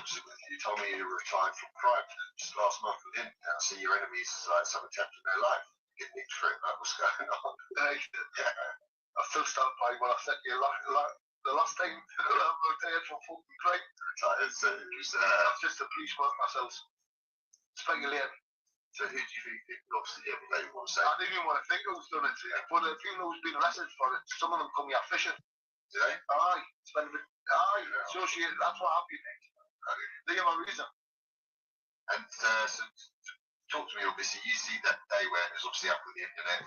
you told me you retired from crime just last month, and didn't see your enemies like some attempt in their life. Get nicked for it, like what's going on? I still stand by what I said to you the last time. I'm retired from fucking crime. That's just the police work ourselves. Speculating. So who do you think obviously everybody will say? I didn't even want to think who's done it, but a few who's been arrested for it, some of them come here fishing. Do they? Aye, associated, that's what I've been thinking. They have a reason. And so talk to me, obviously, you see that day where it was obviously up on the internet.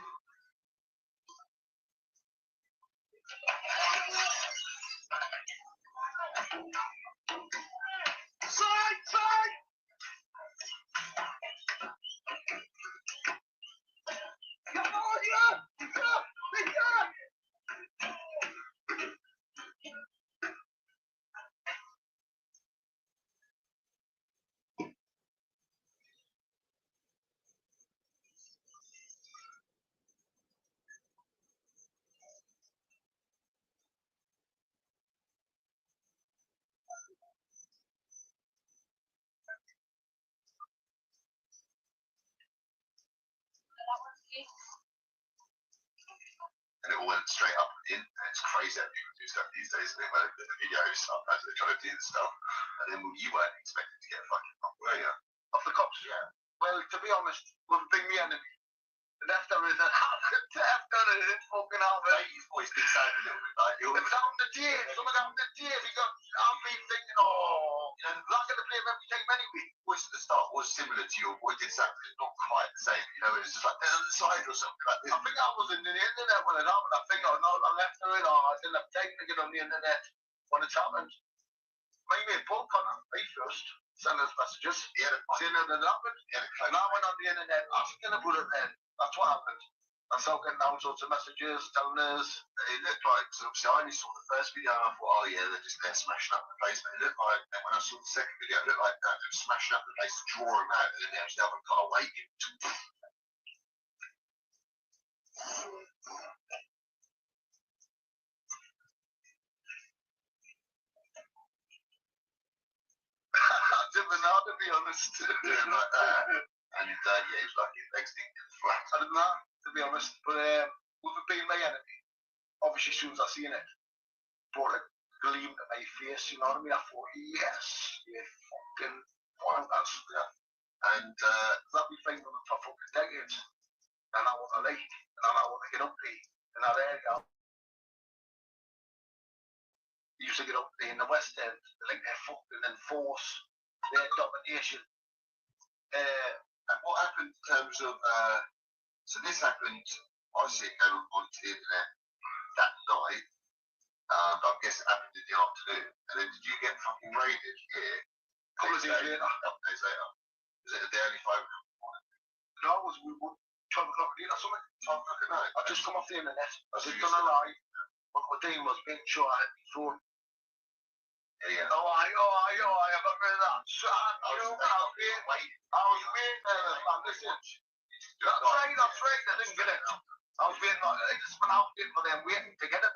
Side! Come on, yeah! And it all went straight up in, and it's crazy how people do stuff these days. They went the videos up as they're trying to do the stuff, and then you weren't expected to get fucking up, were you? Off the cops? Yeah. Well, to be honest, with being the enemy, and after it fucking out there. His voice did sound a little bit like It was out in the tears, something out in the tears. I've been thinking, and not going to play him every time anyway. voice at the start was similar to your voice, did sound not quite the same, you know, it was just like down the side or something like this. I think I was in the internet when it happened. I think I left her in, or I didn't have time to get on the internet when it happened. My mate Paul Connor, me first, sent us messages. Saying that it happened. And I went on the internet asking to put it in. That's what happened. I started getting all sorts of messages telling us. It looked like, because obviously I only saw the first video and I thought, oh yeah, they're just there smashing up the place. But it looked like, and when I saw the second video, it looked like they were smashing up the place to draw him out, and then they actually have a car waiting. I didn't know, to be honest. Doing like that. And yeah, he was like, next thing to the flat. I didn't know, to be honest. But with it being my enemy, obviously as soon as I seen it, brought a gleam to my face, you know what I mean? I thought, yes, you fucking wankers. Yeah. And that'd be fine for fucking decades. And I want to like, and I want to get up there in that area. You used to get up there in the West End, like they're fucking enforce their domination. And what happened in terms of, so this happened, I see it going on the internet that night, but I guess it happened in the afternoon. And then did you get fucking raided here? A couple of days later. Couple days later. Was it a daily phone call? No, it was 12 o'clock at night or something. 12 o'clock at night? I just come off the internet. I was done a lie. What my doing was making sure I had my phone. Yeah. Oh, I got rid of that. I was waiting and listen. That's right, I didn't get it. I was waiting, I just went out waiting for them, waiting to get it.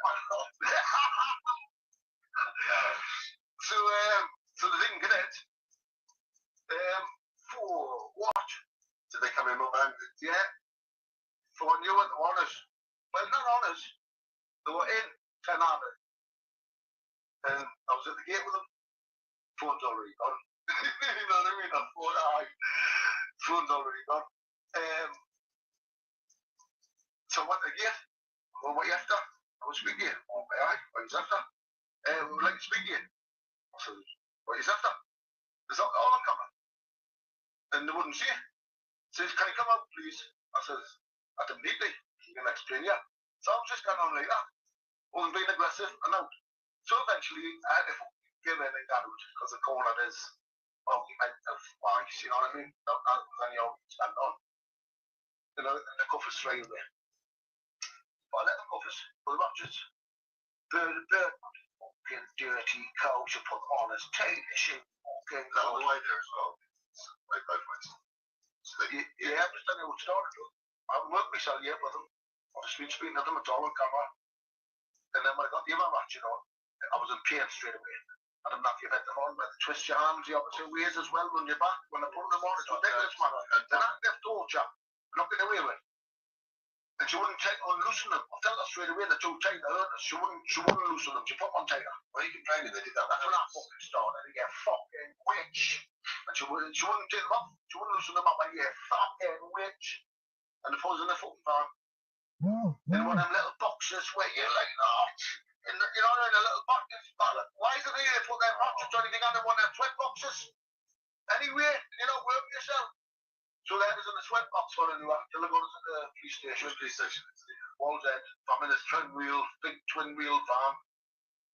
So they didn't get it. For what? Did they come in red-handed? Yeah. For new and honors. Well, not honors. They were in 10 hours. And I was at the gate with them. Phone's already gone. You know what I mean? Phone's already gone. So I went to the gate. Well, what are you after? I was speaking. Oh, my eye. What are you after? We would like to speak to you. I said, what are you after? Is that all I'm coming? And they wouldn't see it. Says, can you come out, please? I says, I didn't need to. You can explain you. So I was just going on like that. Wasn't being aggressive and out. So eventually, I had to give in and down because the corner is argumentative wise, you know what I mean? That was any argument stand on. You know, and the cuffers straight away. But I let the cuffers, for the Rogers. Bird, fucking dirty coat you put on his tail, shit, fucking. Is that on the way there as well? Like both ways. So yeah, I'm just telling you what started with. I haven't worked myself yet with them. I've just been speaking to them at all on camera. And then when I got the other match, you know, I was in pain straight away. I don't know if you've had them on, but they twist your arms the opposite ways as well, run your back. When they put them on, it's ridiculous, man. They're not left torture. Not getting away with it. And she wouldn't unloosen them. I tell her straight away, they're too tight, they hurt us. She wouldn't loosen them. She put them on tighter. Well, you complaining they did that. That's when I fucking started. You fucking witch. And she wouldn't take them off. She wouldn't loosen them up. And you fucking witch. And they put us in the fucking van. In one of them little boxes where you're like, oh, in a little box. Why is it here they put them ratchets or anything under one of them sweat boxes? Anyway, work yourself. So that was in the sweat box for a new act till I got us at the police station. Which police station? Walls End. I'm in this big twin wheel van.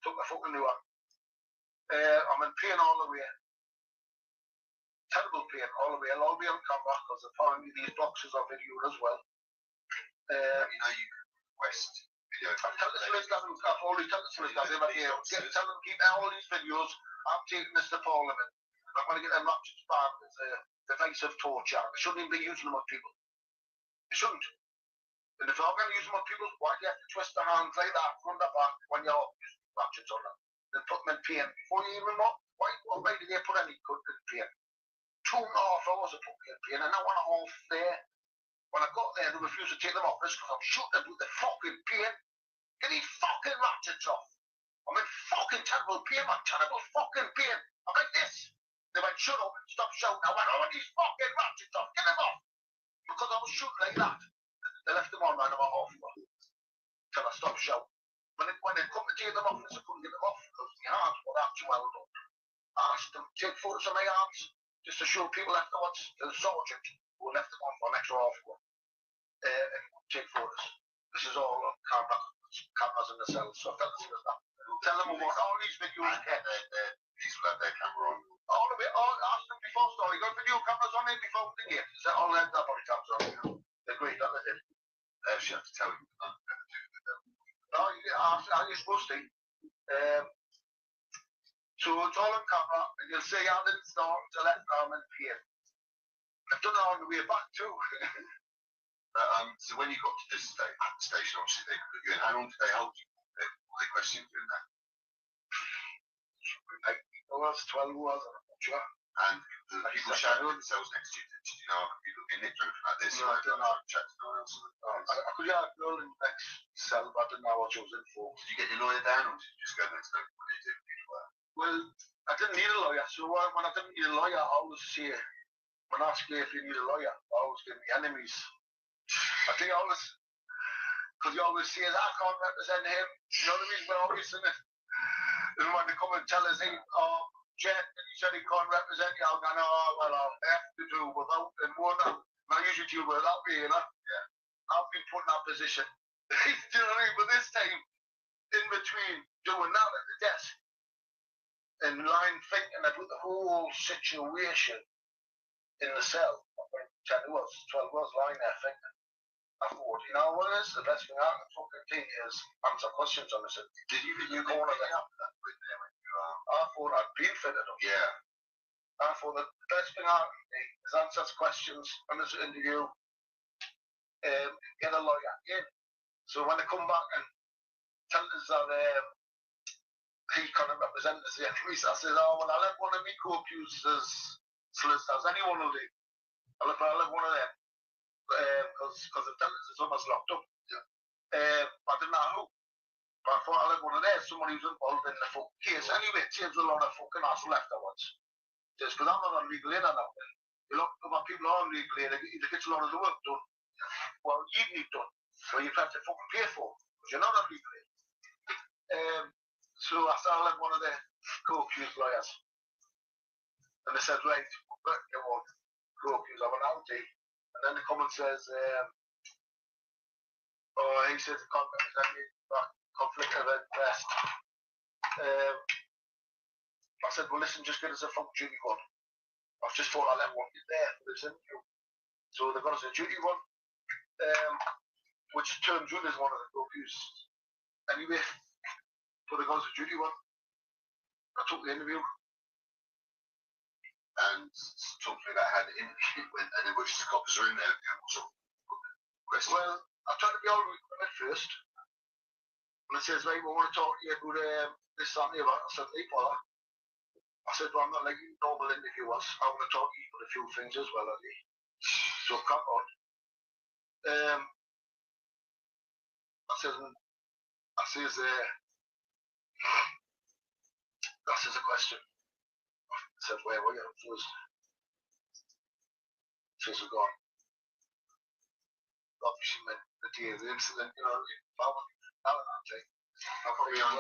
Took a fucking new act. I'm in pain all the way. Terrible pain all the way. I'll all be on camera because apparently these boxes are videoed as well. You can request video. Tell the solicitor I've already tell the solicitor tell them keep all these videos. I'm taking this to Parliament. I'm going to get them ratchets banned as a device of torture. They shouldn't even be using them on people. They shouldn't. And if I'm going to use them on people, why do you have to twist their hands like that front or back when you're using ratchets on them? Then put them in pain before you even know. Why did they put any good in pain? 2.5 hours of putting in pain, and now 1.5 there. When I got there, they refused to take them off because I'm shooting with the fucking pain. Get these fucking ratchets off. I'm in fucking terrible pain, man. Terrible fucking pain. I'm like this. They went, shut up and stop shouting. I went, I want these fucking ratchets off. Get them off. Because I was shooting like that. They left them on around about half an hour. Till I stopped shouting. When they come to take them off, I couldn't get them off because my hands were that swelled up. I asked them to take photos of my arms just to show people afterwards. The sergeant who left them on for an extra half hour. And take photos. This is all on cameras in the cells. So tell them about all these videos. These will have their camera on. All of it, ask them before story. Got video cameras on it before the game. Is that all they had that body cameras on? They're great, that they did. She have to tell you. No, you're supposed to. So it's all on camera, and you'll see I didn't start to let them in pain. I've done it on the way back too. So when you got to this station, obviously they put you in. How long did they hold you? They questioned you in that. 8 hours, 12 hours, I'm not sure. And the people shadowing themselves next to you, did you know people being nicked or anything like this? No, I don't know. I could have a girl in the next cell, but I didn't know what she was in for. Did you get your lawyer down, or did you just go next door? What did you do? Well, I didn't need a lawyer, so when I didn't need a lawyer, I always say, when I ask you if you need a lawyer, I always give me enemies. I think I always, because you always say, I can't represent him. You know what I mean? We're always in it. And when they come and tell us, Jet, he said he can't represent you, I'm going, well, I'll have to do without and one. And I usually deal with that way, Yeah. I've been put in that position. Do you know what I mean? But this time, in between doing that at the desk, and lying thinking about the whole situation in the cell, 10 hours, 12 hours lying there thinking. I thought, you know what it is? The best thing I can fucking do is answer questions on this. Did you go on after that with them? I thought I'd been fitted up. Yeah. I thought the best thing I can do is answer questions on this interview and get a lawyer in. So when they come back and tell us that he kind of represents the enemies, I said, well, I'll let one of me co-accusers solicitors, anyone will do. I'll let one of them. Because the tenants is almost locked up. Yeah. I didn't know who. But I thought I'll have one of theirs, someone who's involved in the fucking case. Anyway, it saves a lot of fucking hassle afterwards. Just because I'm not on legal aid or nothing. You know, when people are on legal aid, it gets a lot of the work done. Well, you need done. So you have to fucking pay for it. Because you're not on legal aid. So I said I'll have one of the co-accused lawyers. And they said, right, you want co-accused of an outie. And then the comment says, he says the can't represent me, conflict of interest. I said, well, listen, just get us a fucking duty one. I just thought I'll let one get there for this interview. So they got us a duty one, which turned Jude as one of the co-accused. Anyway, so they got us a duty one. I took the interview. And talk to me about how the interview went, and then which cops are in there. Well, I tried to be all right with it first. And it says, right, we want to talk to you about this, that, and the other. I said, hey, brother, said, well, I'm not like you normal interviewers. I want to talk to you about a few things as well, Andy. So come on. I says, that is a question. I said, where were you? Says we're gone. Obviously meant the day of the incident, you know, I couldn't remember. I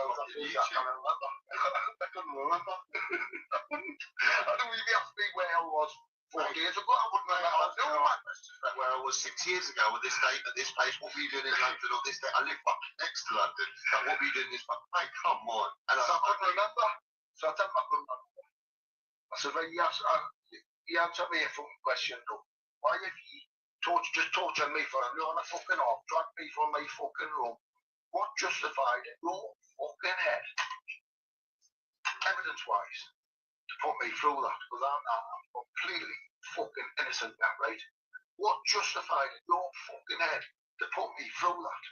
couldn't remember. I don't really ask me where I was 4 days ago. I wouldn't remember. Where I was 6 years ago with this date at this place, what were you doing in London or this day? I live fucking next to London. And what were you doing this fucking mate? Come on. And so I couldn't remember. So I told him I couldn't remember. I said, well, he answered me a fucking question though. Why have you just tortured me for a loan of fucking off, dragged me from my fucking room? What justified it? Your fucking head, evidence-wise, to put me through that? Because I'm completely fucking innocent now, right? What justified it? Your fucking head to put me through that?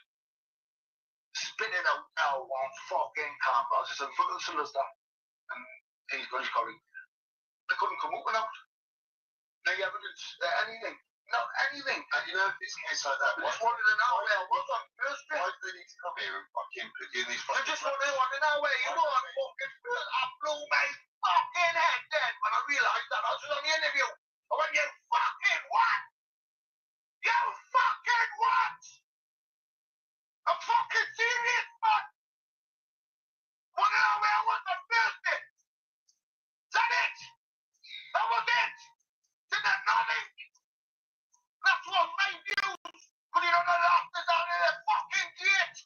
Spinning out now on fucking cameras. It's in front of the solicitor. And he's got his colleague. They couldn't come up with that. No evidence, anything. Not anything. And you know, this case like that, they just wanted to know where I was on Thursday. Why do they need to come here and fucking put you in these fucking... They just wanted to know where you were on fucking Thursday. I blew my fucking head then when I realised that I was on the interview. I went, you fucking what? You fucking what? I'm fucking serious, man. Want to know where I was on Thursday? That's it. That was it. Did that nothing? That's what made news. Because you don't know the after down in the fucking gate.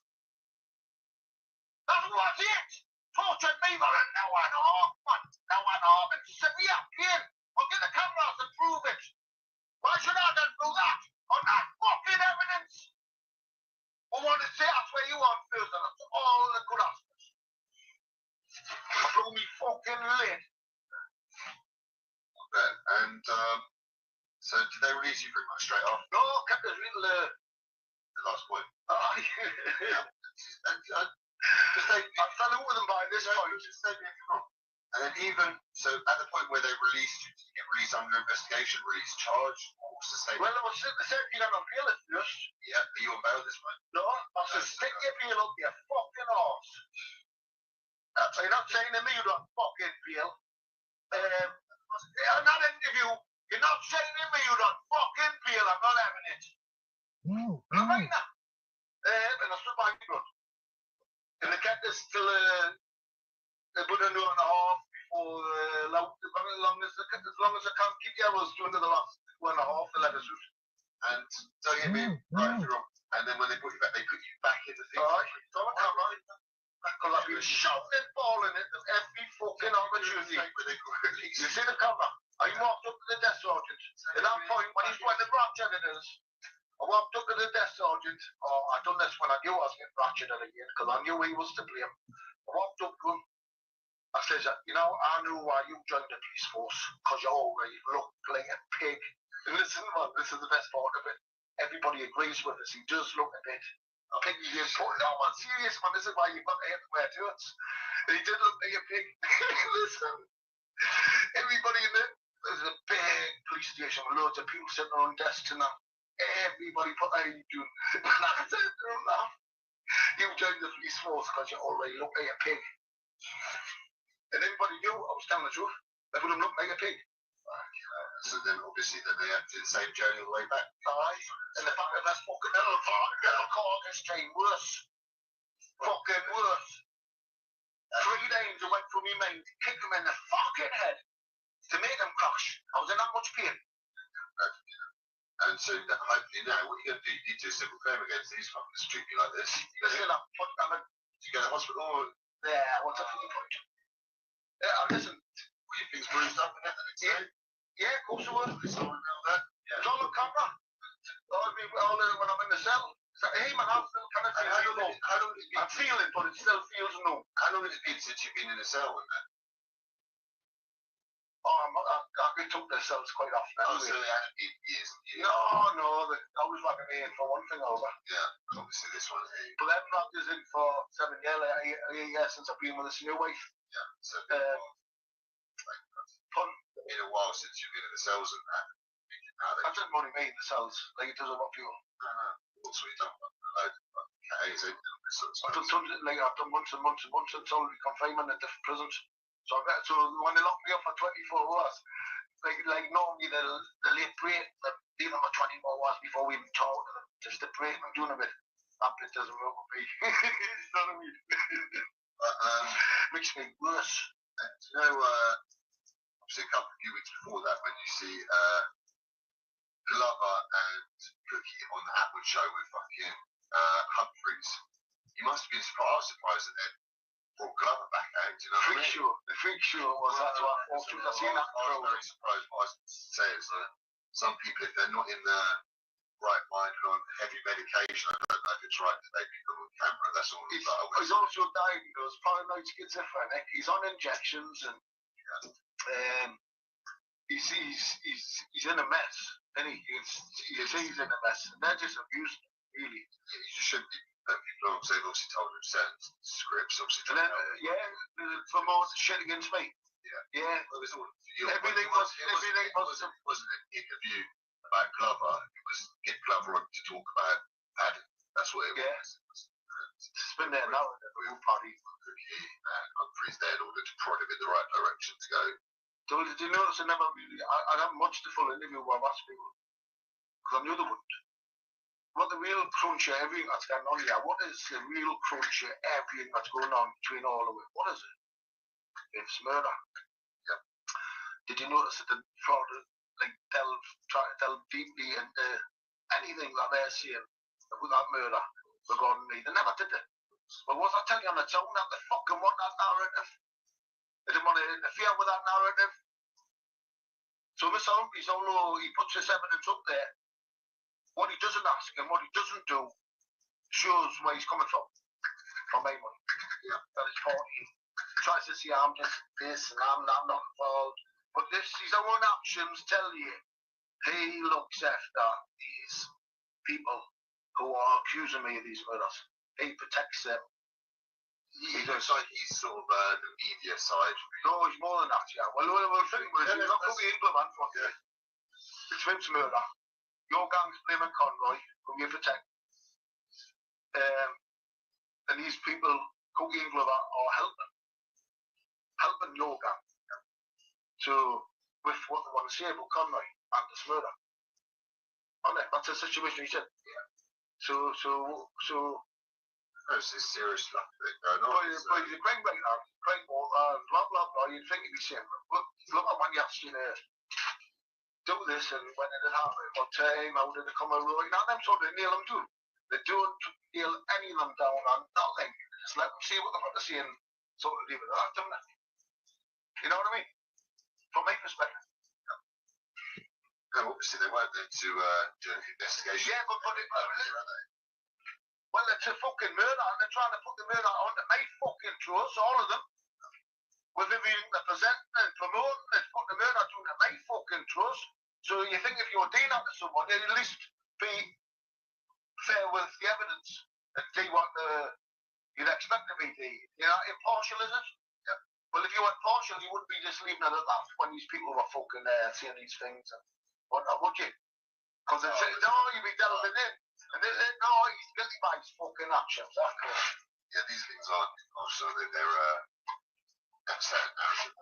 That was it. Tortured me for an hour and a half, man. An hour and a half in severe pain. I'll get the cameras and prove it. Why should I not do that? On that fucking evidence. I want to say that's where you are on Thursday. That's all the good aspects. I blew me fucking lid. And so did they release you pretty much straight off? No, kept this little The last point. yeah. Just say, I fell out with them by this point. Just say me if you're wrong. And then even so, at the point where they released you, did you get released under investigation, released charge, or was the statement? Well, it was the same thing on appeal at first. Yeah, are you on bail this month? No, I said, stick your appeal up your fucking arse. So you're not saying to me you don't fucking feel. In that interview, you're not saying to me you don't fucking feel. I'm not having it. No. I'm right now. And I stood by my blood. And they kept this till about an hour and a half before as long as I can keep the hours doing to the last 1.5 to let us out. And so you mean right if you're wrong. And then when they put you back into things. Right, because I've been shouting and bawling at every fucking opportunity. You see the cover? I walked up to the desk sergeant. At that point, when he's going to branch editors, I walked up to the desk sergeant. Oh, I done this when I knew I was getting branch editor again, because I knew he was to blame. I walked up to him. I says, you know, I knew why you joined the police force, because you already look like a pig. And listen, man, this is the best part of it. Everybody agrees with us. He does look a bit piggy. He's put, no, man, serious, man. This is why you've got to have to wear shirts. And he did look like a pig. Listen, everybody in there, there's a big police station with loads of people sitting on desks and that. Everybody put their hand down. And I said to him, no, you joined the police force because you already look like a pig. And everybody knew I was telling the truth. They would have looked like a pig. So then obviously then they had to do the same journey all the way back. Aye. And the fact that that's fucking little car this time worse. Fucking worse. 3 days I went through my mind to kick him in the fucking head to make him crash. I was in that much pain. And so hopefully now what you're going to do, you do a civil claim against these fuckers treat you like this. Listen up, put them in. Do you go to the hospital or... Yeah, what's a fucking point? Listen. Were your things bruised up and everything? Yeah, of course it was. It's all on that. It's all on camera. When I'm in the cell. So, hey man, I'm still kind of feeling how long has it been? I'm feeling, but it still feels numb. How long has it been since you've been in a cell with that? Oh, I've been took the cells quite often. Oh, so they haven't been years and years? No, I was like me in for one thing over. Yeah, obviously this one. But then I was in for 7 years, 8 years since I've been with this new wife. Yeah, so in a while since you've been in the cells and that. I didn't money me in the cells. Like, it does a lot for you. Also, you've done K's, I've done tons of, like, I've done months and months and months in solitary confinement in different prisons. So when they lock me up for 24 hours, like normally the late break, they leave them for 24 hours before we even talk to them. Just the break I'm doing a bit. That bit doesn't work with me. You know what I mean? Makes me worse. You know, obviously a few weeks before that, when you see Glover and Cookie on the Atwood show with fucking Humphreys, you must have been surprised that they brought Glover back out, you know. The freak show was that's what I thought. I seen that. I was very surprised by what I say is that some people, if they're not in the right mind and on heavy medication, I don't know if it's right that they can go on camera. That's all. He's also diagnosed paranoid schizophrenic. He's on injections and he's in a mess. And he's in a mess. And they're just abusing him, really. Yeah, you just shouldn't be. People they've obviously told him certain scripts, obviously. For more shit against me. Yeah. Well, it was all, everything wasn't an interview about Glover. It was get Glover on to talk about Paddy. That's what it was. It's been there now. The real party Cookie and Humphreys there in order to prod him in the right direction to go. So did you notice I never really, I haven't watched the full interview where I've asked people, because I knew they wouldn't. What the real crunch of everything that's going on here, what is the real crunch of everything that's going on between all of it? What is it? It's murder. Yeah. Did you notice that the fraud, like, try to delve deeply into anything that they're saying about that murder regarding me? They never did it. But what I tell you on the tone, that they fucking want that narrative. They didn't want to interfere with that narrative. So Mr. Humphreys, although he puts this evidence up there, what he doesn't ask and what he doesn't do shows where he's coming from my money. Yeah. That is 40. He tries to say I'm just this and I'm not involved. But his own actions tell you he looks after these people who are accusing me of these murders. He protects them. He's sort of the media side. No, he's more than that, yeah. Well, think about it. He's not going to be implement for you. It's Vince murder. Your gang's blaming Conroy, who you protect. And these people, Cookie and Glover, are helping your gang. So, with what they want to say about Conroy and this murder. That's the situation he said. Yeah. So this is serious stuff going on. But you bring back that, bring all that, blah, blah, blah, you'd think he'd be saying, look at when you actually do this and when did it happen, what time, how did it come around, now them sort of nail them too. They don't nail any of them down on nothing. Just let them see what they've got to see and sort of leave it at that, don't they? You know what I mean? From my perspective. No, obviously they weren't there to do an investigation. Yeah, but well, it's a fucking murder, and they're trying to put the murder onto my fucking trust, all of them. With everything they're presenting and promoting, it's putting the murder onto my fucking trust. So you think if you were doing that to someone, you'd at least be fair with the evidence and do what you'd expect to be doing. You know, impartial, is it? Yeah. Well, if you were partial, you wouldn't be just leaving it at that when these people were fucking saying these things and whatnot, would you? Because no, you'd be delving in. And no, he's guilty by his fucking actions. Yeah, these things aren't. Also, they're upset narrative.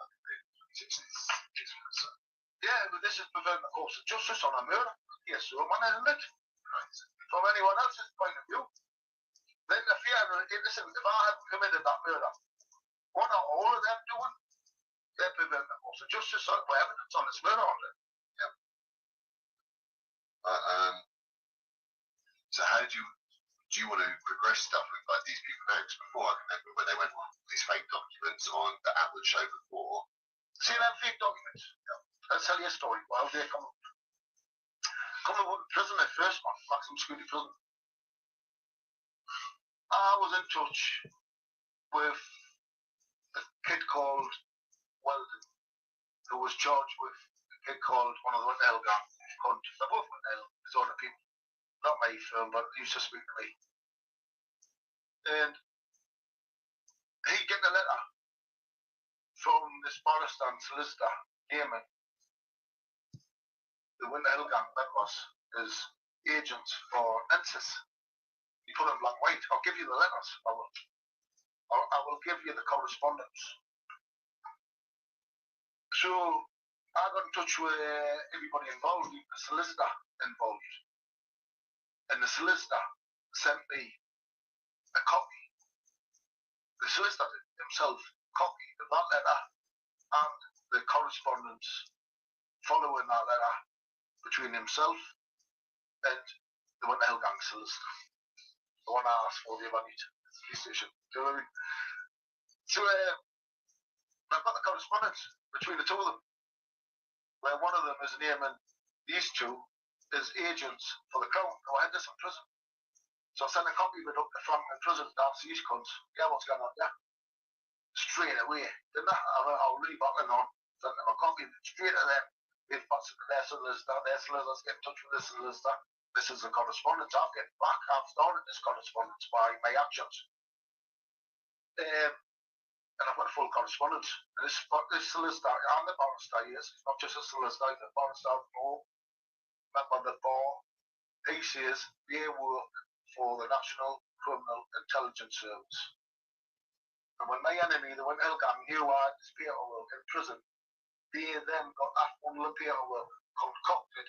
Yeah, but this is perverting the course of justice on a murder. Yes, so man, isn't it? Right. From anyone else's point of view. Then if you had, listen, if I had committed that murder, what are all of them doing? They're perverting the course of justice on evidence on this murder on it. Yeah. So how do you want to progress stuff with like these people now? Because before I remember when they went on these fake documents on the Atwood show before. See them fake documents? Yeah. I'll tell you a story. Well, they come to prison at first, man, maximum security prison. I was in touch with a kid called Weldon, who was charged with a kid called one of the Hell gang. They're both went to hell, his own people. Not my firm, but he used to speak to me. And he get a letter from this barrister and solicitor, Damon, the Winter Hill Gang members as agents for NCIS. You put in black and white. I'll give you the letters. I will give you the correspondence. So I got in touch with everybody involved, the solicitor involved. And the solicitor sent me a copy. The solicitor himself copy of that letter and the correspondence following that letter between himself and the Winter Hill Gang solicitor. The one I asked for the other night at the police station. Do you know what I mean? So I've got the correspondence between the two of them, where one of them is naming these two as agents for the Crown who had this in prison. So I sent a copy of it up to Frank in prison to ask these cunts, yeah, what's going on there? Straight away, didn't I? I'll read back and on, sent them a copy of it straight to them. They've got their solicitor, get in touch with the solicitor. This is the correspondence I've get back. I've started this correspondence by my actions. And I've got a full correspondence. And this solicitor, and the barrister, yes, it's not just a solicitor, the barrister, member of the bar, he says they work for the National Criminal Intelligence Service. And when my enemy, the Winter Hill Gang, knew I had this paperwork in prison, they then got that bundle of paperwork concocted,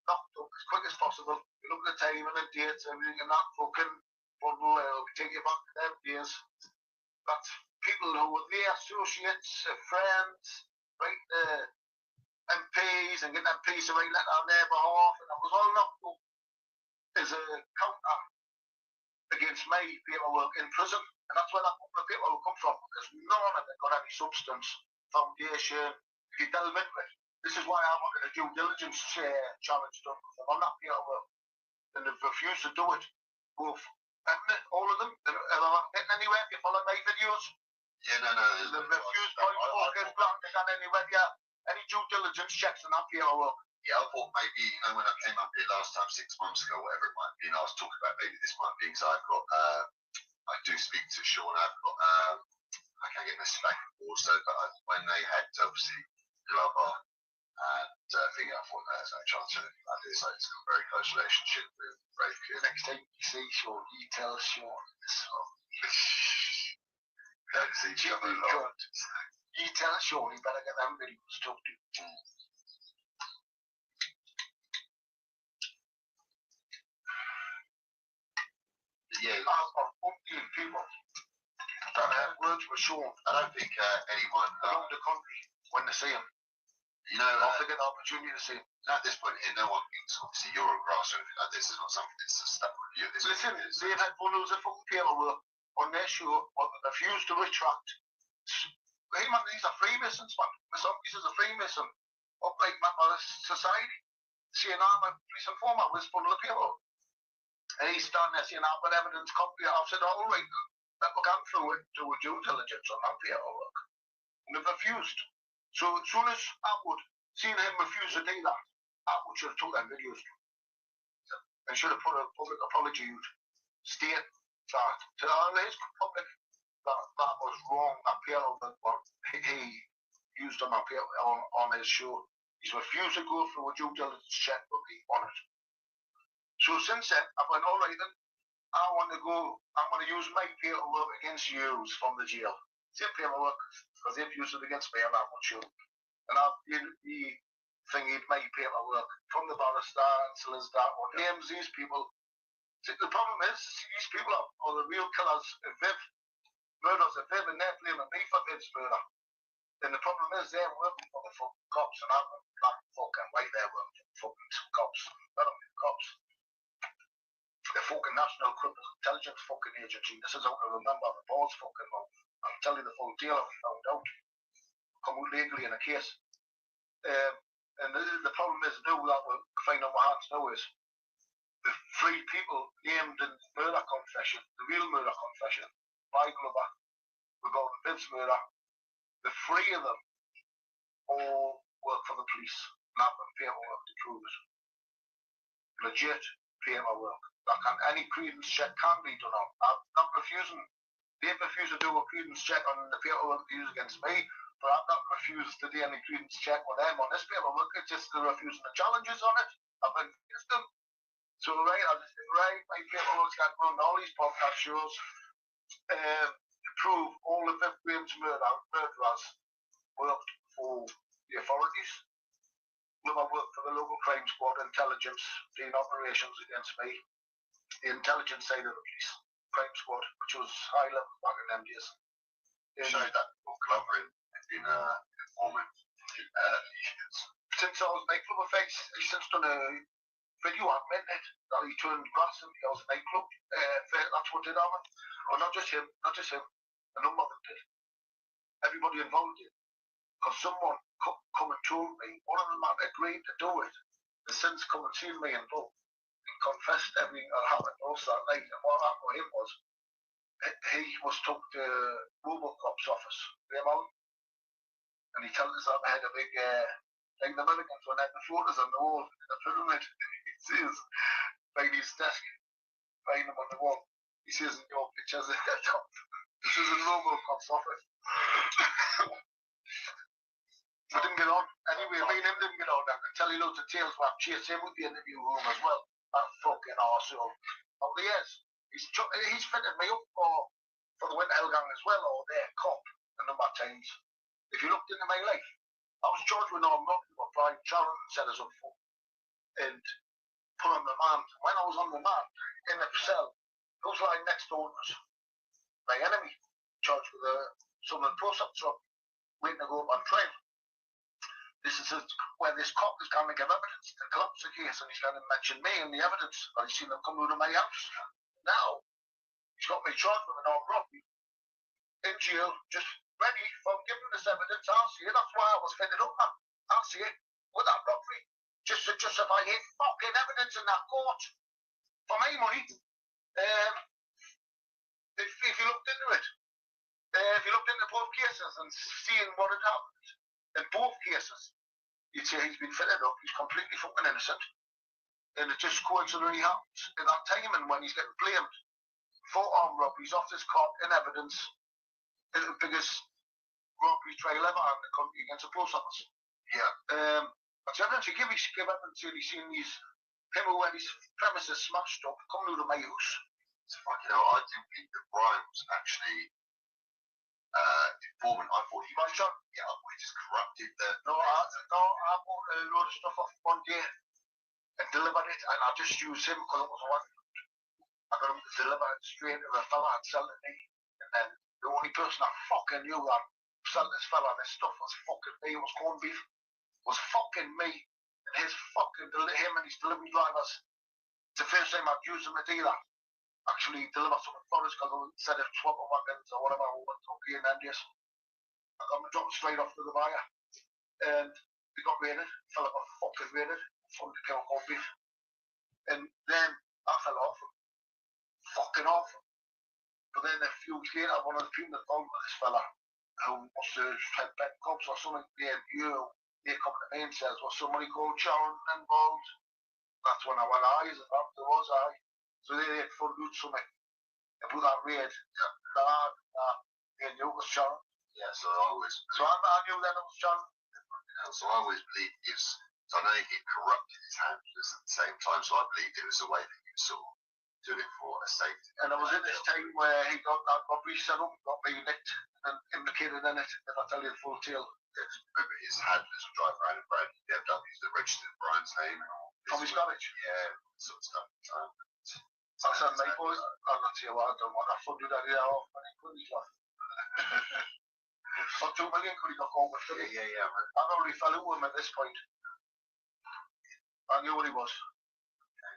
knocked up as quick as possible. You look at the time and the dates, everything in that fucking bundle, we take you back to them days. That's people who were their associates, friends, write MPs and get MPs to write letter on their behalf, and it was all knocked up as a counter against my paperwork in prison. And that's where that paperwork come from, because none of it got any substance, foundation. If you delve into it, this is why I wanted a due diligence challenge done on that paperwork, and they've refused to do it. Both, all of them, are not getting anywhere. You follow my videos? Yeah, no. They've refused point focus, planting on anywhere. Yeah, any due diligence checks on that paperwork. Yeah, I thought maybe, when I came up here last time, 6 months ago, whatever it might be, and I was talking about maybe this might be, because I've got, I do speak to Sean, I've got, I can't get this back also, but when they had, obviously, Glover and thing, I thought there's no chance of anything like this. It's got a very close relationship with Ray. Next time you see Sean, you tell Sean this one. You tell Sean he better get them videos talked to. Yeah, I've got 14 people that have words with Sean. I don't think anyone around the country, when they see him, I'll get the opportunity to see him. At this point, no one thinks, obviously, you're a grass or anything like this. Is not something that's just stuck with you. Listen, they've had bundles of fucking paperwork on their show, but they refused to retract. Hey man, these are Freemasons, man. This is a Freemason, upright member of society. Saying I'm a police informer with this bundle of paperwork. And he's standing there saying I've got evidence copy. I've said, all right, let me go through it, do a due diligence on that paperwork. And they've refused. So as soon as I would seen him refuse to do that, I would should have took them videos and should have put a public apology out, state that to all his public that was wrong, that paperwork he used on his show. He's refused to go through a due diligence check with me on it. So since then, I went, all right then, I'm going to use my paperwork against you from the jail. Same paperwork, because they've used it against me on that one show. And I've thingied my paperwork from the barrister and solicitor what names these people. See, the problem is, these people are the real killers of Viv. Murders of Viv, and they're blaming me for Viv's murder. And the problem is, they're working for the fucking cops, and I'm black fucking white, they're working for the fucking cops. Not only cops. The fucking National Criminal Intelligence fucking agency. This is how I remember the board's fucking mouth. I'll tell you the full deal if we found out. Come out legally in a case. And the problem is now that we're finding on my hands now is the 3 people named in the murder confession, the real murder confession, by Glover, regarding Viv's murder, the 3 of them all work for the police. And have paperwork to prove it. Legit paperwork. Any credence check can be done on. I'm not refusing. They refuse to do a credence check on the paperwork they use against me. but I've not refused to do any credence check with them on this paperwork. It's just the refusing the challenges on it. I've been against them. So right, I just think, right, my paperwork's got run all these podcast shows to prove all the fifth Graham's murderers worked for the authorities. Well, I worked for the local crime squad, intelligence, doing operations against me. The intelligence side of the police crime squad, which was high level back in them days. Showed that Glover in informant since I was nightclub effects, he's since done a video admitting it that he turned grass into his nightclub. That's what did happen. Well, not just him, a number of them did. Everybody involved in. Because someone come and told me, one of them had agreed to do it. Has since come and seen me in Bull and confessed everything that happened also that night. And what happened with him was, he was took to Robocop's office, and he told us that I had a big, like the Americans when they had the photos on the wall in the pyramid. He says, by his desk, behind him on the wall, he says in your pictures, this is in Robocop's office. We didn't get on. Anyway, me and him didn't get on. I can tell you loads of tales where I've chased him with the interview room as well. That fucking arsehole. Over the years, he's fitted me up for the Winter Hell Gang as well, or their cop a number of times. If you looked into my life, I was charged with armed robbery for Brian Sharon set us up for and put on remand. When I was on remand in the cell, those lying next door to us, my enemy, charged with Southern process robbery, waiting to go up on trial. This is where this cop is going to give evidence to collapse the case, and he's going to mention me in the evidence. I've seen them come out of my house. Now, he's got me charged with an armed robbery in jail, just ready for giving this evidence. I'll see it. That's why I was fitted up, man. I'll see it with that robbery. Just to justify it. Fucking evidence in that court for my money. If you looked into it, if you looked into both cases and seeing what had happened in both cases, you'd say he's been fitted up. He's completely fucking innocent. And it just coincidentally happens in that time, and when he's getting blamed for armed robberies off this court in evidence, it's the biggest robbery trial ever in the country against a post office. Yeah. That's evidence you give evidence till he's seen these people where these premises smashed up, coming out of my house. So fucking hell, I didn't think that Brian was actually informant. I thought he was shot. Yeah, I thought he just corrupted the. No, I bought a load of stuff off one day and delivered it, and I just used him because it was one. I got him to deliver it straight to the fella and sell it to me. And then the only person I fucking knew that selling this fella this stuff was fucking me. It was corned beef. It was fucking me. And his fucking, him and his delivery drivers. It's the first time I've used him to do that. Actually deliver something for us because instead of swapping wagons or whatever, we went up here in Indies. I got him dropped straight off to the buyer. And we got raided. Fella got fucking raided. 100 kilo corned beef. And then I fell off him. Fucking off. But then a few weeks later, one of the people involved with this fella, who must have had bed cops or something, they come to me and says, was somebody called Sharon involved? That's when I went eyes, and that there was I. So they had found out something about that raid. They knew it was Sharon. Yeah, so I knew then it was Sharon. So I always believed he was, so I know he corrupted his handlers at the same time, so I believed it was a way that he was sort of doing it for a safety. And it was in this time where he got that robbery set up, got me nicked and implicated in it, if I tell you the full tale. Remember his handlers would drive around in brand new BMWs that registered Brian's name. From his garage? Yeah, sort of stuff. I said, mate, boys, I'm not sure what I don't want. I funded that year off when he couldn't laugh. Not 2 million could he got caught with, did he? Yeah. I already fell out with him at this point. I knew what he was.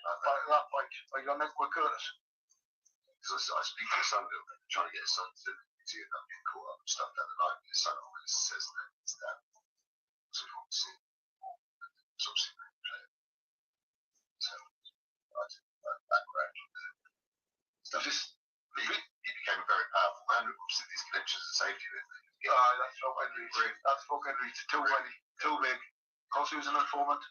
At that point, I got Nick with Curtis. So I speak to his son, trying to get his son to not get caught up and stuff down the line. His son always says that his dad was obviously so I did that background. He became a very powerful man with obviously these connections and safety with him. That's fucking reach. That's fucking reach. Too big. Because he was an informant.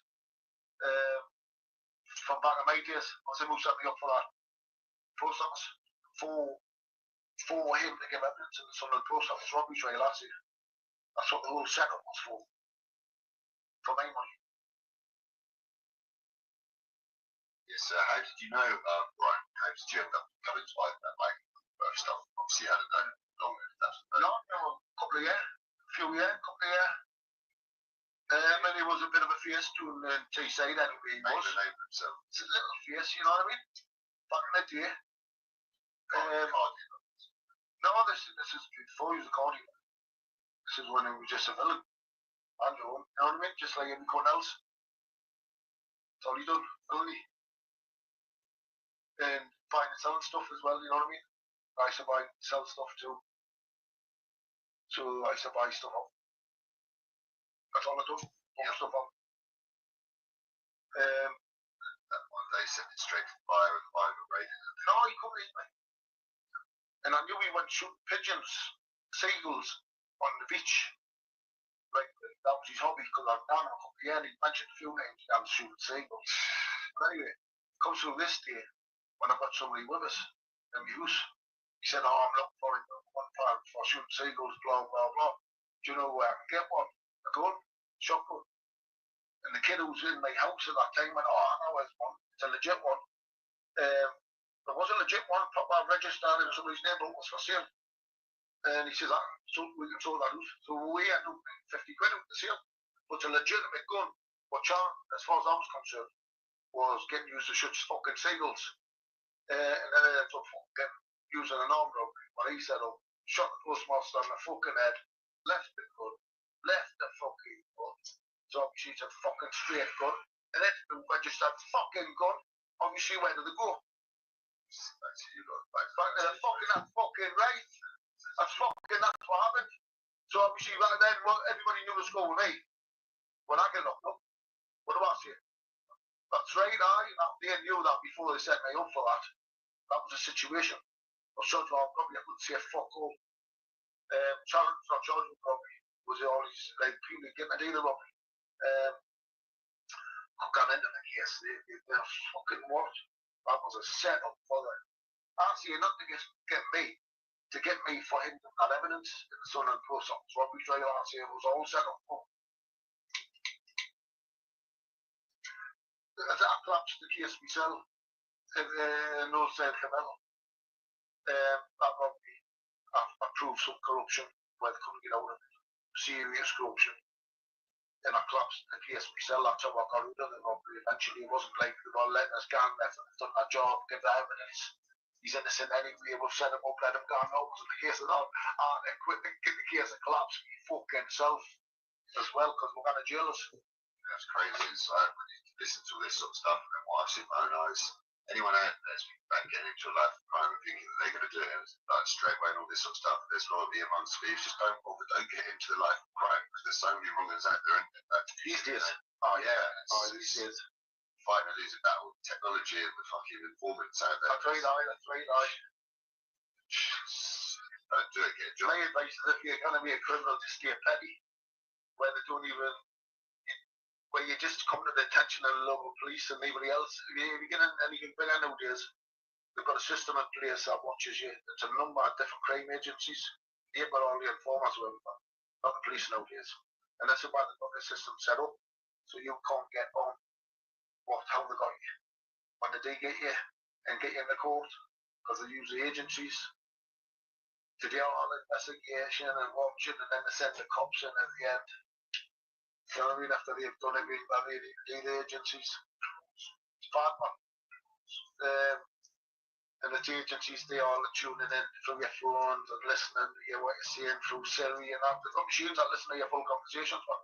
From back in my days, once he set me up for that post office, for him to give evidence in the Sunderland post office robbery trial last year. That's what the whole setup was for my money. Yes, how did you know, Brian? How did you end up coming to like that, like, stuff? Obviously, you hadn't known it long enough. No, a couple of years, couple of years. And he was a bit of a face to Teesside anyway. He was. It's a little face, you know what I mean? Back in the day. No, this is before he was a cardiac. This is when he was just a villain. On your own, you know what I mean? Just like anyone else. That's all he done, villainy. And buying and selling stuff as well, you know what I mean? I used to buy and sell stuff too. So I used to buy stuff up. That's all I done. Stuff up. That one day sent it straight to the fire and the fire got raided. No, he couldn't eat me. And I knew he went shooting pigeons, seagulls on the beach. Like, that was his hobby, because I've done a couple of years, he mentioned a few names, I was shooting seagulls. But anyway, comes through this day, when I got somebody with us in the house, he said, oh, I'm looking for one pound for shooting seagulls, blah, blah, blah. Do you know where I can get one? A gun, shotgun. And the kid who was in my house at that time went, oh, I know there's one. It's a legit one. There was a legit one, proper registered in somebody's name, but it was for sale. And he says, so we can sort that out. So we ended up paying 50 quid out the sale. But it's a legitimate gun, which, as far as I was concerned, was getting used to shoot fucking seagulls. And then I ended up using an arm robbery. When he said, shot the postmaster on the fucking head, left the gun, left the fucking gun. So obviously it's a fucking straight gun, and it's been registered fucking gun. Obviously, where did they go? Back to you, back to the that's fucking right. That's what happened. So obviously back then, everybody knew the score with me. When I get locked up, what do I say? That's right, they knew that before they set me up for that. That was a situation. I was charged with robbery, I couldn't say fuck all. Not charged with robbery. Was all these like people getting a deal of robbery. I got into the case. They're fucking what? That was a setup for them. Actually, not to get me for him to have evidence in the Sun and Post Office robbery trial. Actually, it was all set up for. As I collapsed the case myself, no said Camelo. That robbery, I proved some corruption where they couldn't get out of it. Serious corruption. And I collapsed the case myself. That's how I got rid of the robbery. Eventually, it wasn't like they were letting us go and done our job, give the evidence. He's innocent anyway, we've set him up, let him go. No, it wasn't the case at all. And quit the case of collapse fucking self as well, because we're going to jail us. That's crazy. It's like, when you listen to this sort of stuff, and what I've seen my own eyes, anyone out there's been getting into a life of crime and thinking that they're going to do it, like straight away and all this sort of stuff, there's got to be amongst thieves. Just don't bother, don't get into the life of crime, because there's so many wrongers out there, isn't there? These days. Oh yeah, these days. Fighting a losing battle with technology and the fucking informants out there. That's right. Don't do it, get a job. My advice is if you're going to be a criminal, just stay petty. Where they don't even, where you just come to the attention of the local police and anybody else. If you get in anything bigger nowadays, they've got a system in place that watches you. It's a number of different crime agencies. They've got all the informers with them, not the police nowadays. And that's about they've got the system set up, so you can't get on how they got you. When they do get you and get you in the court, because they use the agencies to do all the investigation and watching, and then they send the cops in at the end. You know what I mean? After they've done everything that they do, the agencies. It's bad, man. And the agencies, they all are tuning in through your phones and listening to hear what you're saying through Siri and that. They've got machines that listen to your full conversations, man.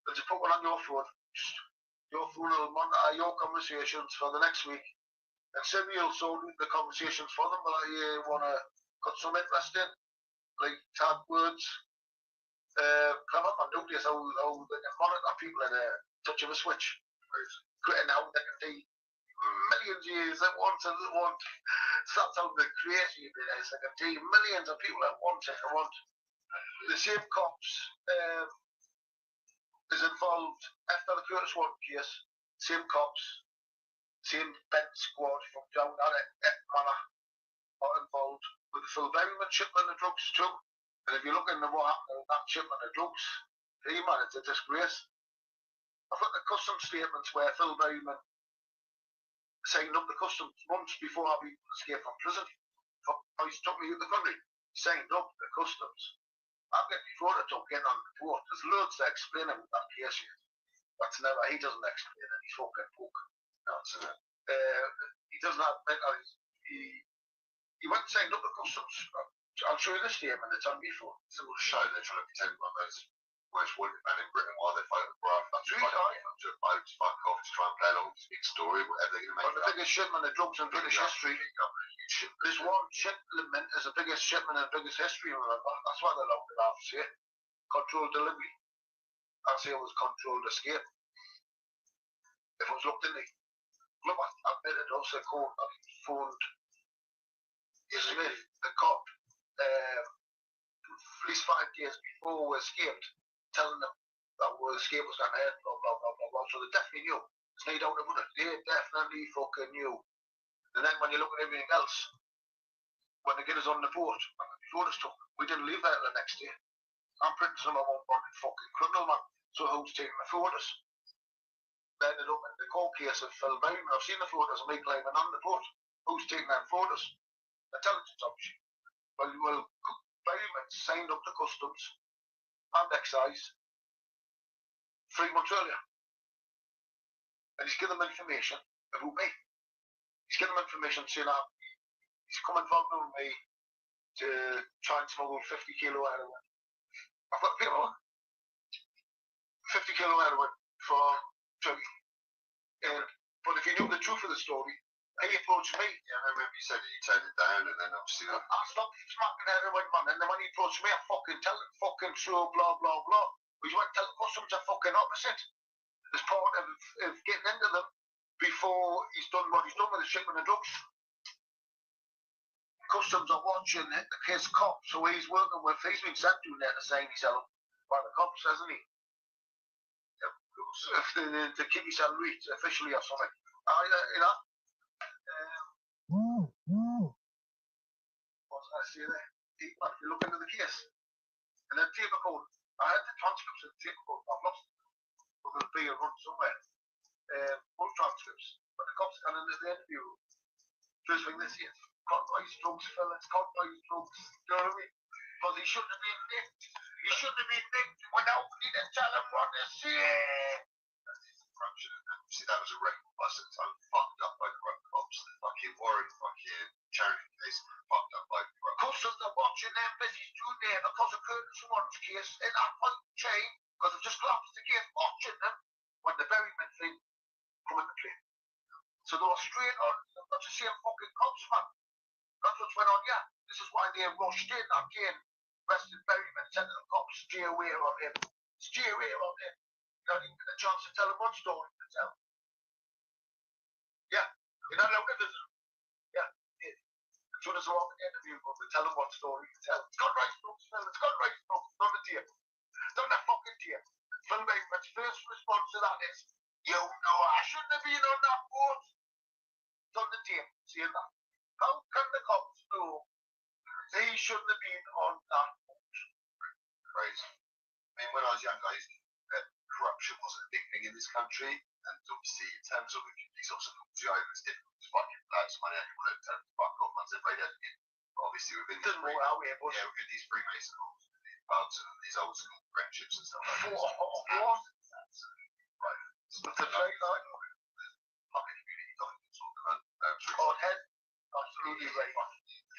They'll just put one on your phone. Your phone will monitor your conversations for the next week. And Siri will sort the conversations for them, but you want to got some interest in, like tag words. Clever man, notice how they can monitor people at a touch of a switch. Right? Now they can see millions of years at once and want. So that's how the crazy it is. They can see millions of people at once if they want. The same cops is involved after the Curtis One case. Same cops, same bed squad from down at Manor are involved with the Phil Berryman shipment of drugs too. And if you look into what happened in that shipment of drugs, man, it's a disgrace. I've got the customs statements where Phil Berryman signed up the customs months before I even escaped from prison. He took me out the country, signed up the customs. I've got before I took getting on the boat. There's loads to explain about that case here. That's never, he doesn't explain any fucking book. That's it. He doesn't have mental. He went and signed up the customs. I'll show you the statement that's on me for. It's a little show they're trying to pretend like those most wanted men in Britain while they photograph. That's right. To a boat to fuck off to try and play along with this big story, whatever they're going to make. Well, the biggest shipment of drugs in British history. This one shipment is the biggest shipment in British history, remember? That's why they locked it off, see? Controlled delivery. I'd say it was controlled escape. If it was looked into. Look, I admitted also phoned Smith, the cop, at least 5 days before we escaped, telling them that our escape was going to end, blah, blah, blah, blah, blah. So they definitely knew. There's no doubt about it. They definitely fucking knew. And then when you look at everything else, when they get us on the boat, before this took, we didn't leave there the next day. I'm printing some of my own fucking criminal, man. So who's taking the photos? They ended up in the court case of Phil Berryman. I've seen the photos of me climbing on the boat. Who's taking them photos? Intelligence officer. Well, Berryman signed up to customs and excise 3 months earlier. And he's given them information about me. He's given them information saying he's come involved with me to try and smuggle 50 kilo heroin. I've got paperwork. 50 kilo heroin from Turkey. But if you knew the truth of the story, he approached me. Yeah, I remember you said that you turned it down, and then obviously I stopped smacking heroin, man. And then when he approached me, I fucking tell him, fucking sure, blah, blah, blah. But you went to tell the customs the fucking opposite. As part of getting into them before he's done what he's done with the shipment of drugs. Customs are watching his cops, so he's working with, he's been sent to there to sign himself by the cops, hasn't he? Yeah, to keep his salary officially or something. You know. What's I say there? If you look into the case, and then tape code, I had the transcripts of the tape code, I've lost it. We're going to be a run somewhere. Full transcripts, but the cops got into the interview. First thing this year, Conroy's drugs, fellas, Conroy's drugs. You know what I mean? Because he shouldn't have been nicked. He shouldn't have been nicked without me to tell him what to say. Corruption. See, that was a record bus at the time, fucked up by corrupt cops. The fucking Warren fucking charity case, fucked up by corrupt cops. Customs are watching them busy doing there because of Curtis Warren's case in that point chain, because they've just collapsed the case, watching them when the Berryman thing come into play. So they were straight on, not the same fucking cops, man. That's what's went on, yeah. This is why they rushed in again. Arrested Berryman, said to the cops, stay away from him. Stay away from him. You don't even get a chance to tell him what story to tell. Yeah, you're not allowed to visit him. Yeah, as soon as they're on the interview, we tell him what story to tell. It's got right folks, Phil. It's got right folks. It's on the tape. It's on that fucking tape. Phil Berryman's first response to that is, you know I shouldn't have been on that boat. It's on the tape, saying that. How can the cops know they shouldn't have been on that boat? Crazy. I mean, when I was young, I used to think that corruption wasn't a big thing in this country, and obviously, in terms of the police officer from Joe, it's difficult to fucking blacks money and people don't tell them to fuck off once they've paid it. Obviously, within these within these Freemason halls, these pubs and these old school friendships and stuff like that. What? Right. It's a fake line. Fucking community documents all the time. Oh, Ted, absolutely right.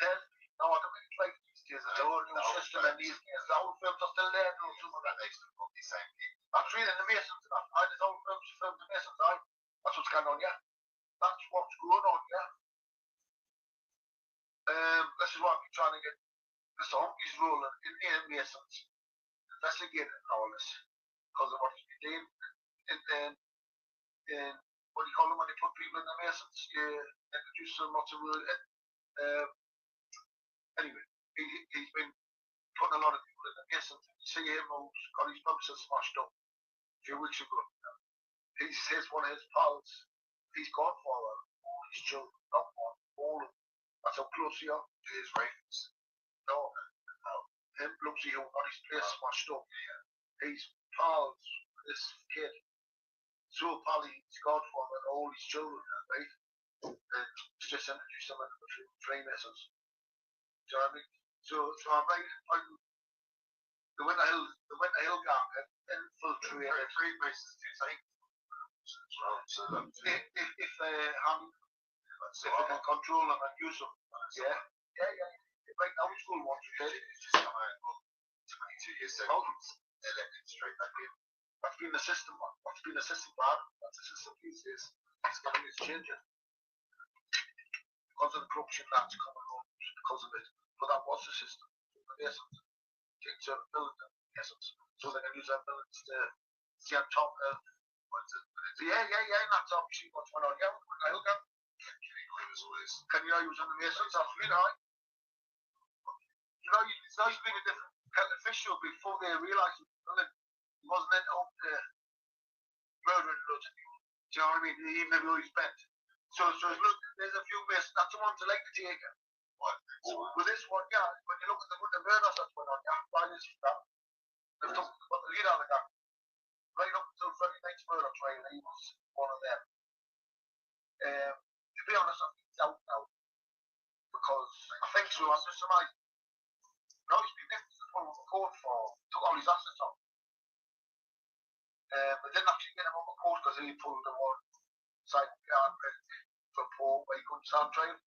Ted, no, I don't think like these days. It's a whole new system, and these days, the old films are still there. No, some of that they still got these same people. I'm reading the Masons. I just old films, the Masons. That's what's going on, yeah. That's what's going on, yeah. This is what I've been trying to get the honkies rolling in the Masons, investigating all this because of what he's been doing. And what do you call them when they put people in the Masons? Introduce them lots of anyway, he's been putting a lot of people in the Masons. You see him who's got his pubs smashed up a few weeks ago. He's one of his pals. He's gone for all his children, not one, all of them. That's how close he are to his ravens. No, him, Blubsy, who got his place smashed up. He's pals with this kid. So Paddy's godfather and all his children, right? It's just introduced them into the Freemasons. Do you know what I mean? So I'm right. The Winter Hill gang had infiltrated Freemasons. Do you think? If they can control them and use them, yeah. Right now, school wants to just come out 22 years ago, elected straight back in. That's been the system, man. That's been the system, man. That's the system these days. It's getting its changing. Because of the corruption that's coming up, because of it. But that was the system. The essence. Take certain buildings, in essence. So they can use that buildings to see on top of. Yeah, that's obviously what's going on. Yeah, can you use on the Masons? Absolutely right. You know, it's nice being a different official before they realise he wasn't into up to murdering loads of people. Do you know what I mean? Even if he's bent. So look, there's a few Masons. That's the ones that like to take it. With this one, yeah, when you look at the murders that's going on, yeah, why is that? They've talked about the leader of the gang. Right up until Friday night's murder trial, he was one of them. To be honest, I think he's out now. Because I think so, I'm just surmising. No, he's been lifted to the court for, took all his assets off. But didn't actually get him on the court because he pulled the one side guard for Paul where he couldn't stand trial.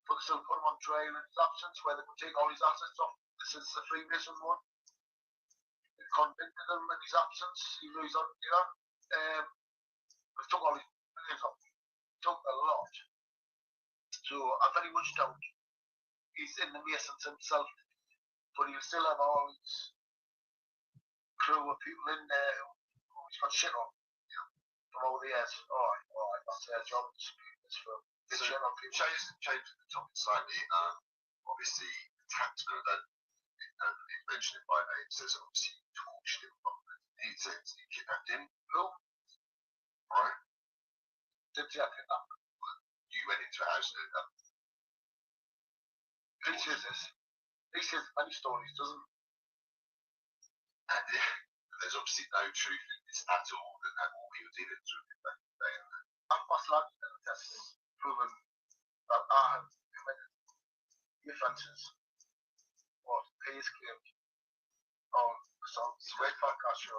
But they still put him on trial in his absence where they could take all his assets off. This is the Freemason one. They convicted him in his absence. He was on, you know. But took all his millions off. Took a lot. So I very much doubt he's in the Masons himself, but he'll still have all his crew of people in there who he's got shit on, you know, from over the years. Alright, that's their job. It's for shit on people. Change the topic slightly. Obviously, the tax code, and he mentioned it by name, says obviously he tortured him. He said he kidnapped him. No. Right? Did he have kidnapped? You went into a house and did that. He says this. He says many stories, doesn't he? And there's obviously no truth in this at all, and all he was dealing with back in the day. I've passed lots of tests proven that I have committed the offences. What he has claimed on some Red Podcast show.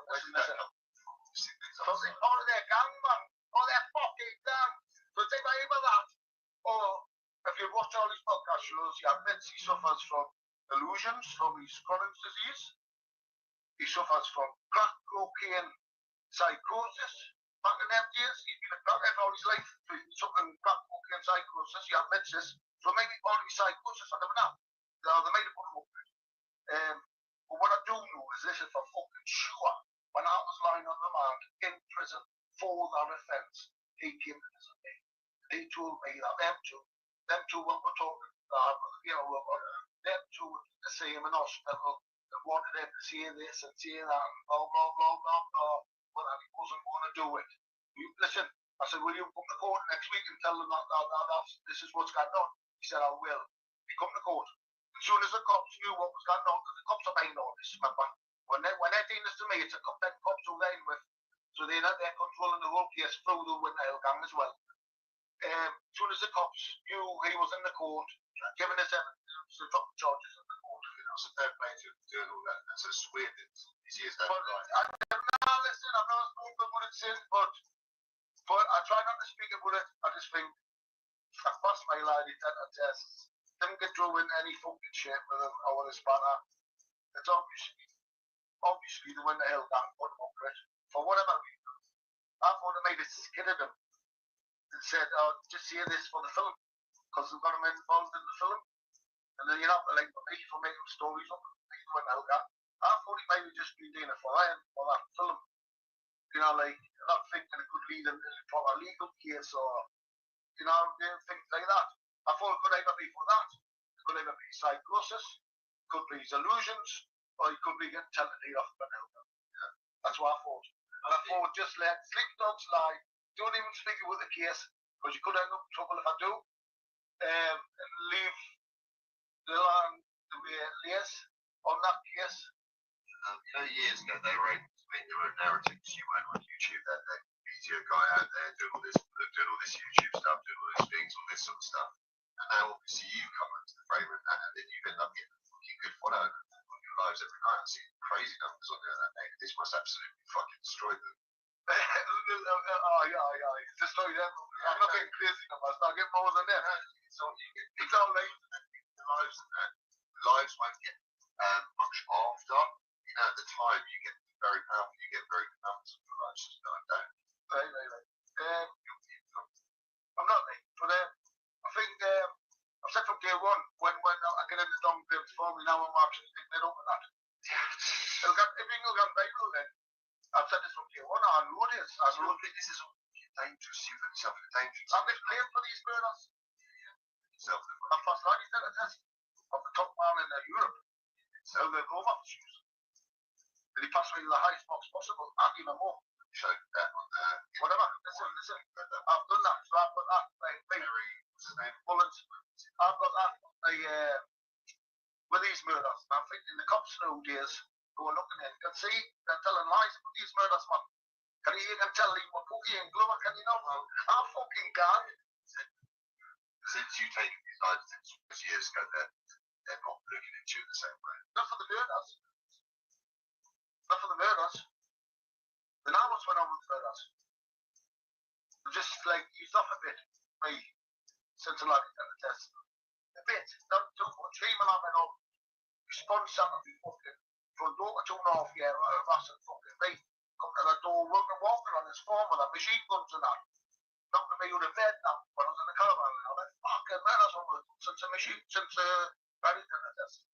Something all of their gang, man. All their fucking gang. So take my aim at that. Or if you watch all these podcast shows, he admits he suffers from illusions from his chronic disease. He suffers from crack cocaine psychosis. Back in them days, he'd been a crackhead all his life. So he's suffering crack cocaine psychosis. He admits this. So maybe all his psychosis I never know. They made it put him up with. But what I do know is this is for fucking sure. When I was lying on remand in prison for that offence, he came to visit me. He told me that them two what we're talking about, you know, them two were the same in hospital. They wanted him to say this and say that and blah, blah, blah, blah, blah. But he wasn't going to do it. Listen, I said, will you come to court next week and tell them that this is what's going on? He said, I will. He come to court. As soon as the cops knew what was going on, because the cops are behind all this, remember? When they're doing this to me, it's a them cops who they're in with. So they're controlling the whole case through the Winter Hill gang as well. As soon as the cops knew he was in the court, giving us evidence to drop the charges in the court. You know, so fair play to doing all that. That's so weird that he is that right. Listen, I'm not spoken what it says, but I try not to speak about it. I just think I've passed my lie tests. Didn't get through in any fucking shit with him or with his banner. It's obviously the Winter Hill gang put him up for it. For whatever reason. I thought it made it scared him. And said, just say this for the film. Because they've got him involved in the film. And then you're not like me for making stories up. Like Winter Hill gang. I thought he might have just been doing it for that film. You know, like, not thinking it could lead him to a legal case or, you know, things like that. I thought it could either be for that, it could either be psychosis, it could be his illusions, or he could be getting talented off the hell. Yeah. That's what I thought. And I thought, just let sleep dogs lie, don't even speak about the case, because you could end up in trouble if I do, and leave the land the way it is, on that case. Years ago they were able to make their own narratives. You weren't on YouTube. That media guy out there doing all this YouTube stuff, doing all these things, all this sort of stuff. And now obviously you come into the frame and then you end up getting a fucking good follow on your lives every night. I see crazy numbers on there that day. This must absolutely fucking destroy them. Yeah. Destroy them. I'm not getting crazy numbers. I'll get more than them. It's all late. The lives won't get much after. At the time, you get very powerful. You get very good numbers on your lives. No, I don't. Right. I'm not late, but I think I've said from day one when I get into Don Graham's phone, now I'm actually picking it up and that. Everything will get viral then. I've said this from day one. I know this. This is all dangerous. You put yourself in danger. I'm just playing for these murders. I'm first line did a test of the top man in Europe. So they're home officers. And he passed me the highest marks possible, and even more. Show that on whatever. Listen. I've done that. So I've got that. Bullets. I've got that. With these murders. I'm thinking the cops nowadays who are looking in can see they're telling lies about these murders, man. Can you even tell him what cookie and glover? Can you know? I fucking can't. Since you taken these lives since years ago, they're not looking at you the same way. Not for the murders. The now what's went on with the murders. Just like he's off a bit. Me. Since I like the test. A bit. Don't do much. Even I went on. Response Saturday fucking. From door to 2.5 years out of us and fucking me. Come to the door, walking on his phone with a machine guns and that. Knocking me out of bed now when I was in the caravan. I went, fucking man, that's all since Paddy did the test.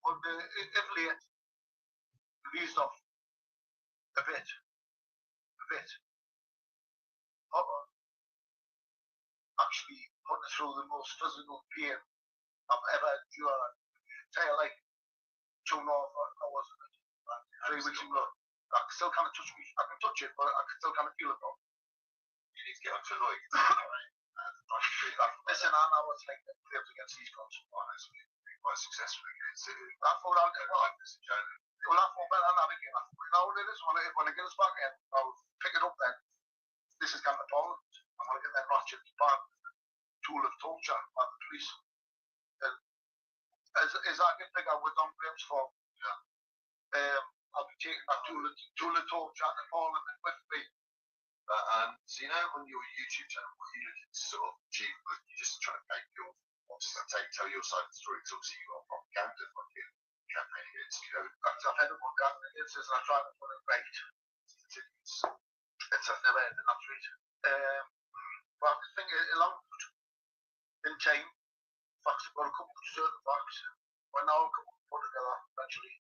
But if late, eased off a bit. Actually putting through the most physical pain I've ever endured in my entire life. 2.5 hours of it. 3 weeks ago. I still can't touch me. I can touch it, but I still can't feel it though. You need to get onto Lloyd. Listen, I was like the players against these guns. Honestly, quite successfully against it. I thought I'd get one. Well, I thought better than that again. Now this when I get us back in, I'll pick it up then. This is kind of Poland. I'm gonna get that ratchet back. Tool of torture by the police. And as I get bigger with Don Graham's form, I'll be taking that tool of torture to Poland with me. So on your YouTube channel, what are you looking to sort of achieve? You just trying to make tell your side of the story, because obviously you've got a propaganda fucking campaign against I've had a one campaign against this and I tried to put it right. I've never ended that street. But I think along in time, facts have got to come to certain facts. When now come put together eventually.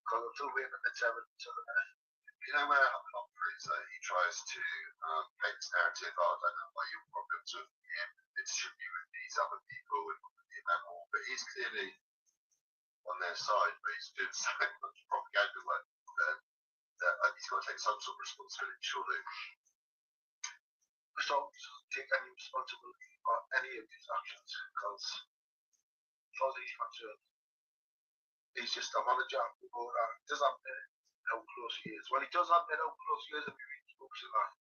Because I'm still waiting at 7 to the minute. You know where Humphrey is, he tries to paint this narrative, I don't know why your problems with him, it should be with these other people and all, but he's clearly on their side, but he's doing so much propaganda work that he's got to take some sort of responsibility, surely. I don't take any responsibility for any of these actions, because as far as he's concerned, he's just a manager who doesn't know how close he is. Well, he does admit how close he is if he reads books and that.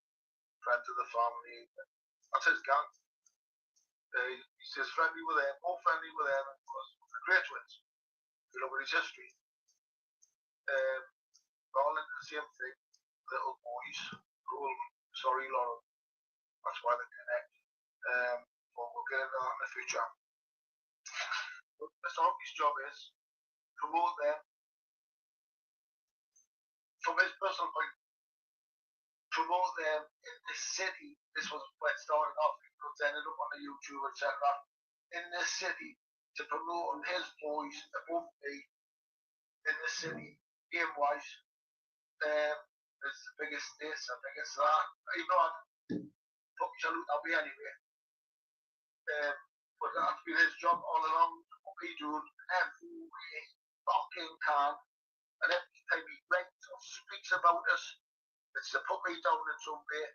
Friend to the family. That's his gang. He says friendly with them, more friendly with them, and the great twins. You look at his history. All into the same thing. Little boys. Sorry, Lauren. That's why they connect. But we'll get into that in the future. But Mr. Hockey's job is promote them. From his personal point, promote them in this city. This was where it started off. It ended up on the YouTube, etc. In this city, to promote his voice above me in the city, game-wise, is the biggest this, the biggest that. You know, fucking salute, I'll be anyway. But that's been his job all along. What he doing every fucking can. And every time he writes or speaks about us, it's to put me down in some way.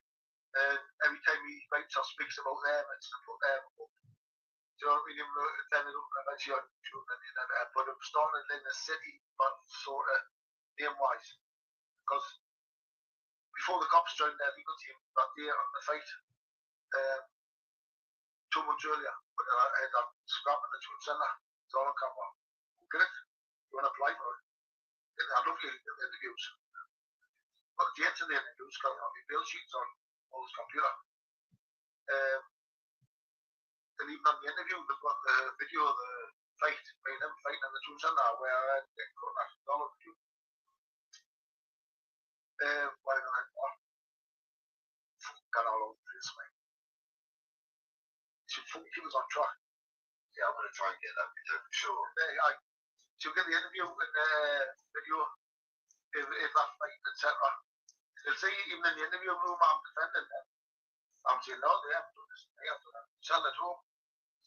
And every time he writes or speaks about them, it's to put them up. you know what I mean? It ended up eventually on YouTube, but it started in the city, but sort of name-wise. Because before the cops joined their legal team that day on the fight, 2 months earlier, when I had that scrap in the Tune Centre, it's all on camera. Get it? You want to apply for it? I love you interviews. But the dates of the interviews got on my bill sheets on Paul's computer. And even on the interview, they've got the video of the fight, between them fighting in the Tune Centre, where I get cut off the dollar video. Why not? Got all over this, mate. So he was on track. Yeah, I'm going to try and get that video for sure. So you get the interview and video if that fight, etc. You'll see even in the interview room I'm defending them. I'm saying, no, they haven't done this, they haven't done that. Sell it home,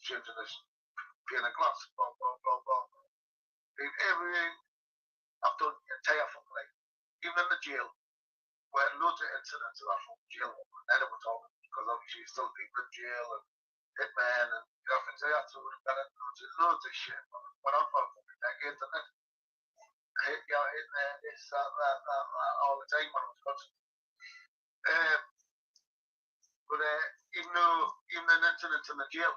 changing this, paying a glass, blah, blah, blah, blah. Everything I've done the entire fucking life. Even in the jail, where loads of incidents in that fucking jail, and it was all because obviously still people in jail and hitman and things like that, so we've got loads of shit. Went on for a fucking decade, didn't it? Hitman, this, that, all the time when I was constant. But even an incident in the jail,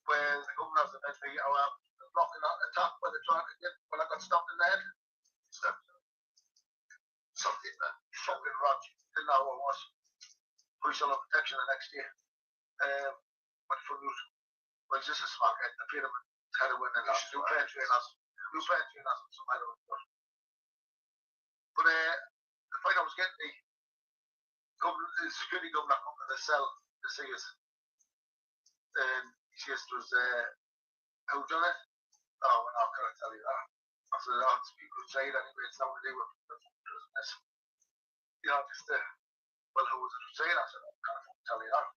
where the governors eventually are blocking out the top where they're trying to get, when I got stopped in the head, something that fucking rot, didn't know what it was. Police on protection the next year. Went for news. Well, it's just a smack at the pyramid, heroin and that. New player trainers, and some other stuff. But the fight I was getting, the security governor come to the cell to see us. And he says to us, who done it? Oh, well, how can I tell you that? I said, oh, it's people say it anyway, it's nothing to do with business. You know, just, well, who was it who said it? I said, oh, I can't tell you that.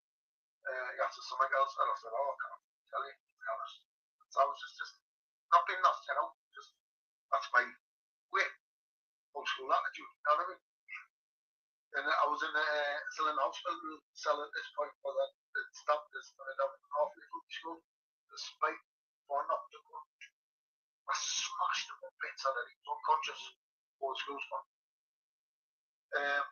He asked something else, and I said, oh, I can't tell you, to be honest. So I was just not being nuts, you know, just, that's my way, old school attitude, you know what I mean? And I was still in the hospital cell at this point, but it stopped this, and I went halfway through the school, despite for not to go. I smashed him in bits so that he was unconscious before the school's gone. I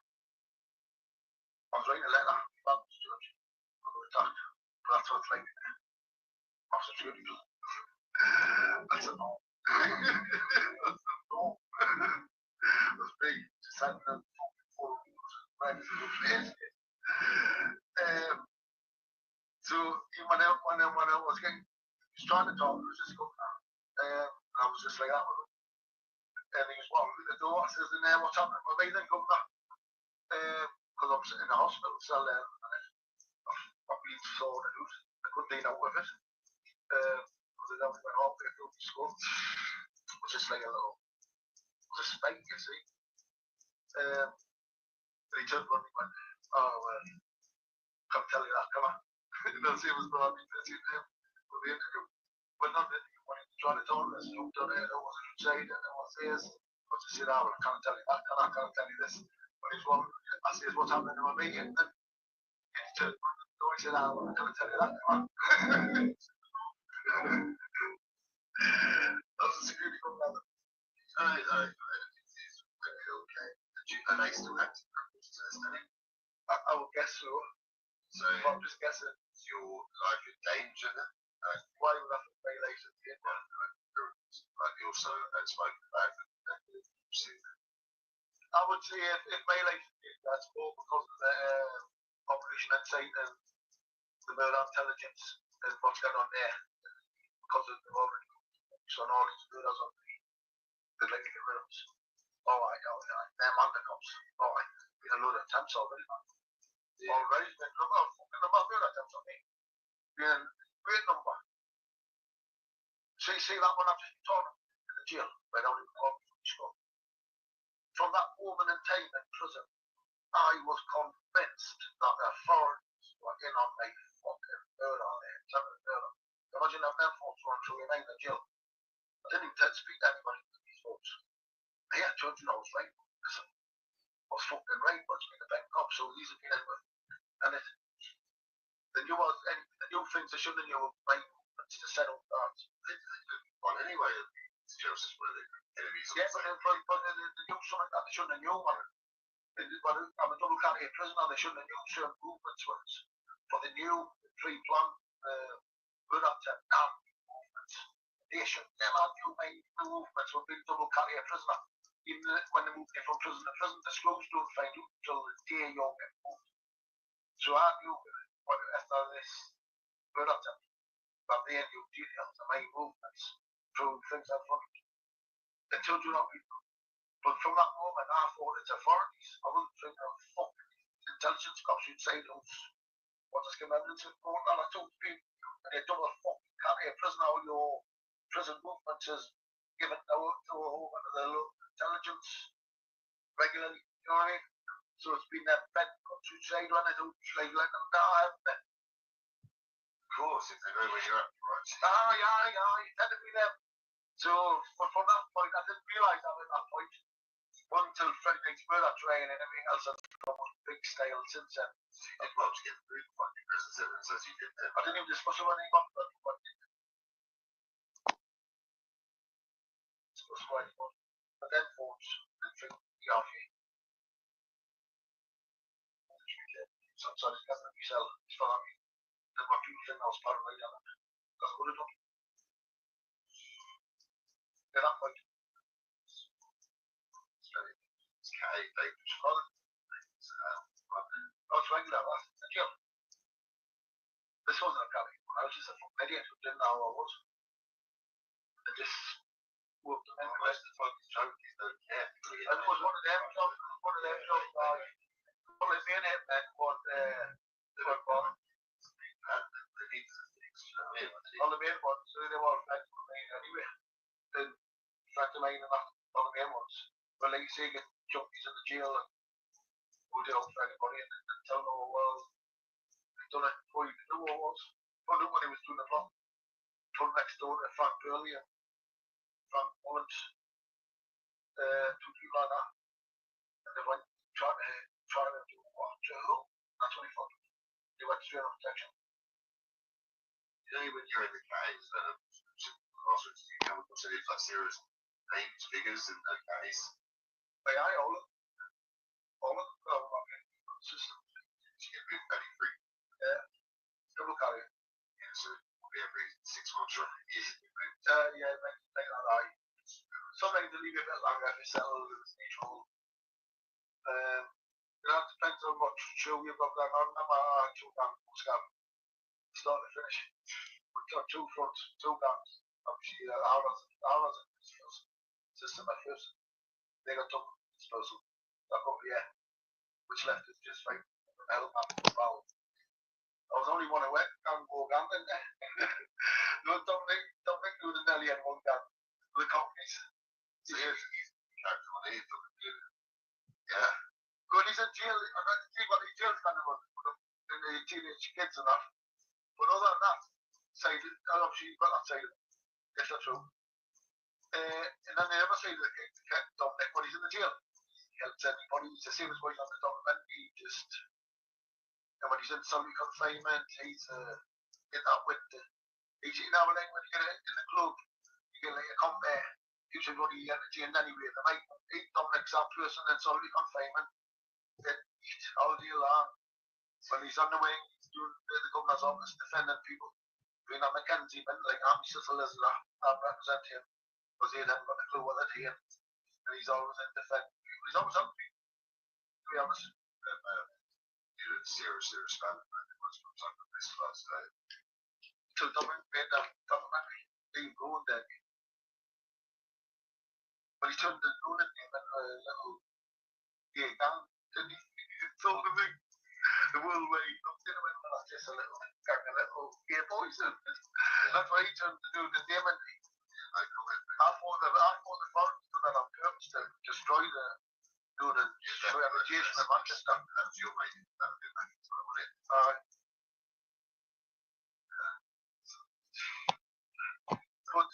was writing a letter back to the church. I got attacked, but that's what it's like. After security. I said no. I said no. It was big. Just sat in the fucking 4 weeks. Right, so even when I was getting, he was trying to talk, he was just going and I was just like that with him. And he was walking through the door. I says, what's happening with me then, Governor? Because I'm sitting in the hospital cell there, and I've been sorted out. I couldn't lean out with it. Because I never went halfway through the school. It was just like a little, it was a spike, you see. And he turned around and he went, oh, well, can't tell you that, come on. You know, see, it was what I mean, that's him for the interview. But not that he wanted to try to talk to us, who done it, who wasn't inside, and who was this. But I said, oh, well, I can't tell you that, I can't tell you this. But he's well, I said, what's happening to me? And then he turned around and he said, oh, well, I can't tell you that, come on. That's a security governor. I it's pretty okay. And they still have to practice to this day. I would guess so. So I'm just guessing. is your life in danger then? Why would I have to violate it? Like you also spoken about it. I would say if violation is, that's more because of the Operation Insight and the murder intelligence and what's going on there. Because of the already on all these murders on the legal rooms. Alright, them undercops. Alright, been a load of attempts already, man. Yeah. Already, been a fucking number of murder attempts on me. Been great number. See that one I've just been talking in the jail, where I don't even call me from the school. From that moment in time in prison, I was convinced that the authorities were in on my fucking murder there, attempted murder. Imagine having them folks run through your name in jail. I didn't even tend to speak to anybody with these folks. Yeah, Judge, I was right. I was fucking right, but it's been a bank cop, so he's been in with. And the new things they shouldn't have made to settle that. Well, anyway, it's just where the enemies. Yeah, but they knew something that they shouldn't have known. I'm a double county prisoner, they shouldn't have known certain movements was. But they knew the pre-planned good attempt and movements. They shouldn't have new movements for being double county prisoner. Even when they moved from prison to prison, the scrubs don't find out until the day you're getting moved. So I knew after this good attempt that they knew details of my movements through things I've done. Until do not people. But from that moment, I thought it's authorities. I wasn't thinking of fucking intelligence cops who'd say those what is evidence important. And I told people, they don't fucking can't be a prisoner. All your prison movements is given over to the local intelligence regularly. You know what I mean? So it's been that bent cops who'd say when they don't like let them die. Of course, if they know where you're at, right? You tend to be them. So, but from that point, I didn't realise that at that point. Until Freddie Diggs murder train and everything else has become big style since then. I'd love to get through the fucking prison sentence as you did there. I didn't even discuss it when he got there. Discuss why he got. But then phones and drink the coffee. Sometimes it's got to be sell. It's for that. Then my people think I was paranoid on it. That's what I done. At that point. That's regular, that's a job. This wasn't a county. I was just a fucking idiot who didn't know who I was. I just whooped them in. Most of the fucking junkies don't care. It was one of them jobs. Well, it's being it, man. What, all the main ones, so they were friends with me anyway. Then, friends of mine and that, all the main ones. Well, like you say, get junkies in the jail and go down for anybody and tell them, oh, well, they've done it before you knew what it was. Found out when he was doing it wrong. Told next door to Frank Burley and Frank Mullins, two people like that. And they went trying to do what? To who? That's what he thought. They went straight on protection. You know, when you're in the case, crossroads, you come across any like serious names, figures in the case. I all of them. System. You get moved very free. Yeah. Double carry. Yeah, so every 6 months or a year. Yeah, like that. Sometimes they leave a bit longer if you settle with neutral. It depends on what show you've got going on. I'm actual gang, start to finish. We've got two fronts, two gangs. Obviously, ours and this first system at first. They got double disposal. That got yeah. Which left us just like hell man. Wow. I was only one away, gang war gang in there. No, don't think do the Nelly and one gang. The companies. So he's character on it. Yeah. When he's in jail, I don't see what the jail's kind of in the teenage kids and that. But other than that, side, obviously you've got that side of it. Yes, that's true. And then the other side of it, Dominic, when he's in the jail, he helps anybody. He's the same as what he's on the documentary. And when he's in solitary confinement, he's in that window. He's now and then when you get in the club, you get like a compare. Usually only energy and anyway, the night, Dominic's that person in solitary confinement. Then eat all day long. When he's on the wing, he's doing the governor's office, defending people. Doing a Mackenzie man, like I'm Cecil as I represent him. Because he hadn't got a clue what they're doing. And he's always in defense. He's always helping me, to be honest. Serious fan of it was from some of this last day. Till Dominic made that documentary, they go in there. But he turned the doing it in a little gay gang, didn't he? He told me the world where he looked in and that's just a little gang of little gay boys. That's why he turned to do the name and I thought the foreigners done that on purpose to destroy the reputation of Manchester. That's your way. But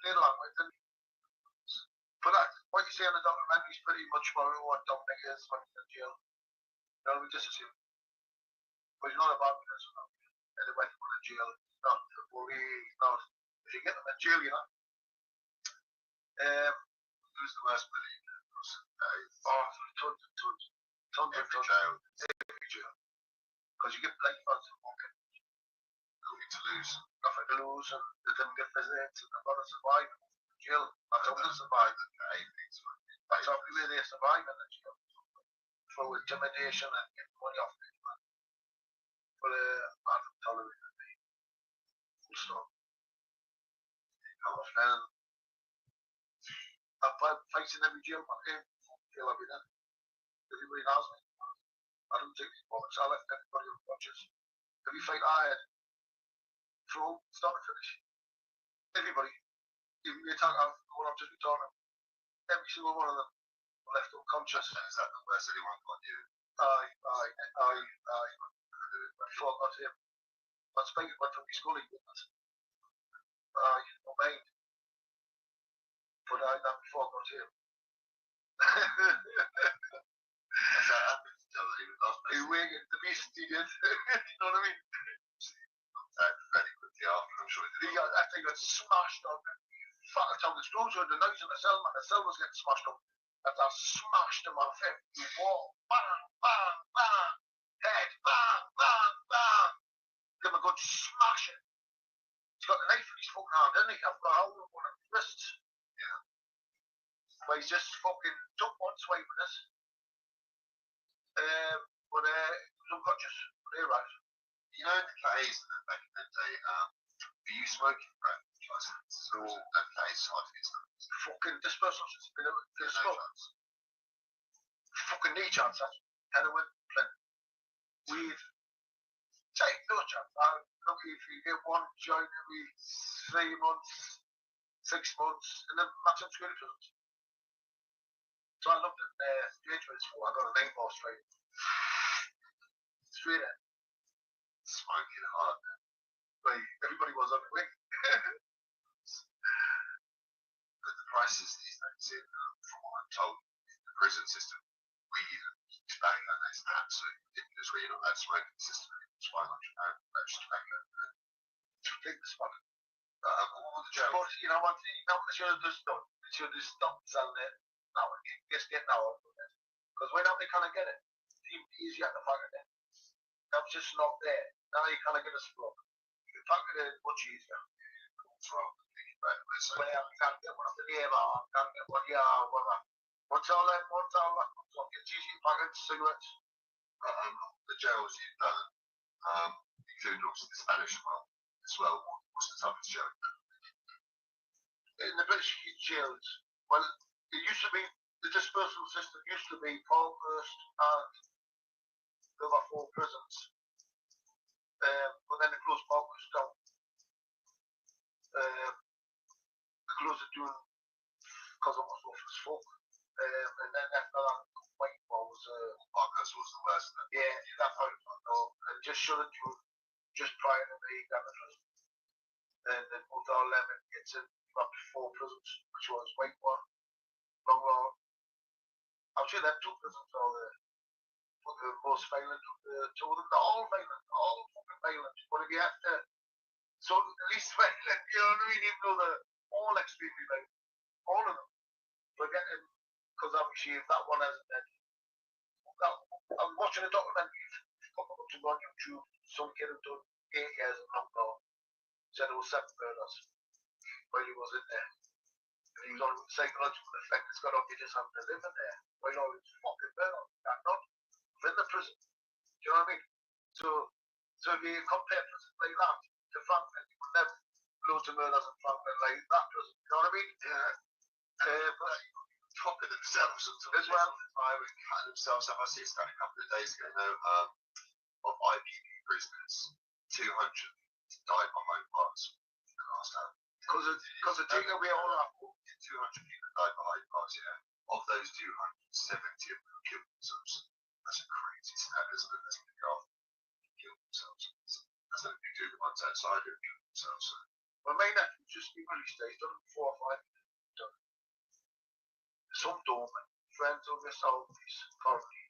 later on, but that, what you say in the documentary is pretty much what Dominic is when he's in jail. No, we just assume. But he's not a bad person. Anyway, he went to jail. He's not the bully. He's not. If you get them in jail, you know. Who's the worst bully? Oh, tons and tons. Tons of jail. Every jail. Because you get black ones and walking. Nothing to lose. Nothing to lose, and they didn't get visits, and they've got to survive in jail. That's how they survive. That's how they survive in the jail. Through intimidation and getting money off people. But I don't tolerate it. Full stop. And I'm fighting every jail, jail every day. Everybody knows me. I don't take these moments. I let everybody who watches. Every fight I had, through, start to finish. Everybody, even the attack I've just been talking, every single one of them left unconscious. Is that the worst anyone got you? Aye. Before I got him. That's making one from my schooling business. Aye, no mind. But I that before I got him. Has that happened to tell that he was last He wigged the beast he did. You know what I mean? Very quickly after, I'm sure he did. That thing got smashed up. Fuck, I told the screws were the noise in the cell, man. The cell was getting smashed up. And I smashed him off every wall. Bang, bang, bang. Head, bang, bang, bang. Give him a good smashing. He's got a knife in his fucking hand, hasn't he? I've got a hole in one of his wrists. Yeah. But he's just fucking took one swipe at us. But he was unconscious. You're right. You know, in the case back in the day, were you smoking breath? So that case, hard to get something. Fucking dispersal system. Fucking knee chance, that's heroin, weed. Take no chance. I'm lucky if you get one joint every 3 months, 6 months, and then maximum security prisons. So I looked at Detention for I got a 9 ball straight. Straight in. Smoking hard. Like, everybody was on the wing. But the prices these days, from what I'm told, the prison system, weed and tobacco, that's absolutely ridiculous. Where you're not allowed to smoke in the system, it's £500 for tobacco. It's ridiculous, man. All the jail. But you know what? They should have just done. They should have stopped selling it. Now just get now off of it. Because when they kind of get it, it's even easier to pack it in. That was just not there. Now you kind of get a stroke. You can pack it in much easier. What's wrong? Well, I can't get one of the name out. I can't get one here, whatever. What's all that? So it's easy to pack in cigarettes. The jails you've done, including also the Spanish one as well. What's the toughest jail? In the British jails, well, it used to be, the dispersal system used to be Palmhurst and the other 4 prisons. But then they closed Palmhurst down. They closed it down because it was rough as fuck. And then after that, Whitewall was Palmhurst was the worst. yeah, that's how it was. And just shut it down just prior to me going to prison. And then moved our lemon into up to 4 prisons, which was Whitewall, Long Road. I'll say them 2 prisons are the most violent of the 2 of them. They're all violent, all fucking violent. But if you have to, so the least violent, you know what I mean? Even though they're all extremely violent, all of them. But getting, because obviously if that one hasn't been, I'm watching a documentary, a couple of months ago on YouTube, some kid who done 8 years in Long Road, said it was 7 murders while he was in there. And he was on psychological effect, it's got on you just having to live in there. While all it's fucking murder, not in the prison. Do you know what I mean? So if you compare prisons like that to Franklin, you would never loads of murders in Franklin like that prison. You know what I mean? But Topping themselves as well. I would cut themselves up. I see a stat a couple of days ago now of IPP prisoners, 200 died behind bars in the last hour. Because of taking away all our food. 200 people died behind bars, yeah. Of those 200, 70 of them killed themselves. That's a crazy stat, isn't it? That's what they go kill themselves. That's what they do, the ones outside who kill themselves. So. My main nephew just been released, he's done 4 or 5 done. Some dormant friends of yourself, he's currently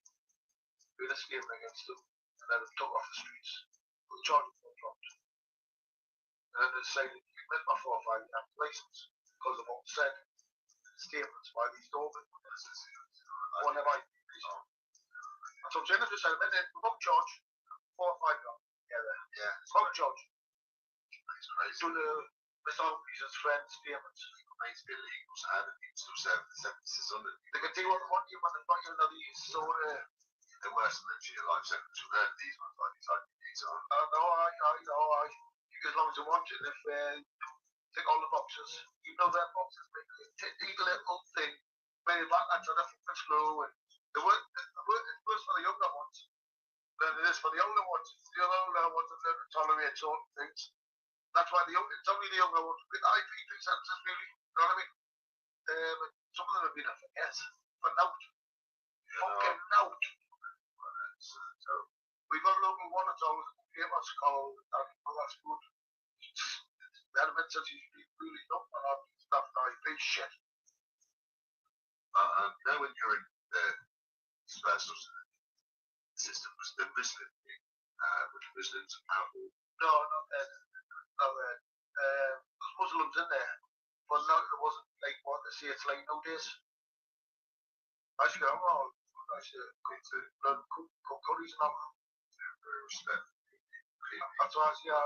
been a scheme against them. and then it took off the streets. The charges were dropped. And then they decided to commit my 4 or 5 year license because of what was said in statements by these doormen. One of my so I'm saying, I just said, without charge, 4 or 5 years. Yeah, without charge. It's crazy. So the Mr. Humphreys' friends' statements. It's been illegal to have it still serve the sentences on it. They can do what they want you when they've got you another year. So the worst than your life sentence will learn these ones like these IPs are. I as long as they want it, if tick all the boxes, you know their boxes, eat a little thing, pay back that's a different screw, and the work it's worse for the younger ones than it is for the older ones. The older ones that learn to tolerate certain things. That's why it's only the younger ones with IP sentences, really. You know what I mean? Some of them have been a yes, but out. Fucking out. So we've got a local one that's always famous called that's good. The element says he's really not on stuff now, big shit. Now when you're in the special system, was the Muslim thing, which Muslims are powerful? No, there's Muslims in there, but no, it wasn't like what they say it's like nowadays. I should go, I should go to cook curries and all. Very respect. That's why I say, You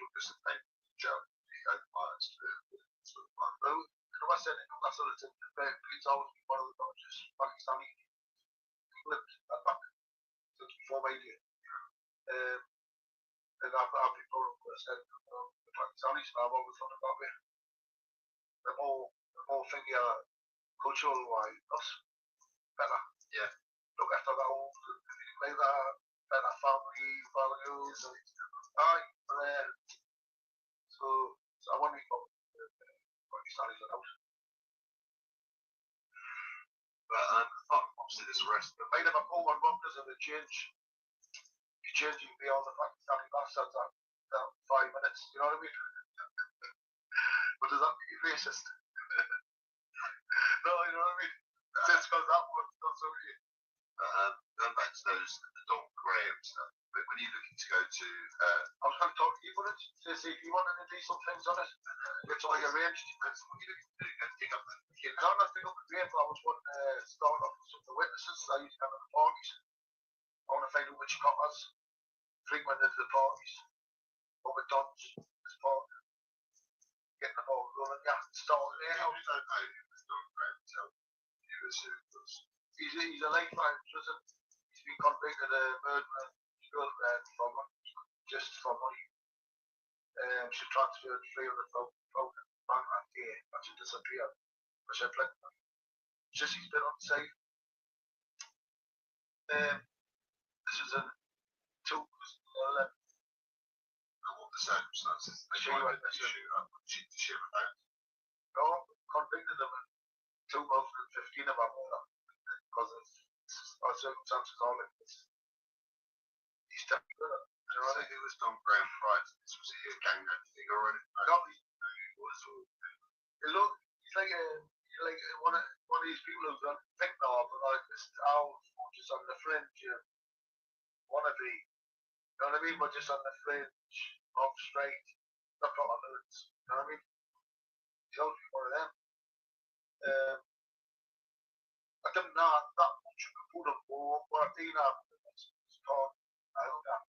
look at the paper, Joe, you go bias to it. I said that's what it's it's always been one of the largest Pakistani flipped back since before media. And I've been brought up with the Pakistanis, and I've always thought about it. The more thing cultural wise, us better. Yeah. Look after that old, make that better family values. Aye, so I want to go Pakistanis are out. But obviously this arrest. They made them a call on doctors and they change. You change, you can be all the Pakistani bastards at 5 minutes. You know what I mean? But does that make you racist? No, you know what I mean? Just because that one's not so good. Going back to those Don Graham stuff. But when you're looking to go to, I was going to talk to you about it. To see if you wanted to do some things on it. It's all arranged. depends on what you're looking to do. Go pick up the I'm not doing up the grave, but I was wanting to start off with some of the witnesses I used to have at the parties. I want to find out which coppers frequented the parties. What were done as part of getting the ball rolling. Yeah, starting there. You don't know who was Don Graham until you assume it was. He's a lifetime prison. He's been convicted of murder his girlfriend for money. She transferred 300,000 back that day. That she disappeared. But she had plenty of money. It's just he's been unsafe. This is in 2011. And what the circumstances? She went to she about. No, convicted him in 2015 of our murder. Because of our circumstances all like this. He's taking good at it. So who was Don Graham prior to this? Was he a gang thing already? No, he was. Look, he's like one of these people who's done think now, but like this owl just on the fringe of wannabe. You know what I mean? But just on the fringe of straight, not got on the roots. You know what I mean? He's always been one of them. I didn't know that much put him more, but I did have his part. I don't know.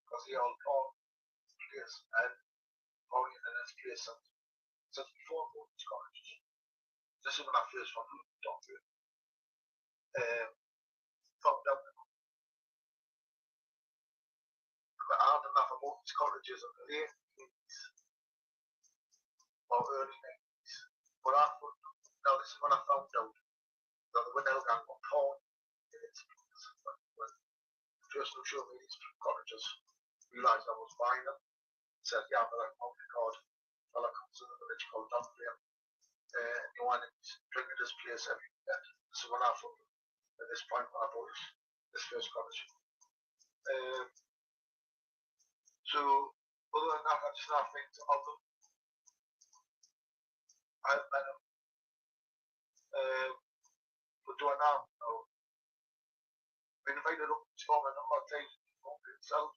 Because he all taught his place and going in his place since before going to college. This is when I first went to the doctor. Found out that I had enough about these colleges in the late 80s or early 90s. But I thought, now this is when I found out that the Winnell gang were torn in its pieces. When the person who showed me these colleges realised I was buying them, said, yeah, but I'm on the card. Fella comes in the village called Dunkley. You want to drink at this place every weekend. So when I thought at this point when I bought this first college. So other than that, I just now think of them. I've met them. But do I now? No. been invited up to Scotland a number of times for himself,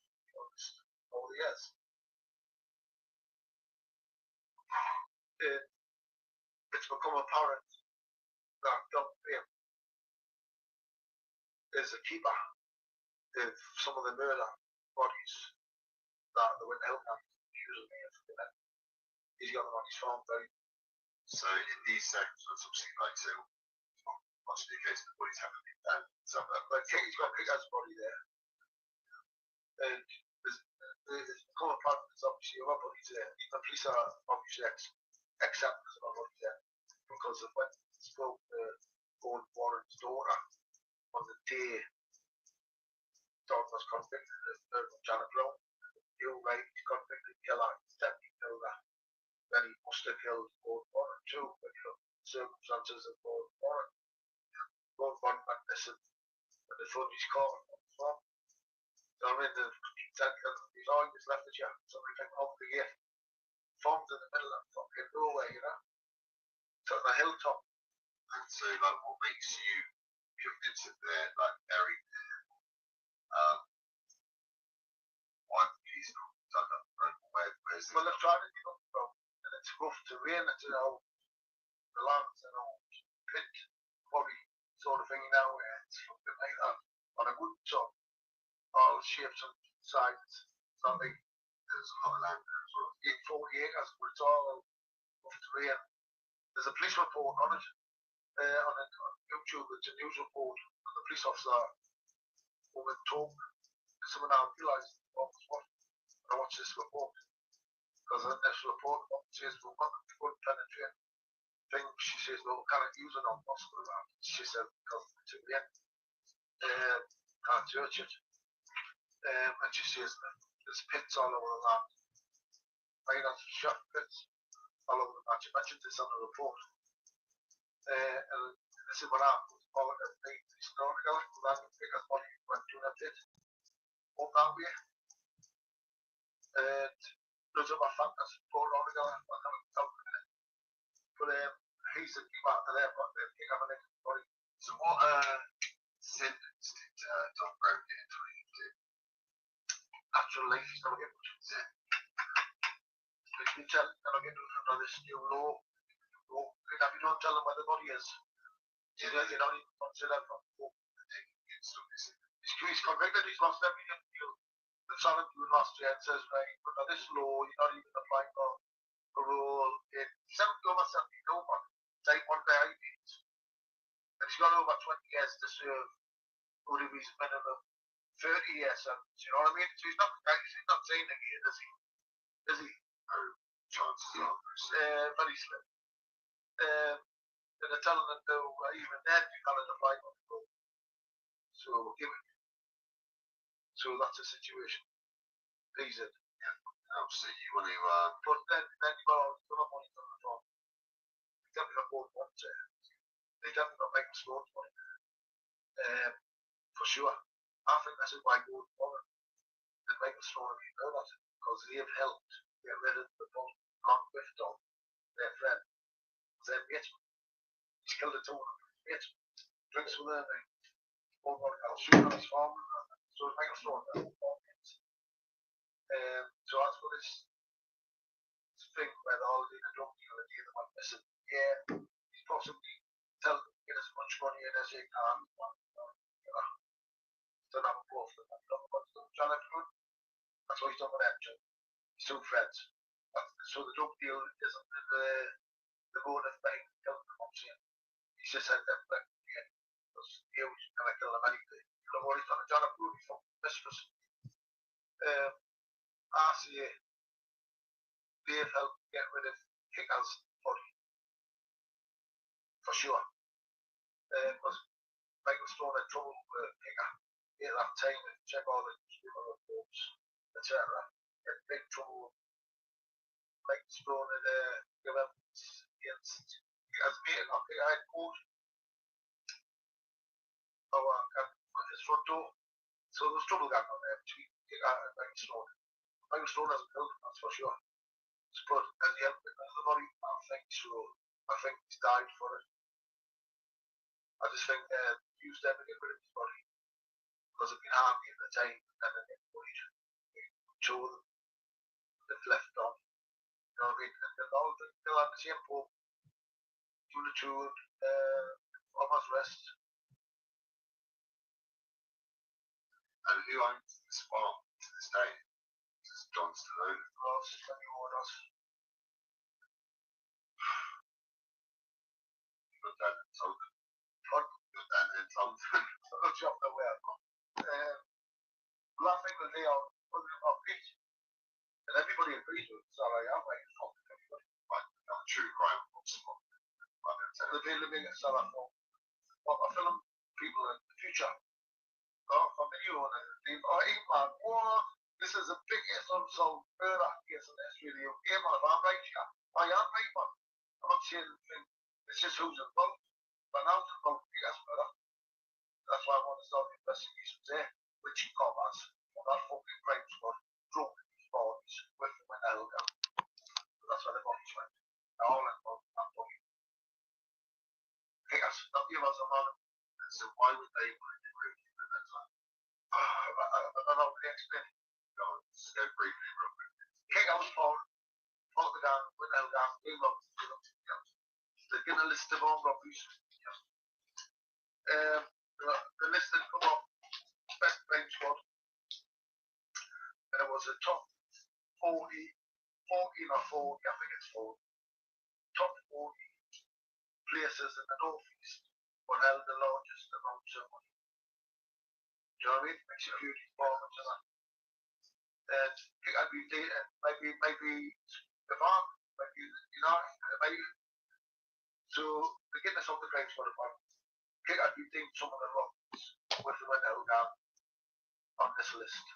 over the years. It's become apparent that Don Payne is a keeper of some of the murder bodies that the Winter Hill Camp usually have. He's got them on his farm, very. So in these circumstances, obviously, like so, possibly the case that the bodies haven't been found. But Katie's got Kick-Ass body there, and there's become apparent there's obviously other bodies there. The police are obviously accepting there's other bodies there because of when they spoke to Gordon Warren's daughter on the day Don was convicted of Janet Brown. You're right, he's convicted killer, he's definitely killed her. Then he must have killed Gordon Warren too, but you know, circumstances of Gordon Warren. Gordon Warren went missing when the footage caught him on the farm. So I mean, he's always left the jail, somebody came off the gate. Farm's in the middle of fucking nowhere, you know. It's on the hilltop. And so, like, what makes you convinced that they're, like, buried there? Why he's not done that? Where's well, they've tried to dig up from, and it's rough terrain, it's an old, the land's an old pit, quarry sort of thing now, where it's something like that, on a wooden top, all shapes and sizes. It's not like there's a lot of land there as well. 40 acres, but it's all rough terrain. There's a police report on it, on YouTube. It's a news report, and the police officer woman told me, someone now realised what was what. And I watched this report, because in this report, what it says, well, what the good penetrate thing, she says, well, we can't use it on possible land. She said, because it's in the end, can't search it. And she says, there's pits all over the land. Miners, shot pits all over the land. She mentioned this on the report. And this is what happened. All of the things, it's not together, because I think that's money went to that pit. Up that way. And those are my factors, put it all together. I can't tell them. But he's a keeper to them, but they pick up an extra body. So what sentence did Don Brown get into when he did? Actual life, he's going to get much. He's been telling he's going to get under this new law. And if you don't tell him where the body is, you don't even consider from the he's convicted, he's lost everything. The son of you last year and says, right, under this law, you're not even applying for parole. In 70 over 70 over, take one day IPs. And he's got over 20 years to serve, would have his minimum 30 years sentence, you know what I mean? So he's not saying again, is he? Is he? Chances are very slim. And they're telling him, no, even then, you can't apply for parole. So we'll give it. So that's the situation. He's in. Obviously, you want to. But then you got all the money on the phone. They definitely got both ones there. They definitely got Michael Stone's money there. For sure. I think this is why Gordon Warren and Michael Stone have been murdered, because they have helped get rid of the bond along with Don, their friend. Their mate. He's killed a two of his mates. Drinks with them. I'll shoot on his farm. So it's Michael Stone. So that's what this thing where all the drug dealer and the other one missing. Yeah, he's possibly telling them to get as much money in as he can. Don't have a both of them. Janet Brown. That's what he's done with them two. His two friends. So the drug deal isn't the motive thing. He's just said that because he was going to kill them anyway. You know what he's done? Janet Brown, he's from mistress. I see they've helped get rid of Kick-Ass body. For sure. Because Michael Stone had trouble with Kicker. He had that time to check all the newspaper reports, etc. He had big trouble. Michael Stone had given against Kick-Ass mate on the Iron Court. His front door. So there was trouble going on there between Kick-Ass and Michael Stone. Michael Stone hasn't killed him, that's for sure. But as he helped the body, I think so. I think he's died for it. I just think used them to get rid of his body. because they've been army at the time, and then they're worried. Two of them they've left on. You know what I mean? And they'll have the same boat, doing the tour, almost rest. And who owns this farm to this day? It's John Stallone. Ross, many owners. Your dad and told them. What? Your dad and told them. I'm not sure where I've gone. Last thing that they are talking about peace. And everybody agrees with it, so I am like talking to everybody. Like, I'm true crime spot. They've been living at South Africa. What I film people in the future. Oh, from the new one, hey man, what? This is a big unsolved murder case in history of the UK, man. If I'm right here, I am right, man. I'm not saying anything. It's just who's involved. But now it's involved because murder. That's why I want to start the investigations there. Richie Commons, from that fucking crime squad, drunk in his bodies with them in Elga. That's where the bodies went. They're all involved in that body. Because not give us a man. So why would they want to get rid of you at that time? I don't know what they explain. No, just go briefly, real quick. Kick out phone, put the gun, with Elga, team up, they get a list of armed robberies. The list had come up, best crime squad. There was a top 40, 14 or 40, I think it's 40, top 40 places in the northeast were held the largest amounts of money. Do you know what I mean? Like security departments and that. And it could be data, maybe the van, maybe, you know, maybe. So they get this on the crime squad department. It could be deemed some of the robberies with the window down on this list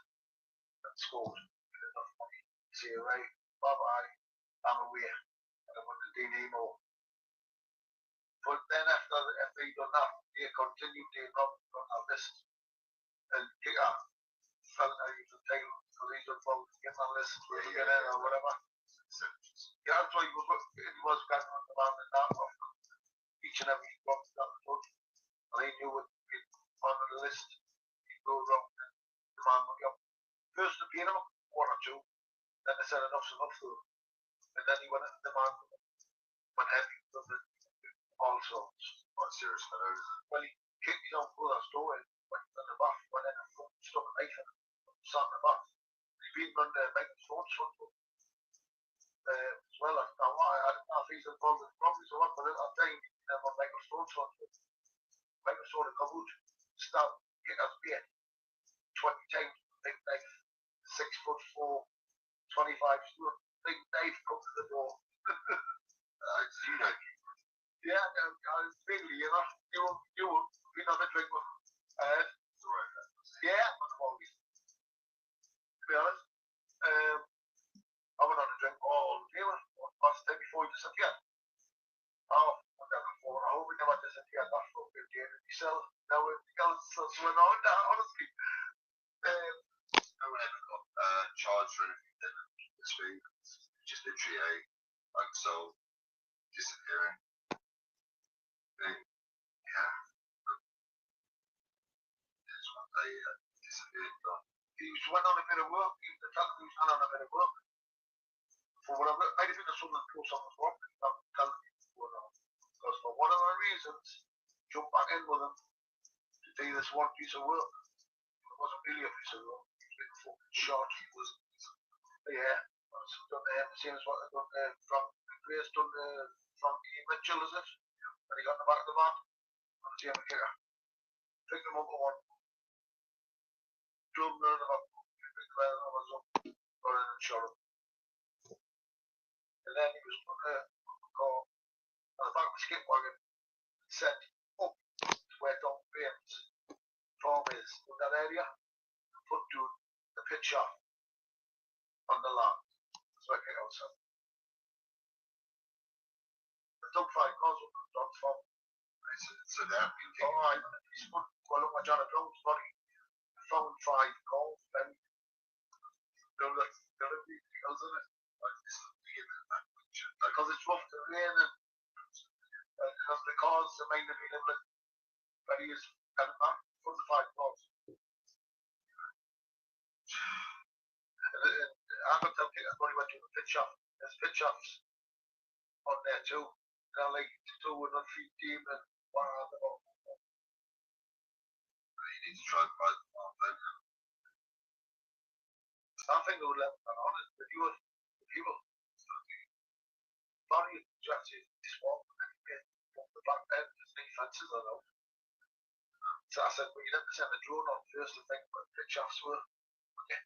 and scored enough money. Say, right, bye bye, I'm away. I don't want to do any more. But then after they done that, they continued to rob on that list. And kick out, felt like he was entitled to these involved in that list, get in or whatever. Yeah, that's why he was getting on the man in that one. Each and every one that was done. And he knew it on the list. He'd go around and demand money up. First they paid him one or two, then they said enough's enough for him. And then he went into demand went heavy from the all sorts. Quite serious fellow. Well, he kicked his own brother's door in, went in the bath, went in and fucking stuck a knife in him, sat in the bath. He's been on the Microsoft front as well. I didn't know if he's involved in robberies or what, but at that time, on Microsoft front, Microsoft had come out, stabbed, kick his beard 20 times, big knife, 6'4", 25 stone, big knife comes to the door. You know, Yeah, really, you know, you been on a drink with yeah, always. To be honest, I went on a drink all day last day before he disappeared. Oh, I never thought, I hope he never disappeared. That fucking day in himself. Now everything else that's went on now, honestly. no one ever got charged for anything this week. Just literally a unsolved disappearing thing. Yeah. It's what they disappeared from. He went on a bit of work. He was on a bit of work. For whatever, I think there's something close on his work. I'm telling you, because for whatever reasons, jump back in with him to do this one piece of work. It wasn't really a piece of work. He was being fucking shot. He was, yeah. Done the same as what they've done from Grace done Frankie Mitchell, is it? And he got in the back of the van. On the same kicker. Picked him up at one. Drove him around the back. Picked him out and was up. Got in and shot him. And then he was put in a car on the back of the skip wagon and sent up to where Don Baines farm is in that area and put to the pit shop on the land. That's where I came outside. I took 5 cars up to Don's farm. So now He's put, well, look, my John Brown's body. I found 5 cars, then they'll be because of it. Because it's rough to rain and because the cars are mainly being able to is coming back from the 5 cars. pitch off. There's pitch offs on there too. And I like to do an unfeed team and whatever. You need to try and buy them off then. I think it would let them on it. If you were people, Barry just this one and get the back end, there's no fences on out. So I said, well, you have to send the drone on first to think what pitch offs were. Okay.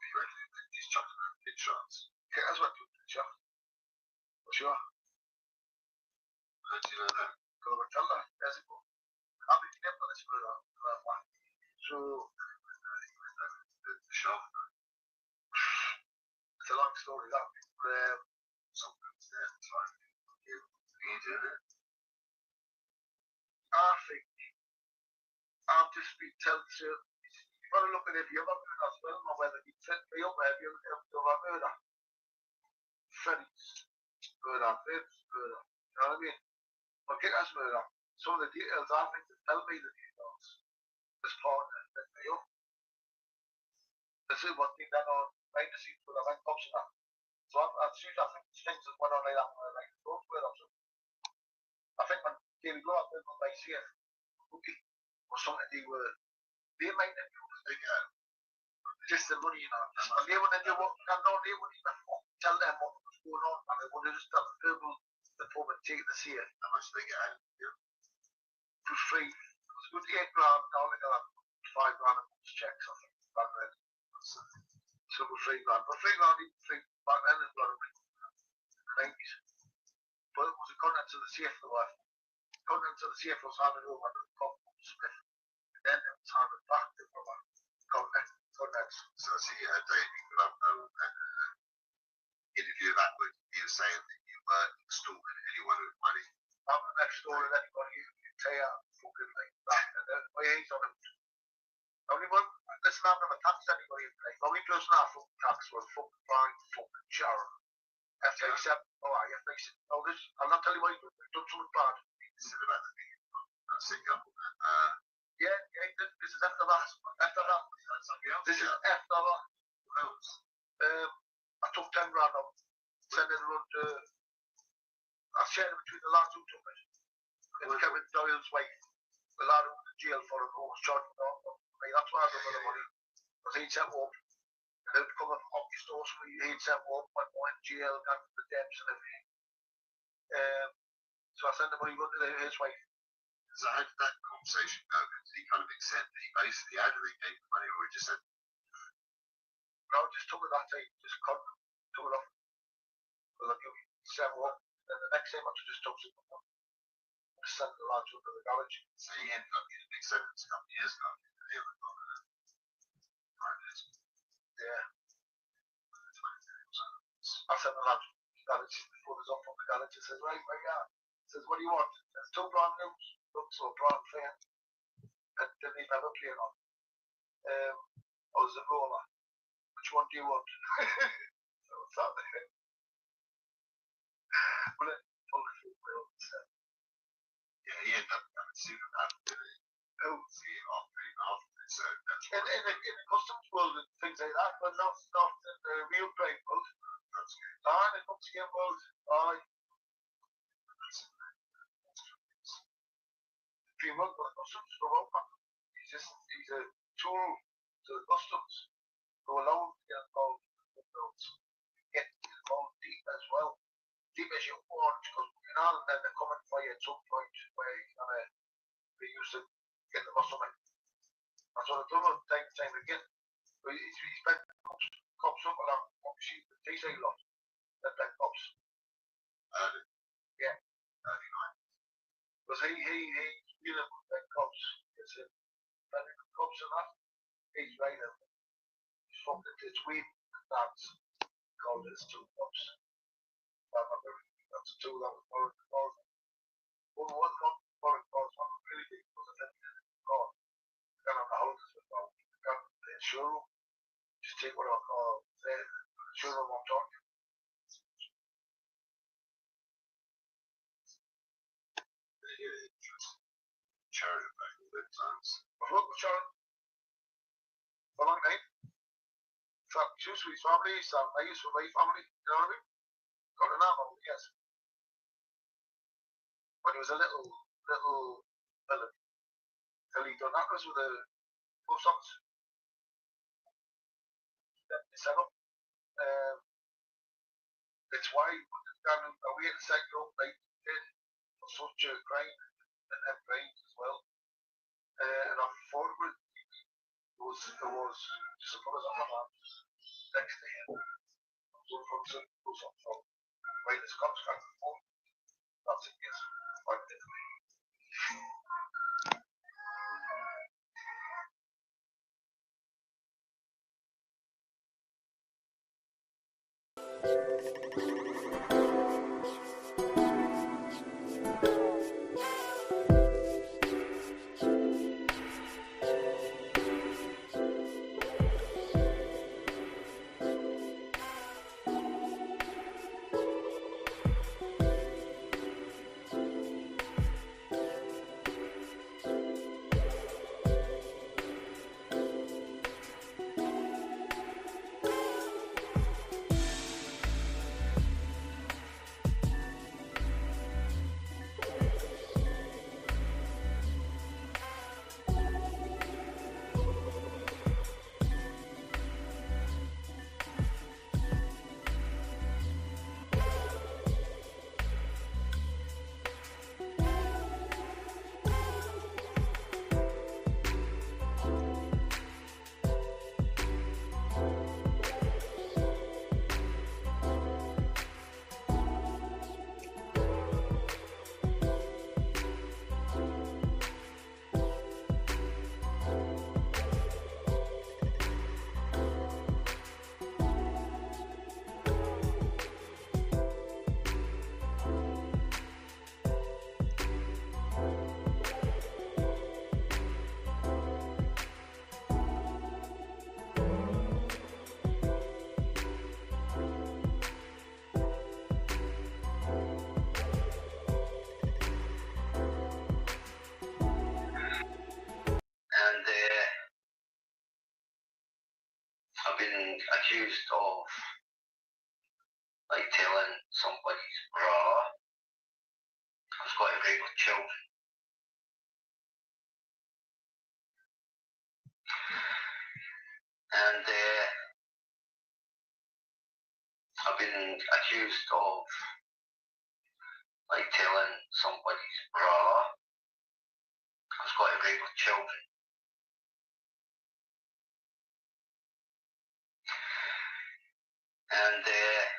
You reckon these chucking around pitch shots? Yeah, that's what I do pitch off. For sure. How do you know that? Go to tell that. There's a book. I'll be kept on this for that. So, The shelf. it's a long story that. Something's there. Trying to get you doing it. I think I've just been telling you, you've got to look at if you're not doing as well, or whether you set me up, maybe you'll do a murder. Freddy's murder, Fred's murder. You know what I mean? But Kicker's murder. Some of the details I think that tell me the details. This partner set me up. This is one thing that on behind the scenes when I went cops and that. So I've seen I think things that went on like that when I like those were or something. I think when David grew up with my CF rookie or something they might not do just the money, you know. And they wouldn't do what they wouldn't even tell them what was going on, and they would have just done the verbal the pub and take the CF. How much they get? For free. It was good 8 grand, now they got 5 grand a month checks, I think, back then. So it was 3 grand. But 3 grand even free back then is bloody in the 90s. But it was a content to the safe for life. Content to the safe was handed over to the cop Smith. And then it was handed back to the contents. So I see Dave, you put up an interview that would you were saying that you weren't stalking anyone with money. I'm not next door to anybody who can tear fucking like that. And my age on it. Only one, listen, I've never taxed anybody in place. The only person I fucking taxed was fucking Brian fucking Sharon. After he said, alright, if they said, no, this, I'll not tell you what he's done something bad. He said about the single. Yeah, this is after that. After that. This is after that. I took 10 grand off, sent it around to, I shared it between the lads who took it. It's Kevin Doyle's wife. The lad who was in jail for it, who was charged with all. That's why I got the money. Because he'd set up, and they'd come up off your store, so he'd set up, went more in jail, got the debts and everything. So I sent the money to his wife. So how did that conversation go? Did he kind of accept that he basically had to gave the money, or he just said, no, just took it that day, just took it off. Because I knew he set up, and then the next day I just took it off. Just sent the lads under the garage. so he ended up getting an big sentence a couple of years ago? Yeah. I sent the lads garage before there's up from the garage. He says, right, yeah. He says, what do you want? There's 2 brand news, looks so brand fair. And didn't even have a plane on. I was a roller. Which one do you want? So it's out there. But it obviously will. Yeah, he ended up going to see him after see him after. So that's in the customs world and things like that, but not in the real trade world. that's good. In the Mexican world, dream work for the customs for Europa. He's a tool to the customs who allow him to get involved in the world, get involved deep as well. Deep as you want, because and then they're coming for you at some point where you're gonna be used to get the muscle in. That's what I've done time and time again. But he's been cops up along obviously the TC lot. They've been cops. Yeah. 39. Because he's dealing with big cops. It's a very good cops and that. He's right in. He's fucking, it's weird that's called it 2 cops. That's 2 that was more involved. One more involved, one really big because I think God. Got on the houses with them. Got the insurer. Just take what I call the insurer won't talk. Charity back in good times. I've worked with Sharon for a long time. choose for his family, so I use for my family, you know what I mean? Got an arm over the years. When he was a little villain, till he done that was with the post office. Then they set up. It's why we had to set it up like for such a crime and them crimes as well. And I thought it was just a fellas on the land next to him. Right, this cops got the phone. That's it, yes. Like this. I've been accused of like telling somebody's bra. I was quite great with children. And I've been accused of like telling somebody's bra. I was quite great with children. And I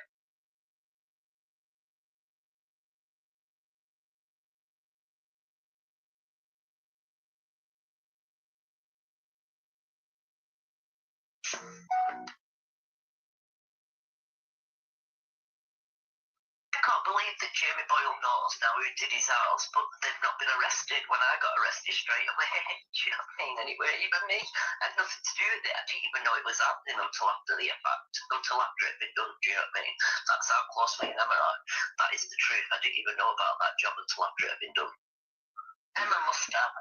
can't believe that Jamie Boyle knows now who did his house, but they've not been arrested when I got arrested straight away. Do you know what I mean? Anyway, even me had nothing to do with it. I didn't even know it was happening until after the fact, until after it had been done. Do you know what I mean? That's how close me and Emma are. That is the truth. I didn't even know about that job until after it had been done. Emma must have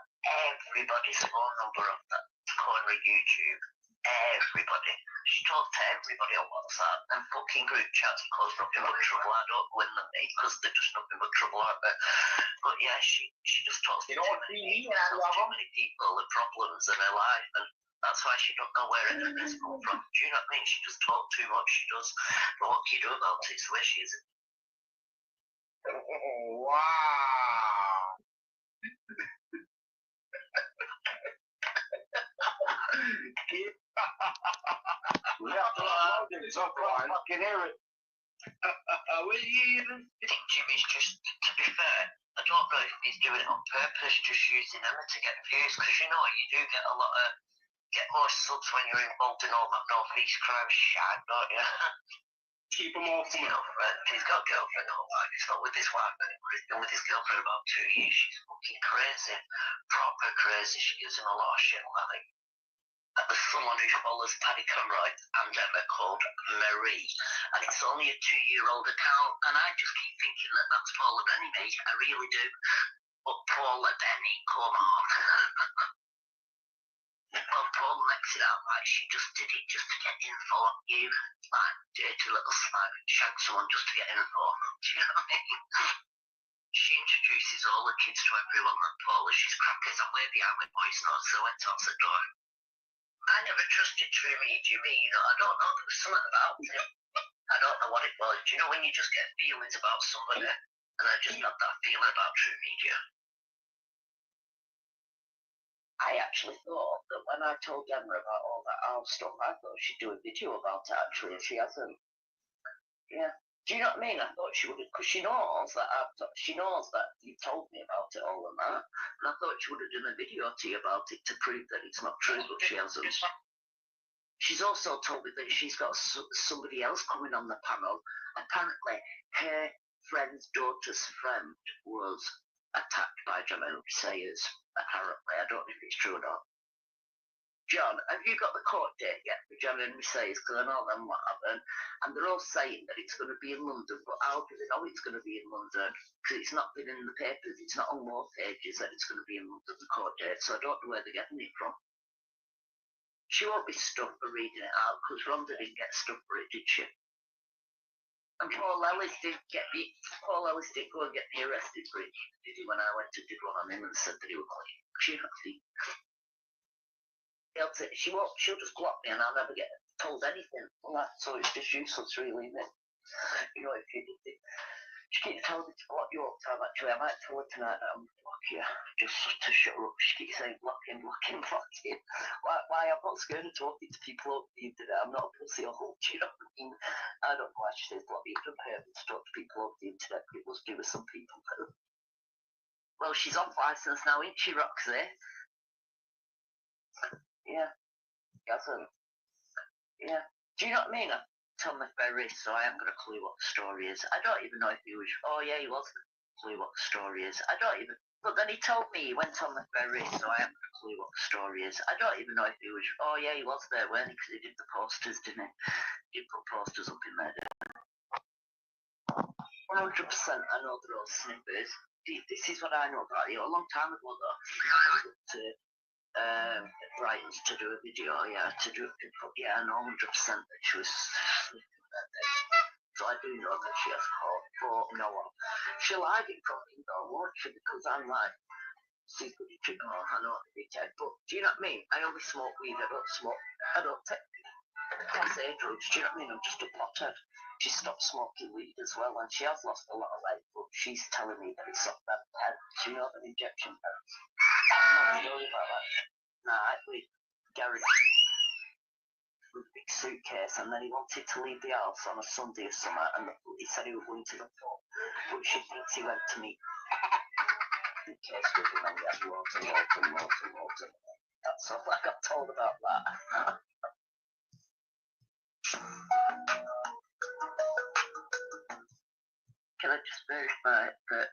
everybody's phone number on that Conroy YouTube. Everybody. She talks to everybody on WhatsApp and fucking group chats because nothing but trouble. I don't win them, mate, because they're just nothing but trouble, aren't they? But yeah, she just talks to too many people and problems in her life, and that's why she don't know where anything's come from. Do you know what I mean? She just talks too much. She does. But what can you do about it? It's the way she is. Wow. We have to upload it so I can hear it. Will you even think Jimmy's just, to be fair, I don't know if he's doing it on purpose, just using Emma to get views, because you know you do get a lot of, get more subs when you're involved in all that North East crime shit, don't you? keep them all from He's got a girlfriend, all right. He's not with his wife anymore. He's been with his girlfriend about 2 years. She's fucking crazy. Proper crazy. She gives him a lot of shit, like. There's someone who follows Paddy Conroy and Emma called Marie, and it's only a 2-year-old account, and I just keep thinking that that's Paula Benny, mate. I really do. But Paula Benny, come on. Well, Paul Lexi pointed out, like, she just did it just to get info on you, like, dirty little slag, shank someone just to get info. Do you know what I mean? She introduces all the kids to everyone that polishes crackers and way behind with voice notes, so I went out the door. I never trusted True Media either. I don't know, there was something about him. I don't know what it was. Do you know when you just get feelings about somebody? And I just had that feeling about True Media. I actually thought that when I told Emma about all that house stuff, I thought she'd do a video about it actually, and she hasn't. Yeah. Do you know what I mean? I thought she would, because she knows that you told me about it all and that, and I thought she would have done a video to you about it to prove that it's not true, but she hasn't. She's also told me that she's got somebody else coming on the panel. Apparently, her friend's daughter's friend was attacked by Jamel Sayers. Apparently, I don't know if it's true or not. John, have you got the court date yet for Jamel Sayers? Because I know them what happened, and they're all saying that it's going to be in London. But how do they know it's going to be in London? Because it's not been in the papers. It's not on more pages that it's going to be in London. The court date, so I don't know where they're getting it from. She won't be stuck for reading it out because Rhonda didn't get stuck for it, did she? And Paul Ellis didn't go and get me arrested for it, did he, when I went to did one on him and said that he was clean? She'll just block me and I'll never get told anything. So it's just useless really, isn't it? You know, if you did it. She keeps telling me to block you all the time actually. I might tell her tonight that I'm going to block you. Just to shut her up. She keeps saying blocking. Why I'm not scared of talking to people over the internet. I'm not a pussy or do you know what I mean? I don't know why she says block me. It doesn't hurt me to talk to people over the internet, but it must do with some people. Well, she's off licence now, isn't she, Roxy? Yeah. Hasn't. Yeah. Do you know what I mean? On the ferry, so I haven't got a clue what the story is. I don't even know if he was. Oh yeah, he was. Clue what the story is. I don't even. But then he told me he went on the ferry, so I haven't got a clue what the story is. I don't even know if he was. Oh yeah, he was there, weren't he? Because he did the posters, didn't he? He did put posters up in there. 100%. I know they're all snippers. This is what I know about you. A long time ago, though, Brighton's to do a video, I know 100% that she was sleeping that day. So I do know that she has called, but no one. She'll hide it from me though, won't she? Because I'm like, secretly trigger, I know what they did, but do you know what I mean? I only smoke weed, I don't take class A drugs, do you know what I mean? I'm just a pothead. She stopped smoking weed as well, and she has lost a lot of weight, but she's telling me that it's not that pens, you know, the injection pens. I'm not worried about that. Nah, Gary with a big suitcase, and then he wanted to leave the house on a Sunday or something, and he said he was going to the pub, but she thinks he went to meet the case with him, and he had loads and loads and loads and loads and that's all I got told about that. Can I just verify that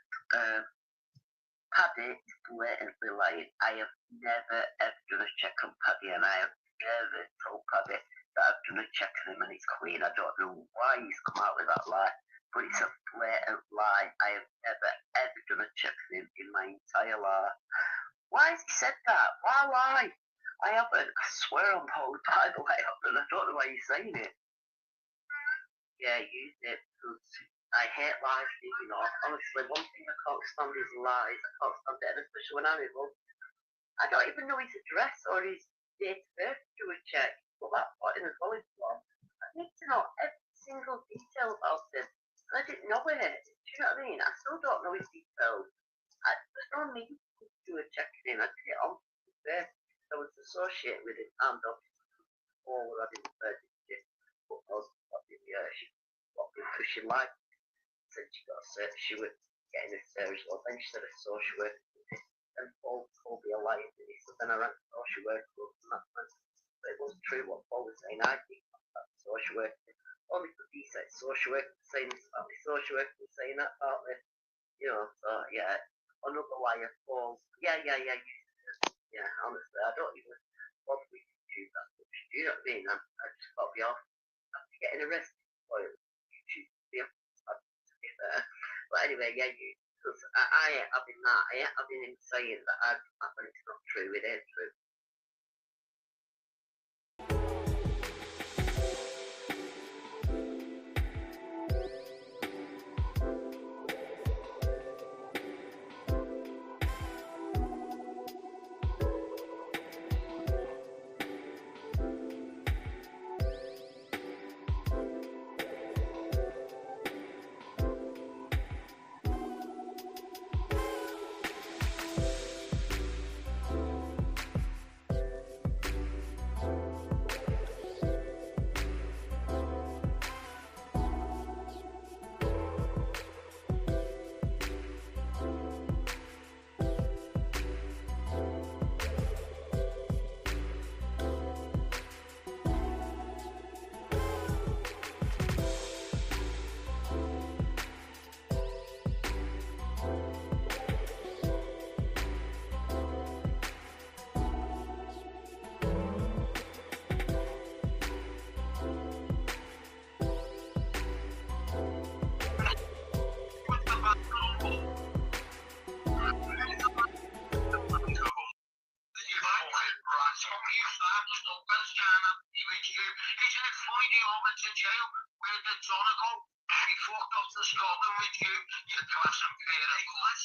Paddy is blatantly lying? I have never ever done a check on Paddy, and I have never told Paddy that I've done a check on him and he's clean. I don't know why he's come out with that lie, but it's a blatant lie. I have never ever done a check on him in my entire life. Why has he said that? Why lie? I haven't. I swear on Holy Bible I haven't. I don't know why you're saying it. Yeah, use it because I hate lies, you know. Honestly, one thing I can't stand is lies. I can't stand it, and especially when I'm involved. I don't even know his address or his date of birth to a check. But that's what in a college form. I need to know every single detail about him. I didn't know it. Do you know what I mean? I still don't know his details. There's no need to do a check on him. I did it on his birth. I was associated with him and obviously before I didn't but I was because she liked said she got a cert, she was getting a cert as well. Then she said a social worker and Paul told me a lie, so then I ran to social worker and that meant but it wasn't true what Paul was saying. I think that social worker only because he said social worker was saying this about me, social worker was saying that about me, you know, so yeah, another liar, Paul, yeah, honestly, I don't even bother with YouTube that much, do you know what I mean? I just got to be off after getting arrested for YouTube, but anyway, yeah, because I ain't having that, I ain't having him saying that when it's not true, it ain't true. went to jail. Where did Donna go? She fucked off to Scotland with you. You do have some KRN class.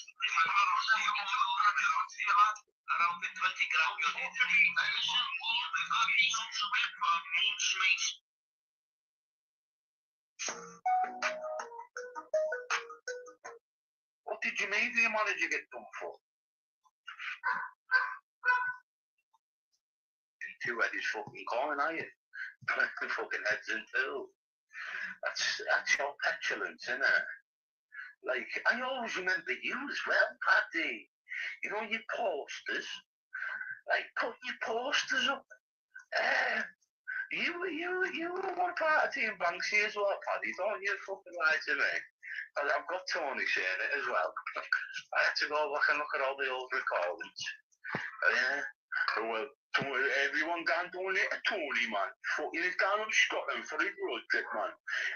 Around the 20 grand you're in 3,000. We've had these for months, mate. What did you need the manager get done for? Two-headed fucking coin, are you? Fucking heads and tails. That's your petulance, isn't it? Like, I always remember you as well, Paddy. You know, your posters. Like, put your posters up. You were one part of Team Banksy as well, Paddy. Don't you fucking lie to me. I've got Tony saying it as well. I had to go back and look at all the old recordings. Yeah. Well, everyone can donate to Tony, man. Fucking he's gone up to Scotland for his road trip, man.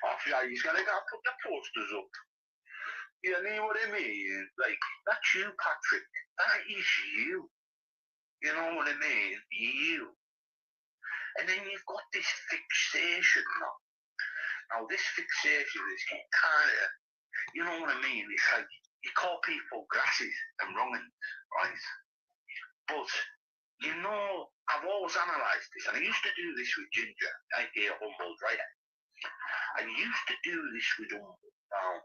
After that, he's gonna go put the posters up. You know what I mean? Like, that's you, Patrick. That is you. You know what I mean? You. And then you've got this fixation now. Now, this fixation is kind of, you know what I mean? It's like, you call people grasses and wronging, right? But, you know, I've always analysed this, and I used to do this with Ginger, aka Humboldt, right? I used to do this with Humboldt. Now,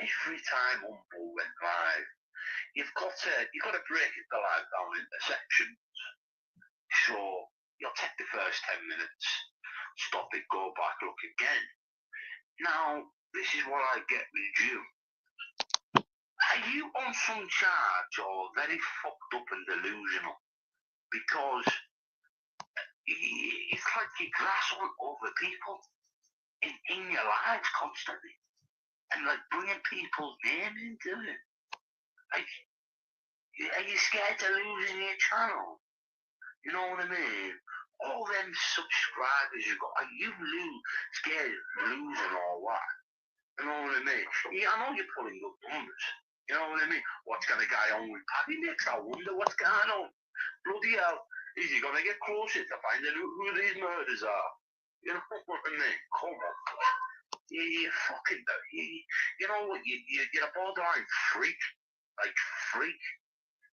every time Humboldt went live, you've got to break it live down into sections. So, you'll take the first 10 minutes, stop it, go back, look again. Now, this is what I get with you. Are you on some charge or very fucked up and delusional? Because it's like you grass on other people in your lives constantly. And like bringing people's name into it. Like, are you scared of losing your channel? You know what I mean? All them subscribers you got, are you scared of losing or what? You know what I mean? Yeah, I know you're pulling up numbers. You know what I mean? What's going to go on with Paddy next? I wonder what's going on. Bloody hell. Is he going to get closer to finding out who these murders are? You know what I mean? Come on. You fucking, you know what? You're a borderline freak. Like, freak.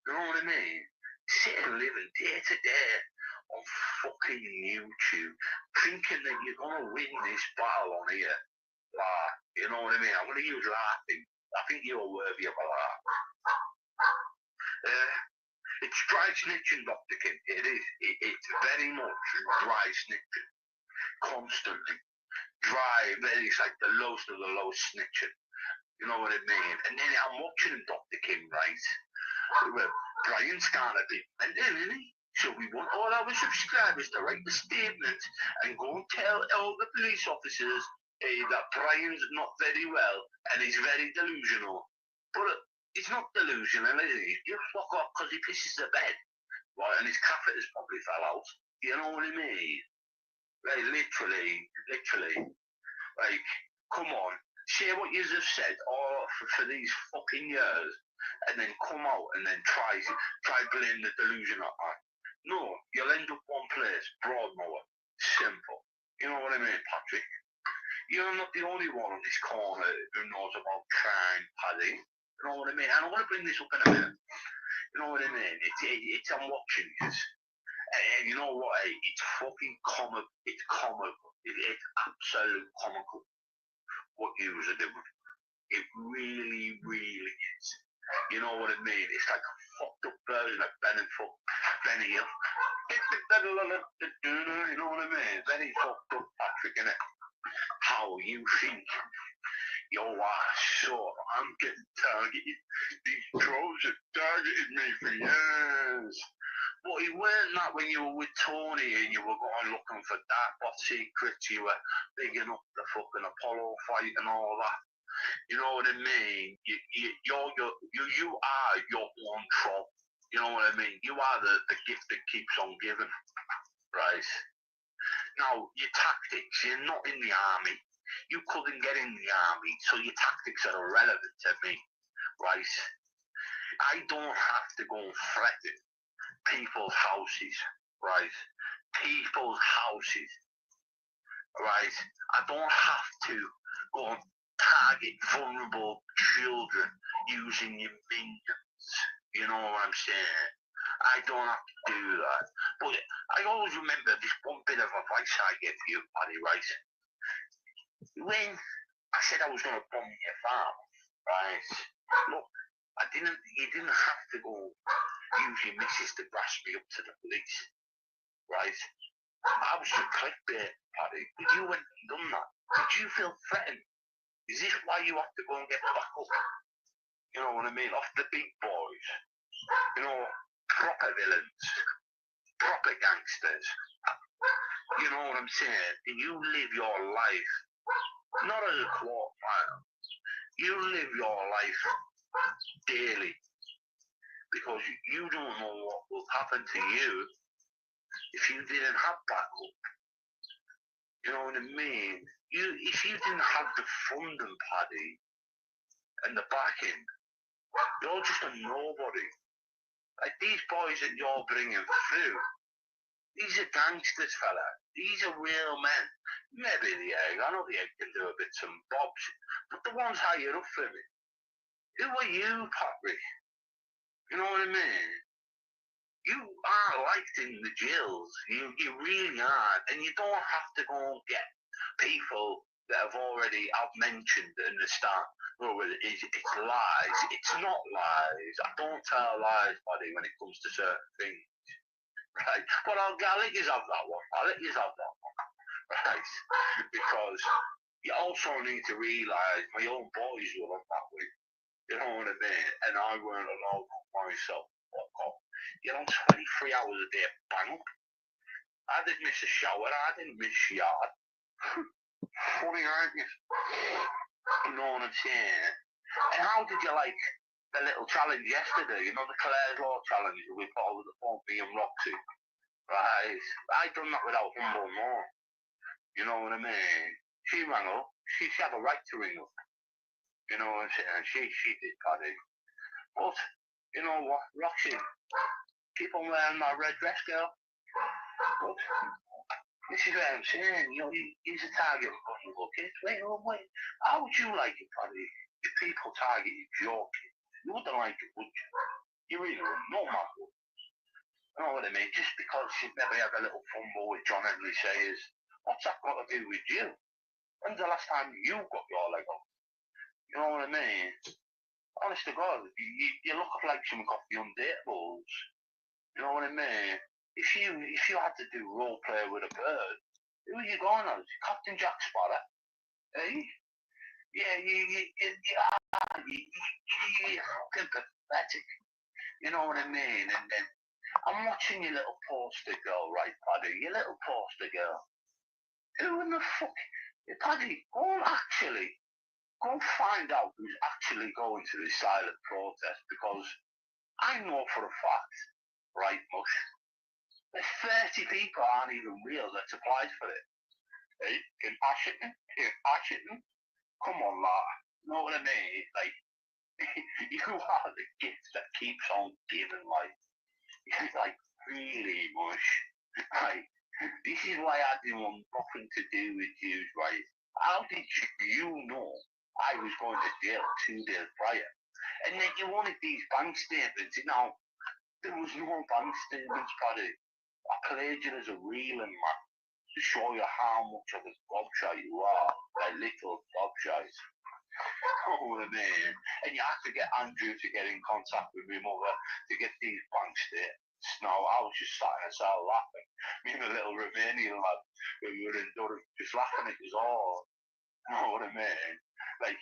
You know what I mean? Sitting living day to day on fucking YouTube, thinking that you're going to win this battle on here. Like, you know what I mean? I'm going to use laughing. I think you're worthy of a laugh. It's dry snitching, Dr. Kim. It is. It's very much dry snitching. Constantly. Dry, it's like the lowest of the low snitching. You know what I mean? And then I'm watching him, Dr. Kim, right? Well, Brian's kind of big. And then, so we want all our subscribers to write the statement and go and tell all the police officers that Brian's not very well and he's very delusional. But it's not delusional, is he? Just fuck off because he pisses the bed. Right, and his catheters probably fell out. You know what I mean? Like, literally. Like, come on. Say what you have said all for these fucking years and then come out and then try blame the delusion on that. No, you'll end up one place, Broadmoor. Simple. You know what I mean, Patrick? You're not the only one on this corner who knows about crime, Paddy. You know what I mean? And I want to bring this up in a minute. You know what I mean? It's I'm watching this. And you know what? It's fucking comic. It's comical. It's absolute comical what you are doing. It really, really is. You know what I mean? It's like a fucked up version of Benny Hill. You know what I mean? Very fucked up, Patrick, innit? How you think your ass so I'm getting targeted. These trolls have targeted me for years. But it weren't that when you were with Tony and you were going looking for dark bot secrets, you were bigging up the fucking Apollo fight and all that. You know what I mean? You are your own troll. You know what I mean? You are the gift that keeps on giving, right? Now, your tactics, you're not in the army. You couldn't get in the army, so your tactics are irrelevant to me, right? I don't have to go and threaten people's houses, right? People's houses. right? I don't have to go and target vulnerable children using your minions. You know what I'm saying? I don't have to do that. But I always remember this one bit of advice I gave you, Paddy, right? When I said I was going to bomb your farm, right? Look, you didn't have to go use your missus to brass me up to the police, right? I was just clickbait, Paddy, but you went and done that. Did you feel threatened? Is this why you have to go and get back up? You know what I mean? Off the big boys. You know, proper villains, proper gangsters. You know what I'm saying? And you live your life, not as a quarter mile. You live your life daily. Because you don't know what will happen to you if you didn't have backup. You know what I mean? If you didn't have the funding, Paddy, and the backing, you're just a nobody. Like these boys that you're bringing through, these are gangsters, fella. These are real men. Maybe the egg, I know the egg can do a bit some bobs, but the ones higher up for me. Who are you, Paddy? You know what I mean? You are liked in the jails. You really are. And you don't have to go and get people that I've mentioned in the start. Oh, it's lies. It's not lies. I don't tell lies, buddy, when it comes to certain things. Right? But I'll let you have that one. Right? Because you also need to realise my own boys were up that way. You know what I mean? And I weren't alone myself. You know, 23 hours a day, bang. I didn't miss a shower. I didn't miss yard. Funny, aren't you? You know what I'm saying? And how did you like the little challenge yesterday? You know, the Claire's Law challenge we put over the phone, me and Roxy. Right? I done that without humble more. You know what I mean? She rang up. She had a right to ring up. You know what I'm saying? She did, Paddy. But, you know what, Roxy, keep on wearing my red dress, girl. But this is what I'm saying. You know, he's a target for vulnerable kids. Wait. How would you like it, Paddy, if people targeted your kids? You wouldn't like it, would you? You really wouldn't. No matter what. You know what I mean? Just because you maybe had a little fumble with John Henry says, what's that got to do with you? When's the last time you got your leg up? You know what I mean? Honest to God, you look up like someone got the undateables. You know what I mean? If you had to do role play with a bird, who are you going as? Captain Jack Sparrow? Eh? Yeah, you're fucking pathetic. You know what I mean? And then I'm watching your little poster girl, right, Paddy? Your little poster girl. Who in the fuck? Paddy, go and find out who's actually going to this silent protest, because I know for a fact, right, Mush, that 30 people aren't even real that's applied for it. Hey, in Ashton, come on, lad. You know what I mean? Like, you are the gift that keeps on giving, like, really, Mush. Right? This is why I didn't want nothing to do with you, right? How did you know I was going to jail 2 days prior? And then you wanted these bank statements. Now, there was no bank statements, Paddy. I played you as a real man to show you how much of a gobshite you are, a little gobshite. Oh, man. And you had to get Andrew to get in contact with my mother to get these bank statements. No, I was just sat inside laughing. Me and a little Romanian lad who were in Durham just laughing at us all. You know what I mean? Like,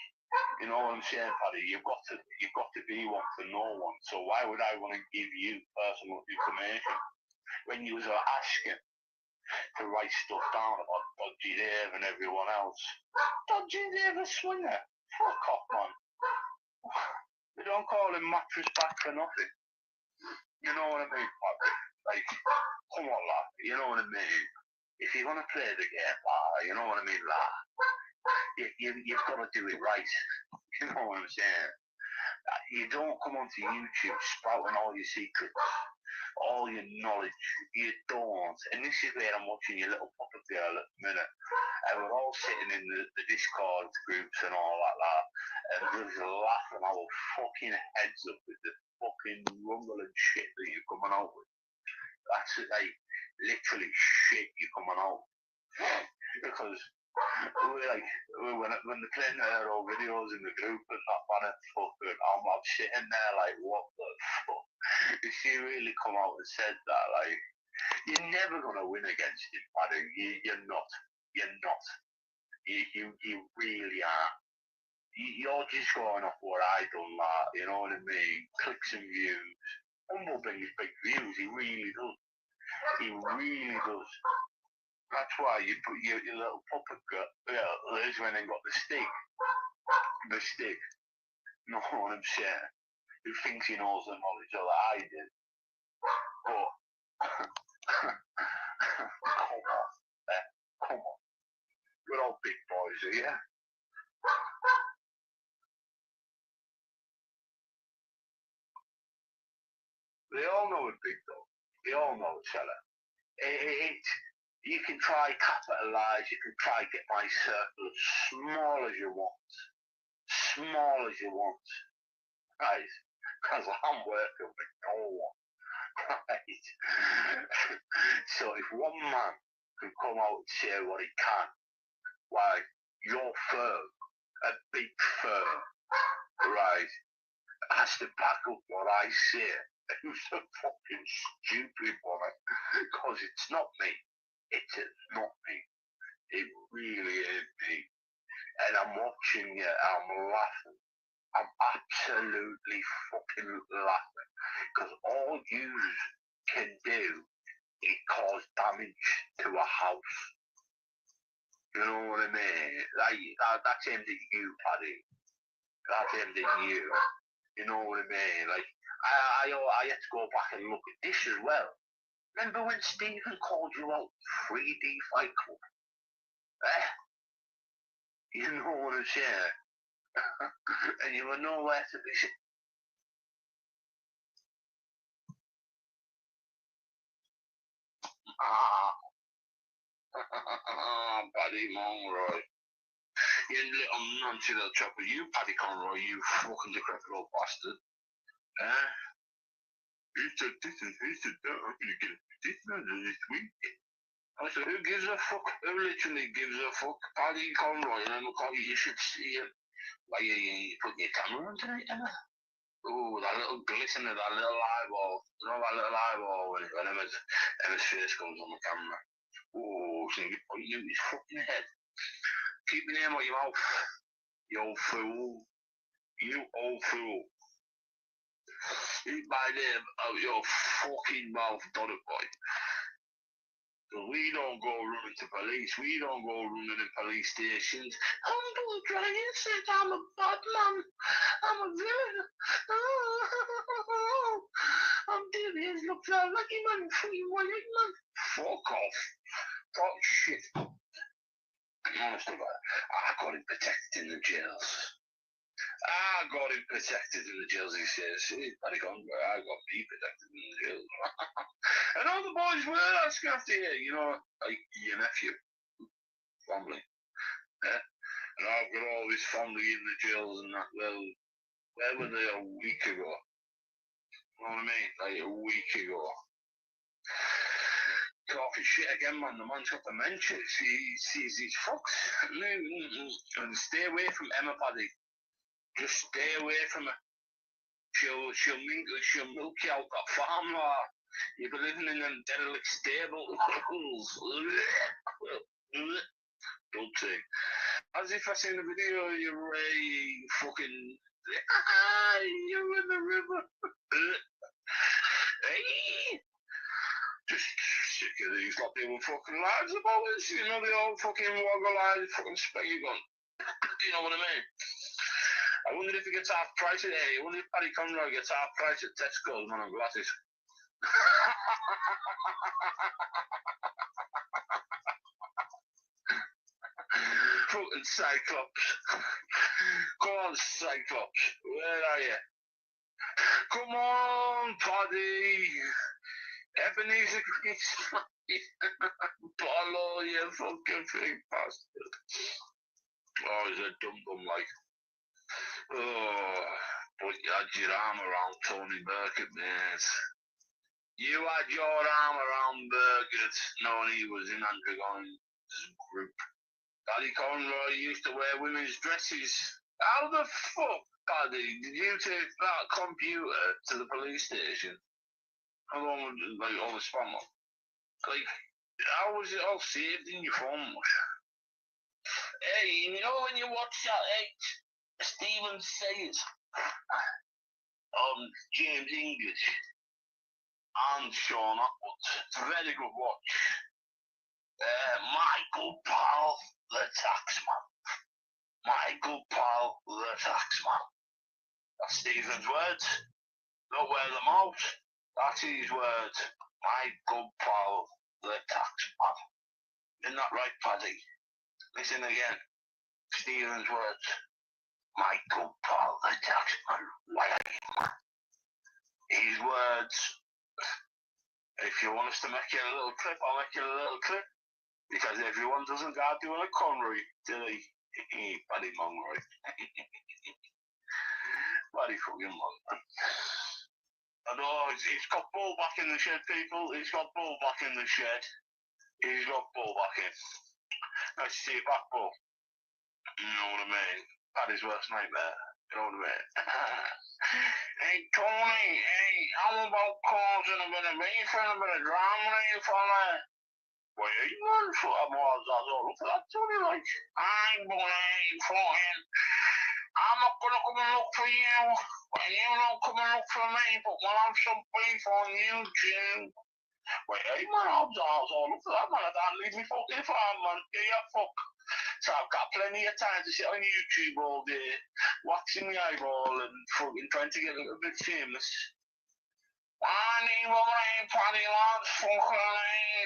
you know what I'm saying, Paddy? You've got to be one for no one. So why would I want to give you personal information when you was asking to write stuff down about Dodgy Dave and everyone else? Dodgy Dave a swinger? Fuck off, man. They don't call him mattress back for nothing. You know what I mean, Paddy? Like, come on, lad. You know what I mean? If you're going to play the game, you know what I mean, lad? You've got to do it right. You know what I'm saying? You don't come onto YouTube sprouting all your secrets, all your knowledge. You don't. And this is where I'm watching your little puppet girl at the minute. and we're all sitting in the Discord groups and all like that, and just laughing our fucking heads up with the fucking rumble and shit that you're coming out with. That's like literally shit you're coming out with. Because we're like, when they're playing their old videos in the group and that, man, and fucking, I'm sitting there like, what the fuck? If she really come out and said that, like, you're never gonna win against him, Paddy. You're not. You're not. You really are. You're just going off what I done, like, you know what I mean? Clicks and views. Humble brings big views. He really does. He really does. That's why you put your little puppet girl. Yeah, Liz went and got the stick. The stick. You know what I'm saying? Who thinks he knows the knowledge that I did? But come on, come on. We're all big boys here. They all know it's big though. They all know it's fella. You can try capitalise, you can try get my circle as small as you want. Small as you want. Right? Because I'm working with no one. Right? So if one man can come out and say what he can, why your firm, a big firm, right, has to back up what I say. Who's a fucking stupid one? Because it's not me. It is not me. It really is me. And I'm watching you, I'm laughing. I'm absolutely fucking laughing. Because all you can do is cause damage to a house. You know what I mean? That's aimed at you, Paddy. That's aimed at you. You know what I mean? Like, I had to go back and look at this as well. Remember when Stephen called you out 3D Fight Club? You know what I'm saying? And you were nowhere to be seen. Paddy Conroy. You little nonce little chopper. You, Paddy Conroy, you fucking decrepit old bastard. He said this and he said that. I'm gonna get this this week. I said, who gives a fuck? Who literally gives a fuck? Paddy Conroy, and I'm like, you should see it. Why you put your camera on tonight, Emma? Oh, that little glisten of that little eyeball. You know that little eyeball when Emma's face comes on the camera. Oh, so you put you in his fucking head. Keep your name out your mouth. You old fool. You old fool. Keep my name out your fucking mouth, done it, boy. We don't go running to police. We don't go running in police stations. Humble Dragon said I'm a bad man. I'm a villain. Oh, I'm devious. Looks like lucky man. Free white man. Fuck off. Talk shit. Honest about it. I got him protected in the jails. I got him protected in the jails, he says. Paddy Conroy, I got me protected in the jails. And all the boys were asking after you know, like your nephew, family. Yeah? And I've got all this family in the jails and that. Well, where were they a week ago? You know what I mean? Like a week ago. Talking shit again, man. The man's got dementia. He sees these fucks. And stay away from Emma, Paddy. Just stay away from her. She'll milk you out that farm, like. You'll be living in them derelict stables. Don't say. As if I seen the video, you're fucking. You're in the river. Hey! Just sick of these lot doing fucking lives about us. You know, the old fucking woggle eyes, fucking spaggy gun. You know what I mean? I wonder if he gets half price at I wonder if Paddy Conroy gets half price at Tesco's, man, on glasses. Fucking Cyclops. Come on, Cyclops. Where are you? Come on, Paddy. Ebenezer Grease. Bolo, you fucking big bastard. Oh, he's a dum-dum like. Oh, but you had your arm around Tony Burkett, mate. You had your arm around Burkett, knowing he was in Andrew Goins' group. Paddy Conroy used to wear women's dresses. How the fuck, Paddy, did you take that computer to the police station? Along with like, all the spam? Like, how was it all saved in your phone? Hey, you know when you watch that, Stephen Sayers on James English and Sean Atwood, it's a very good watch. My good pal, the taxman. My good pal, the taxman. That's Stephen's words. Don't wear them out. That's his words. My good pal, the taxman. Isn't that right, Paddy? Listen again. Stephen's words. My good pal, the taxman. Why are you man? His words. If you want us to make you a little clip, I'll make you a little clip. Because everyone doesn't go doing a Conroy, do they? Paddy Conroy. Paddy fucking Conroy. I know, he's got ball back in the shed, people. He's got ball back in the shed. He's got ball back in. Nice to see you back, ball. You know what I mean? Paddy's worst nightmare. You know what I mean? Hey, Tony, hey, how about causing a bit of beef and a bit of drama, you fella? Well, you run for a more all look at that, Tony, like, I'm fucking, I'm not gonna come and look for you, and you don't come and look for me, but we'll have some beef on YouTube. Well, hey, man, all look at that, man, I don't leave me fucking farm, man, yeah, you fuck. So I've got plenty of time to sit on YouTube all day, waxing my eyeball and fucking trying to get a little bit famous. I need what I ain't Paddy lads, fucking,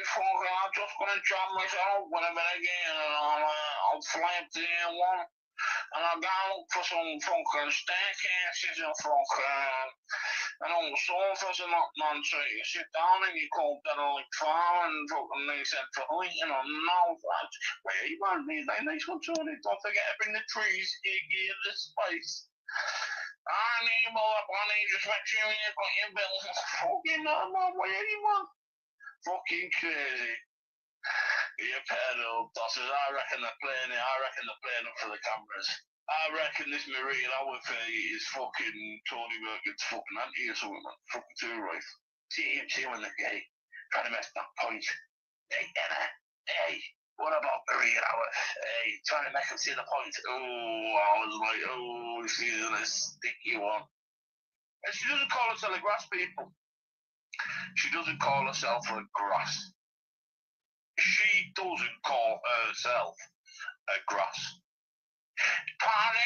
I'm just gonna jump myself with a bit again and I'll fly up to the one and I'll go look for some fucking staircases and fucking, and all the sofas and that man, so you sit down and you call that like farm and fucking they said for eating or no, that. Well, you won't need that nice one, Tony, don't forget to bring the trees, you give the space. I need more money, just make sure you got your bills. Fucking no more way, anyone. Fucking crazy. You pedo tosses. I reckon they're playing it. I reckon they're playing up for the cameras. I reckon this Marine Hourfay is fucking Tony Burkett's fucking auntie or something, man. Fucking too right. See when they're gay. Trying to make that point. Hey, Emma. Hey. What about Maria Hour? Hey, trying to make him see the point. Oh, I was like, oh, she's in a sticky one. And she doesn't call herself a grass, people. She doesn't call herself a grass. She doesn't call herself a grass. Paddy.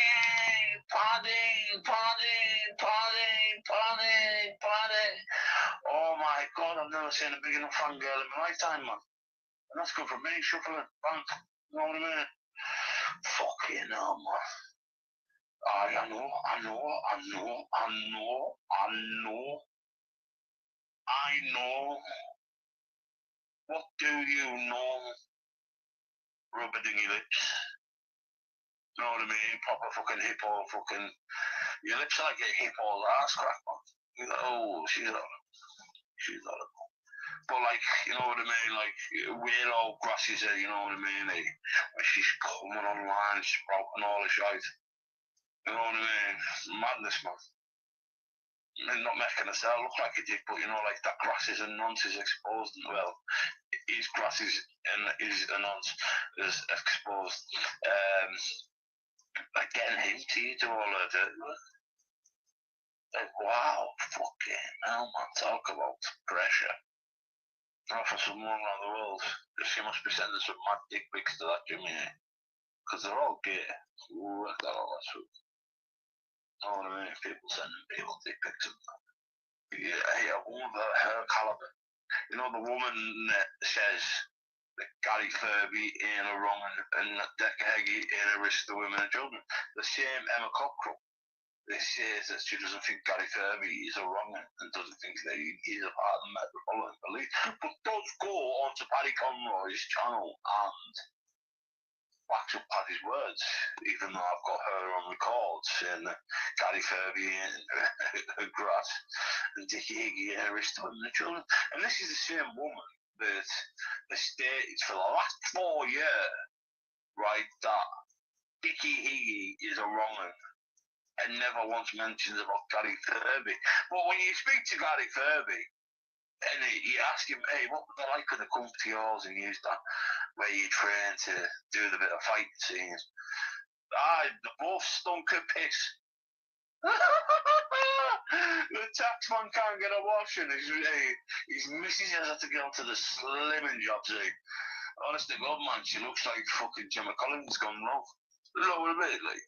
Oh my God, I've never seen a big enough fan girl in my lifetime, man. And that's good for me, shuffling bank. You know what I mean? Fucking hell, man. I know. What do you know? Rubber dingy lips. You know what I mean? Proper fucking hippo, fucking. Your lips are like a hippo's ass crack, man. You're like, oh, she's horrible. But like, you know what I mean? Like, we're all grasses here, you know what I mean? Like, when she's coming online, sprouting all the shite. You know what I mean? Madness, man. And not making herself look like a dick, but you know, like that grass is a nonce is exposed. Well, his grass is a nonce is exposed. Like getting him to all of it. Like, wow, fucking hell, man. Talk about pressure. Not for someone around the world. She must be sending some mad dick pics to that Jimmy. Because they're all gay. Work that all that shit. You know what I mean? People sending people dick pics and that. Yeah, hey, I wonder her caliber. You know, the woman that says that Gary Furby ain't a wrong and that Decca Heggie ain't a risk to women and children. The same Emma Cockrell This says that she doesn't think Gary Furby is a wrong and doesn't think that he is a part of the Metropolitan Police, but does go onto Paddy Conroy's channel and backs up Paddy's words, even though I've got her on record saying that Gary Furby and Grass and Dickie Higgy are restoring the children. And this is the same woman that has stated for the last 4 years, right, that Dickie Higgy is a wrong and never once mentions about Gary Furby. But when you speak to Gary Furby, and you ask him, hey, what would they like to come to yours and use that where you train to do the bit of fight scenes? They both stunk of piss. The taxman can't get a wash and his missus has to go to the slimming job, see. Honest to God, man, she looks like fucking Gemma Collins gone wrong. You know what I mean? Like,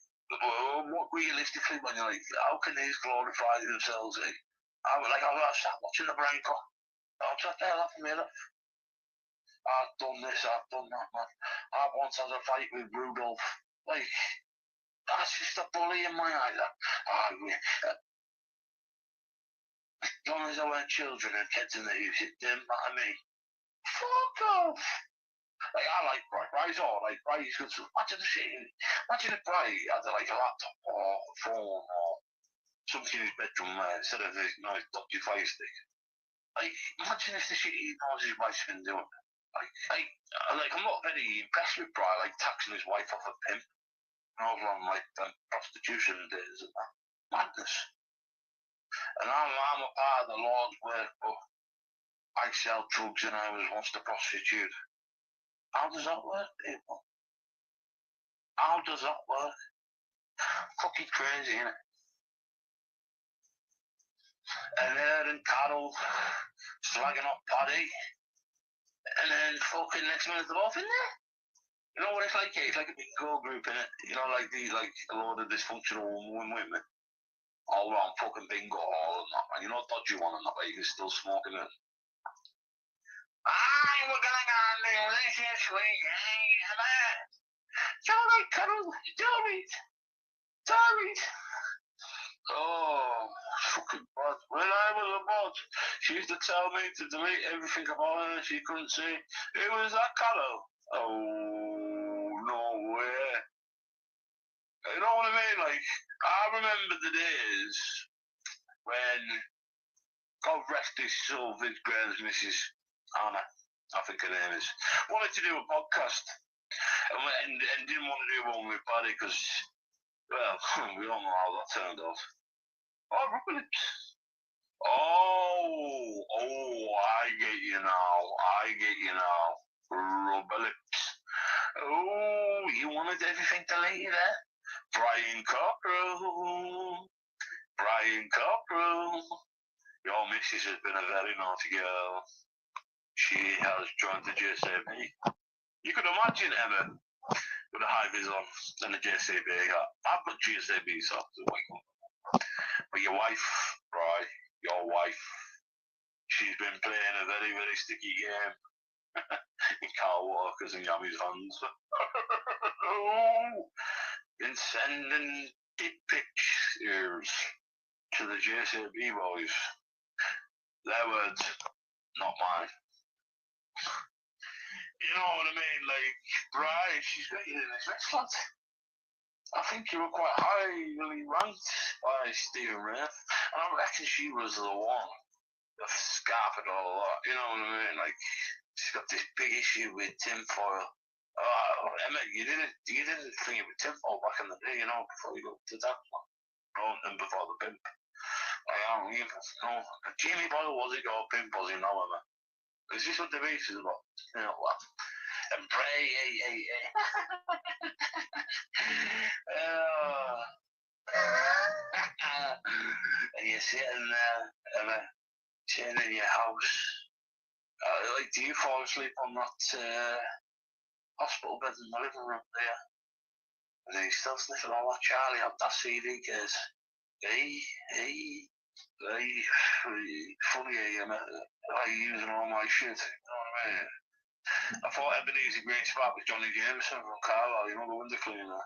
what realistically, when you're like, how can these glorify themselves? Eh? I was sat watching the Brain Cock. I'll shut the hell up from here. I've done this, I've done that, man. I once had a fight with Rudolph. Like, that's just a bully in my eye. As long as I weren't children and kids in the house, it didn't matter me. Fuck off. Like, I like Bry. Bry's all right. Bry's good. Imagine the shit. Imagine if Bry had like a laptop or a phone or something in his bedroom instead of his dodgy fire stick. Like, imagine if the shit he knows his wife's been doing. Like, I'm not very impressed with Bry, like taxing his wife off a pimp. And over on like prostitution days and that. Madness. And I'm a part of the Lord's work, but I sell drugs and I was once a prostitute. How does that work, people? How does that work? Fucking crazy, innit? And her and Carol slagging up Paddy, and then fucking next minute they're off in there. You know what it's like? It's like a big girl group, innit? You know, like a load of dysfunctional women all around fucking bingo hall and that, and you know, dodgy one and that, where you can still smoke in it. We're gonna go and do this week. It's alright, Carol. It's alright. It's alright. Oh, fucking bad. When I was a bot, she used to tell me to delete everything about her she couldn't see. It was that Carol. Oh, no way. You know what I mean? Like, I remember the days when, God rest his soul, Vince Graham's missus, Anna, I think her name is, wanted to do a podcast and didn't want to do one with Paddy because, well, we all know how that turned out. Oh, rubber lips. Oh, I get you now. Rubber lips. Oh, you wanted everything deleted, eh? Brian Cockrell. Your missus has been a very naughty girl. She has joined the JCB. You could imagine Emma with a high vis on and a JCB hat. I've got JCB socks as well. But your wife, right? Your wife, she's been playing a very, very sticky game in car walkers and Yammy's hands. Been sending dick pictures to the JCB boys. Their words, not mine. You know what I mean? Like, right, she's got you in this next lad. I think you were quite highly ranked by Stephen Wraith, and I reckon she was the one that scarfed it all up. You know what I mean? Like, she's got this big issue with tinfoil. Emma, you didn't think it was tinfoil back in the day, you know, before you got to that one, and before the pimp. Jamie Boyle was it or pimp was it? No, Emma. Is this what the beef is about? You know what? And pray, and you're sitting there, sitting in your house. Like, do you fall asleep on that hospital bed in the living room there? And then he's still sniffing all that Charlie out that CD case. Hey, funny, I using all my shit, you know what I mean? I thought Ebenezer Green Spark was Johnny Jameson from Carlisle, you know, the window cleaner.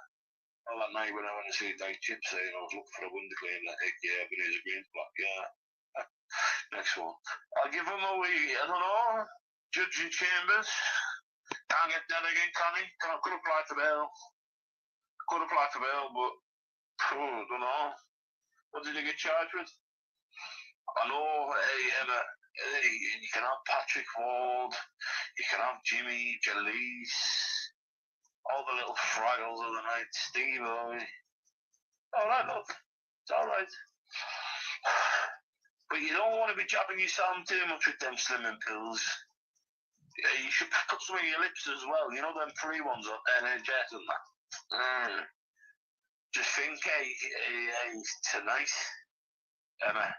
Well, that night when I went to see Dave Chip saying I was looking for a window cleaner, yeah, but he's a green block, yeah. Next one. I'll give him a wee, I don't know, Judge in Chambers. Can't get that again, can he? Could apply for bail. Could apply for bail, but I don't know. What did he get charged with? I know, hey, Emma, hey, you can have Patrick Ward, you can have Jimmy, Jalise, all the little fraggles of the night, Steve, alright, look, it's alright. But you don't want to be jabbing yourself too much with them slimming pills. Yeah, you should put some in your lips as well, you know them free ones on NHS and that. Just think, hey, tonight, Emma,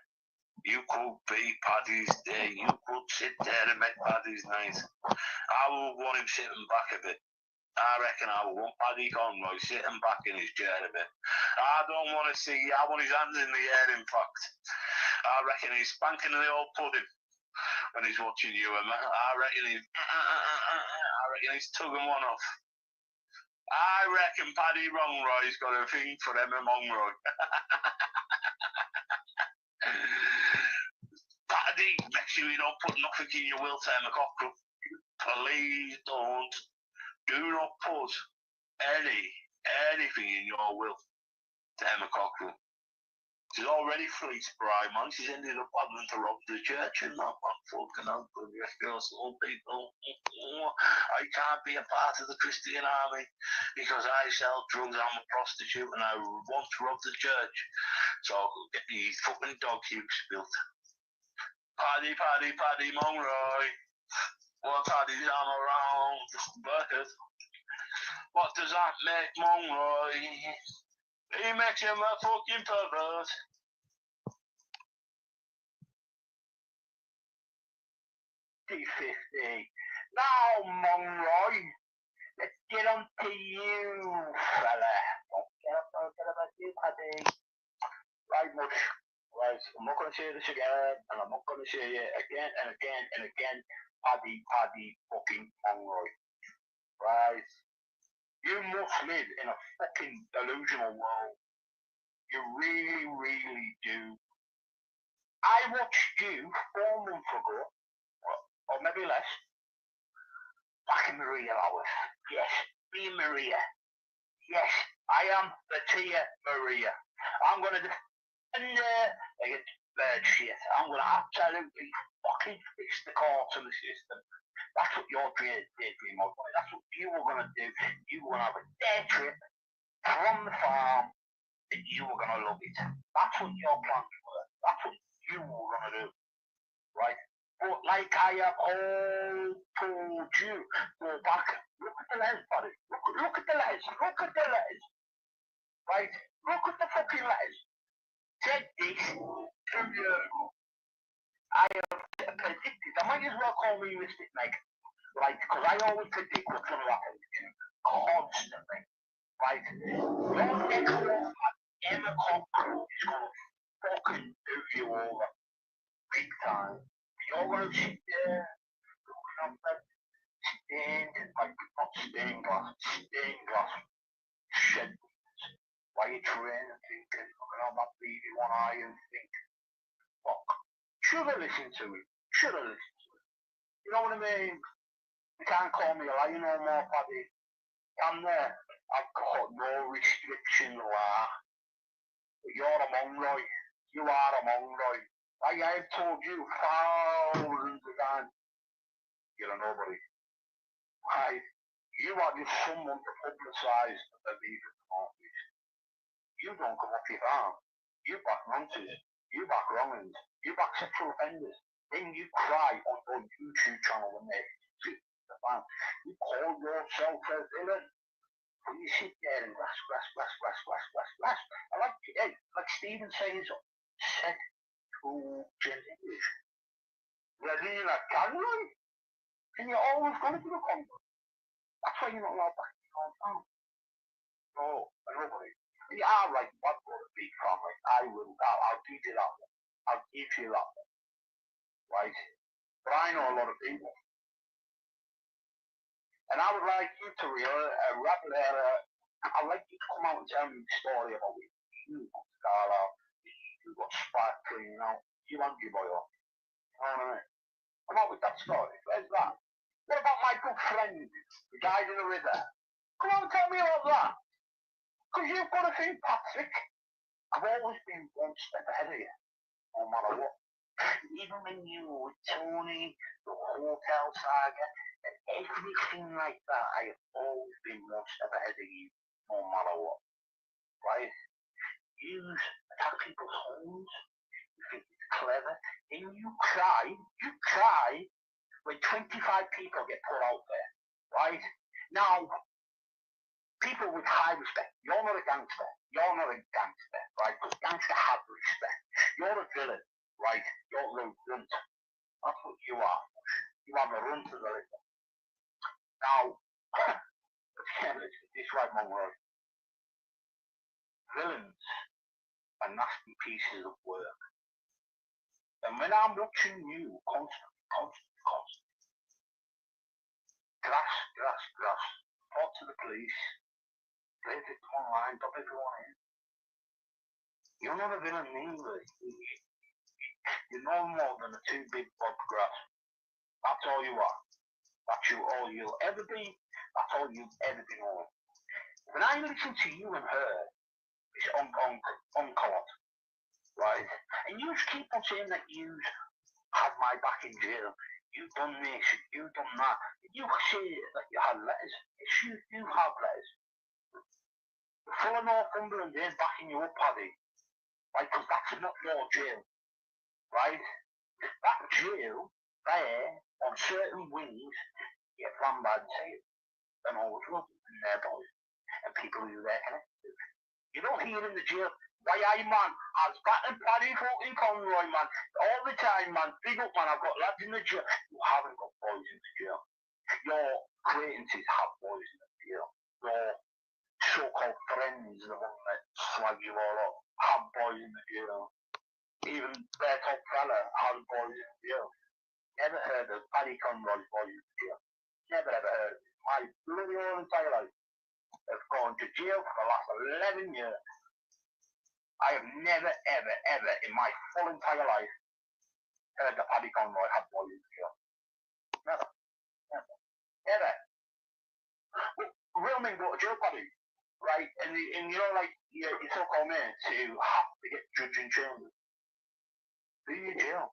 you could be Paddy's day. You could sit there and make Paddy's night. I would want him sitting back a bit. I reckon I would want Paddy Conroy sitting back in his chair a bit. I don't want to see, I want his hands in the air, in fact. I reckon he's spanking the old pudding when he's watching you, Emma. I reckon he's tugging one off. I reckon Paddy Conroy's got a thing for Emma Monroy. Paddy, make sure you don't put nothing in your will to Emma Cockrell. Please don't. Do not put anything in your will to Emma Cockrell. She's already fleeced Bri, man. She's ended up having to rob the church and that, man. Fucking hell, good girls, old people. I can't be a part of the Christian army because I sell drugs, I'm a prostitute, and I want to rob the church. So I'll get these fucking dog hughes built. Paddy Monroy. What's Paddy's arm around Burkett? What does that make Monroy? He makes him a fucking pervert. T50. Now, Monroy, let's get on to you, fella. Don't get about you, Paddy. Right, much. Right, I'm not going to say this again, and I'm not going to say it again and again and again. Paddy fucking Conroy. Right? You must live in a fucking delusional world. You really, really do. I watched you 4 months ago, or maybe less, back in Maria Lowers. Yes, me Maria. Yes, I am the Tia Maria. I'm going to defend against bird shit. I'm going to absolutely fucking fix the courts and the system. That's what your daydream was. That's what you were going to do. You were going to have a day trip from the farm and you were going to love it. That's what your plans were. That's what you were going to do. Right? But like I have all told you, go back, look at the letters, buddy. Look at the letters. Look at the letters. Right? Look at the fucking letters. Said this 2 years ago. I have predicted, I might as well call me Mystic Meg, right? Because I always predict what's going to happen to you constantly, right? Your next one, Emma Cockrell, is going to fucking do you over big time. You're going to sit there, looking up that stained, like not stained glass, shed while you're training, thinking, looking on that beady one eye and think, fuck. Should have listened to it. You know what I mean? You can't call me a liar no more, Paddy. I'm there. I've got no restriction law. But you're a Monroy. You are a Monroy. Like I've told you thousands of times. You're a nobody. Right? You are just someone to publicise the legal parties. You don't come off your farm. You back nonsense. You back wrongings. You back sexual offenders. Then you cry on your YouTube channel when they treat the fan. You call yourself a villain. And you sit there and glass. I like Stephen says, said to English. Whether you're a Conroy, and you're always going to be a Conroy. That's why you're not allowed back in your town. No, nobody. You are right, what would it be from? I'll give you that one. I'll give you that one. Right? But I know a lot of people. And I would like you to wrap there I'd like you to come out and tell me the story about it. You got Scarlet, you got Sparkling, you know, you and your boy off. You know what I mean? Come out with that story. Where's that? What about my good friend, the guy in the river? Come on, tell me all that. Because you've got to think, Patrick, I've always been one step ahead of you, no matter what. Even when you were with Tony, the hotel saga, and everything like that, I have always been one step ahead of you, no matter what. Right? You attack people's homes, you think it's clever, and you cry when 25 people get put out there, right? Now, people with high respect, you're not a gangster, right? Because gangster have respect. You're a villain, right? You're a runt. That's what you are. You have a run to the river. Now, it's right, Monroy. Villains are nasty pieces of work. And when I'm watching you constantly, grass, report to the police, play it online, dump everyone in. You're not a villain either. You're no more than a too big bob grass. That's all you are. That's all you'll ever be. That's all you've ever been on. When I listen to you and her, it's on-colored, right? And you just keep on saying that you had my back in jail. You've done this, you've done that. You say that you had letters. Yes, you do have letters. Full of Northumberland is backing you up, Paddy. Right, because that's not your jail. Right? That jail, there, on certain wings, get run by the same. And always will be in their boys. And people who they're connected to. You don't hear in the jail, why I man, I was batting Paddy fucking Conroy, man. All the time, man. Big up, man. I've got lads in the jail. You haven't got boys in the jail. Your acquaintances have boys in the jail. Your so-called friends, the one that slag you all up, have boys in the jail. Even their top fella has boys in the jail. Never heard of Paddy Conroy's boys in the jail. Never ever heard of it. My bloody whole entire life have gone to jail for the last 11 years. I have never, ever in my full entire life heard that Paddy Conroy had boys in the jail. Never. Real men go to jail, Paddy. Right? And you know, like, your so-called mates who have to get judged in chambers. Do your jail.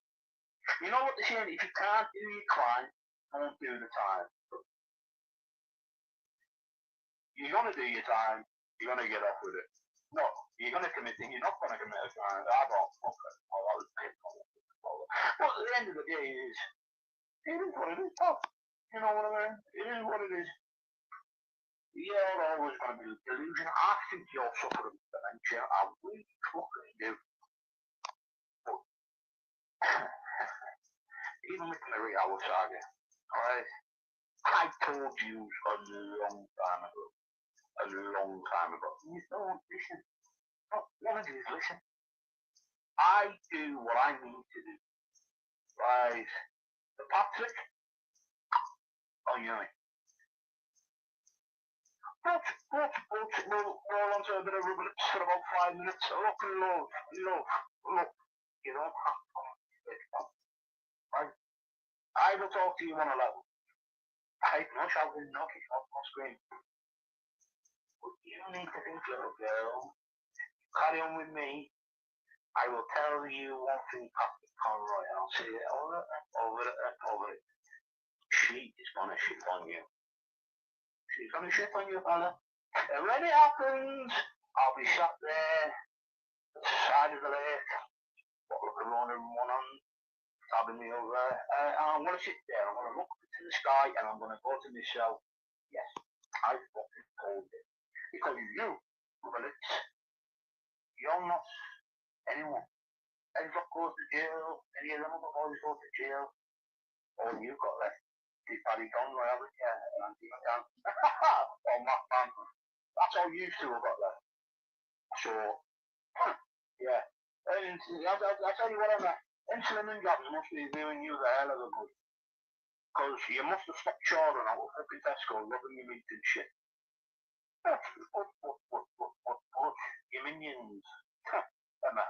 You know what they're saying? If you can't do your crime, don't do the time. You're going to do your time, you're going to get off with it. No, you're going to commit it, you're not going to commit a crime. I don't, okay. But at the end of the day, it is what it is, tough. You know what I mean? It is what it is. You're always going to be delusional. I think you're suffering with dementia. I really fucking do. But even with the 3 hour saga, alright? I told you a long time ago. You don't listen. Not one of you listen. I do what I need to do. Right? The Patrick? Oh, you know me. But we'll on to a bit of rubber lips for about 5 minutes. Look, love. You don't have to come right? I will talk to you on a level. I no shouting, no kicking off, no screaming. But you need to think, little girl. Carry on with me. I will tell you one thing, Patrick Conroy, and I'll say it over it. She is gonna shit on you. She's gonna shit on you, fella. And when it happens, I'll be sat there at the side of the lake, bottle of Corona in one hand, stabbing me over, and I'm gonna sit there, I'm gonna look up into the sky, and I'm gonna go to myself, yes, I fucking told it. Because you, Willis, you're not anyone. Anyone goes to jail, any of them other boys go to jail, all you've got left is Paddy Conroy, haven't you? And Andy McCann. Oh, Matt Man. That's all you two have got left. So, yeah. And I tell you what, them slimming jobs must be doing you the hell of a good. Because you must have stopped children out of fucking Tesco loving your meat and shit. Your minions. Emma,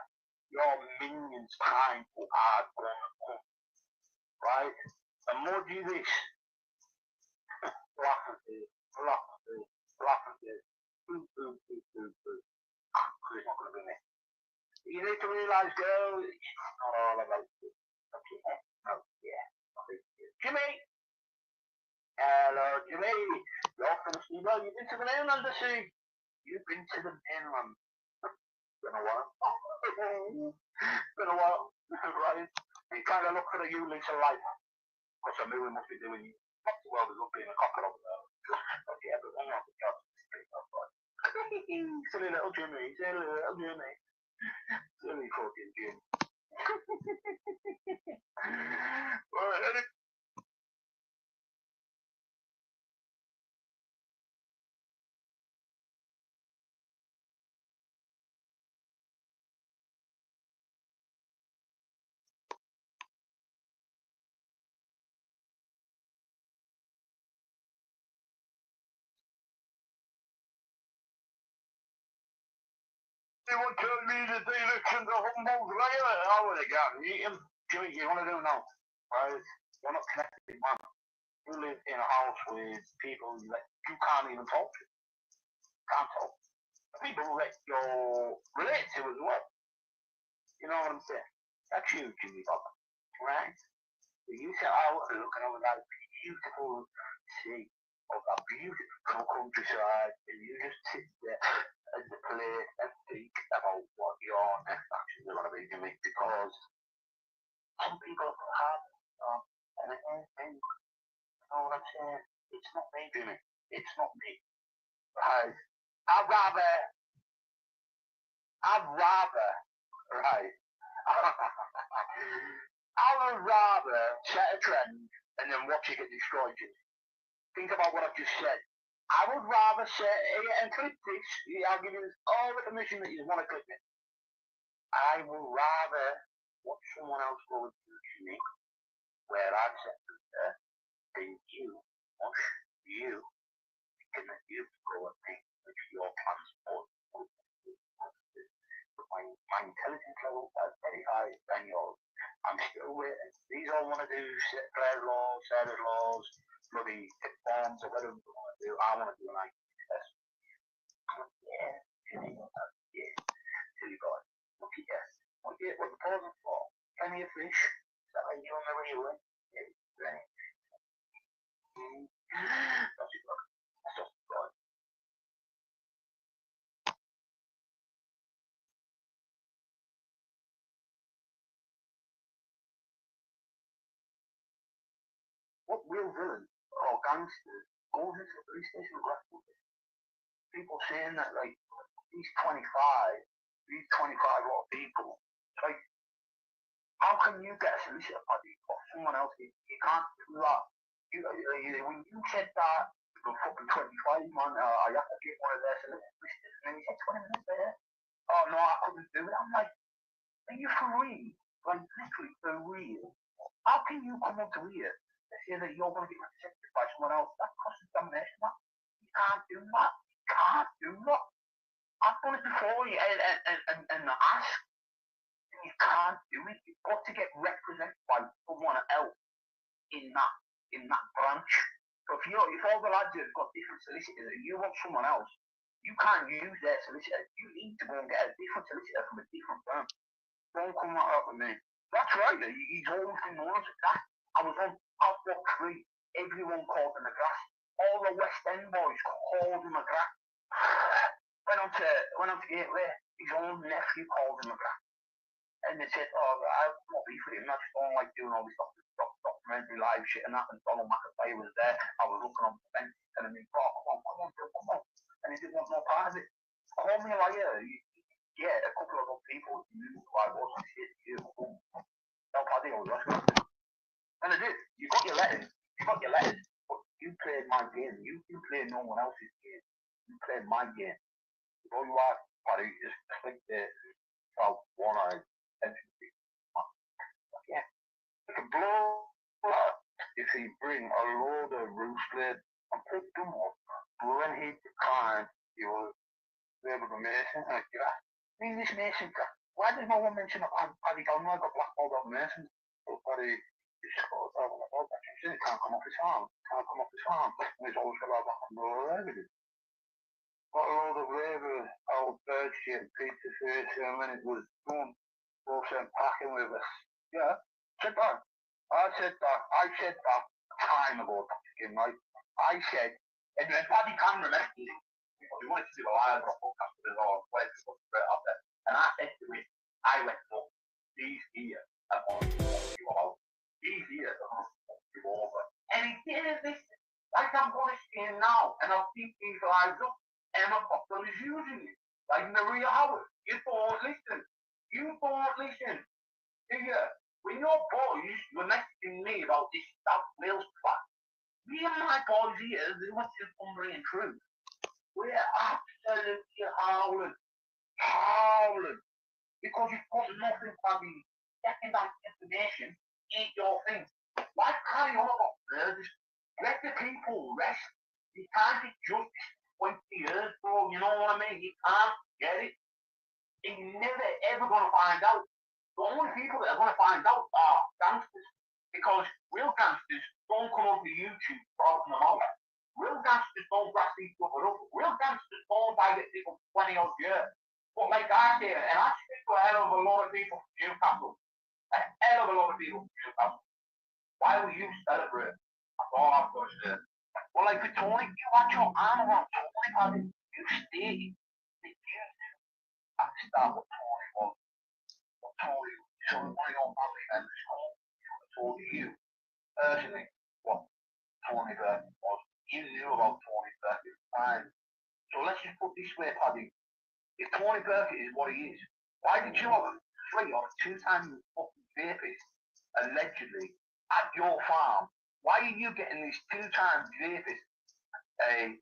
your minions time are gonna come. Right? The more do this, laugh at it, laugh at it, laugh at it. Boo, boo, boo, boo, boo. It's not gonna be me. You need to realise, girl, it's not all about you. Okay? Oh, yeah. Jimmy! Hello, Jimmy. You're from the sea. Well, you've been to the mainland, I see. You've been to the mainland. Been a while. Been a while. Right. You kind of look for the you lease of life. Because I knew we must be doing not so well with being a cocker over there. But yeah, but one of the jobs is pretty tough, right? Silly little Jimmy. Silly little Jimmy. Silly fucking Jimmy. Alright, Eddie. Anyone tell me that they listen to Humboldt's later? How would they got me? Jimmy, you want to do now? Right? You're not connected, man. You live in a house with people that you can't even talk to. Can't talk. People that you're related to as well. You know what I'm saying? That's you, Jimmy Bob. Right? So you sit out and looking over that beautiful sea, or that beautiful countryside, and you just sit there at the place and think about what your next actions are going to be, Jimmy, because some people have and you know what I'm saying? It's not me, Jimmy. It's not me. Right? I'd rather, right? I would rather set a trend and then watch it get destroyed, Jimmy. Think about what I've just said. I would rather set and clip this. I'll give you all the permission that you want to clip it. I would rather watch someone else go and do to me where I've set them there than you watch you thinking that you go and make with your transport. My intelligence level is very high than yours. I'm still waiting. These all want to do player laws, service laws, bloody forms, or whatever they want to do. I want to do an IT test. Yeah, silly boy. Look at you. What are you pausing for? Plenty of fish. Is that like you on the way you went? Yeah, right. That's it, look. That's just right. What real villain or gangster goes into the police station and grabs people saying that, like, these 25 lot of people, like, how can you get a solicitor party or someone else? You can't do that. When you said that, the fucking 25 man, I have to get one of their solicitors, and then you said 20 minutes later, oh no, I couldn't do it. I'm like, are you for real? Like, literally for real? How can you come up to here and say that you're going to get represented by someone else? That's cross-examination, man. You can't do that. You can't do that. I've done it before and ask. You can't do it. You've got to get represented by someone else in that branch. So if all the lads have got different solicitors and you want someone else, you can't use their solicitor. You need to go and get a different solicitor from a different firm. Don't come right up with me. That's right. He's always been known as that. I was on Outlook 3. Everyone called him a grass. All the West End boys called him a grass. Went on to Gateway. His own nephew called him a grass. And they said, oh, I've not beef with him. I just don't like doing all this documentary live shit and that. And Donald McAfee was there. I was looking on the bench telling me, oh, come on. And he didn't want no part of it. Call me a liar. Yeah, a couple of other people knew who I was and said, you. Tell Paddy all the rest. And I did. You got your letters. But you played my game. You played no one else's game. You played my game. All you are, Paddy, is click the one-eyed attention. Yeah. You can blow up if you bring a load of roof blade and put them up, blow and heat the time you were there with a Mason, and you asked, I mean, this Mason, why did no one mention that Paddy Conroy got blackballed out of Mason? But Paddy, he said, oh, he said he can't come off his farm, and he's always got that rock and roll evidence. Got a load of labour out bird shit, pizza face, and when it was done, both sent packing with us. Yeah, said that. I said that time ago to him, right? I said, and then Paddy Cameron left me, because he wanted to do a live or a podcast with us all, where to go straight up there. And I said to him, I went, look, these here are going to fuck you about. These here are going to fuck you over. And he did this, like I'm going to see him now, and I'll keep these lives up, and my bottle is using it. Like Maria Howard, you don't listen. Here, when your boys were messaging me about this South Wales track, me and my boys here, they were just Cumbrian truth. We're absolutely howling. Because you've got nothing for me. Second-hand information ain't your thing. Why carry on about murders? Let the people rest. You can't be judged 20 years, bro. You know what I mean? You can't get it. And you're never ever going to find out. The only people that are going to find out are gangsters. Because real gangsters don't come onto YouTube talking them out. Real gangsters don't grass each other up. Real gangsters don't target people 20 odd years. But like I say, and I speak to a hell of a lot of people from Newcastle. A hell of a lot of people from Newcastle. Why will you celebrate? That's all I've got to say. Well, like for Tony, you had your arm around Tony, Paddy. You stated that you have to start what Tony was. What Tony was. So one of your family members told you personally what Tony Burke was. You knew about Tony Burke at the time. So let's just put this way, Paddy. If Tony Burke is what he is, why did you have 3 or 2 times fucking rapists allegedly at your farm? Why are you getting these 2 times rapists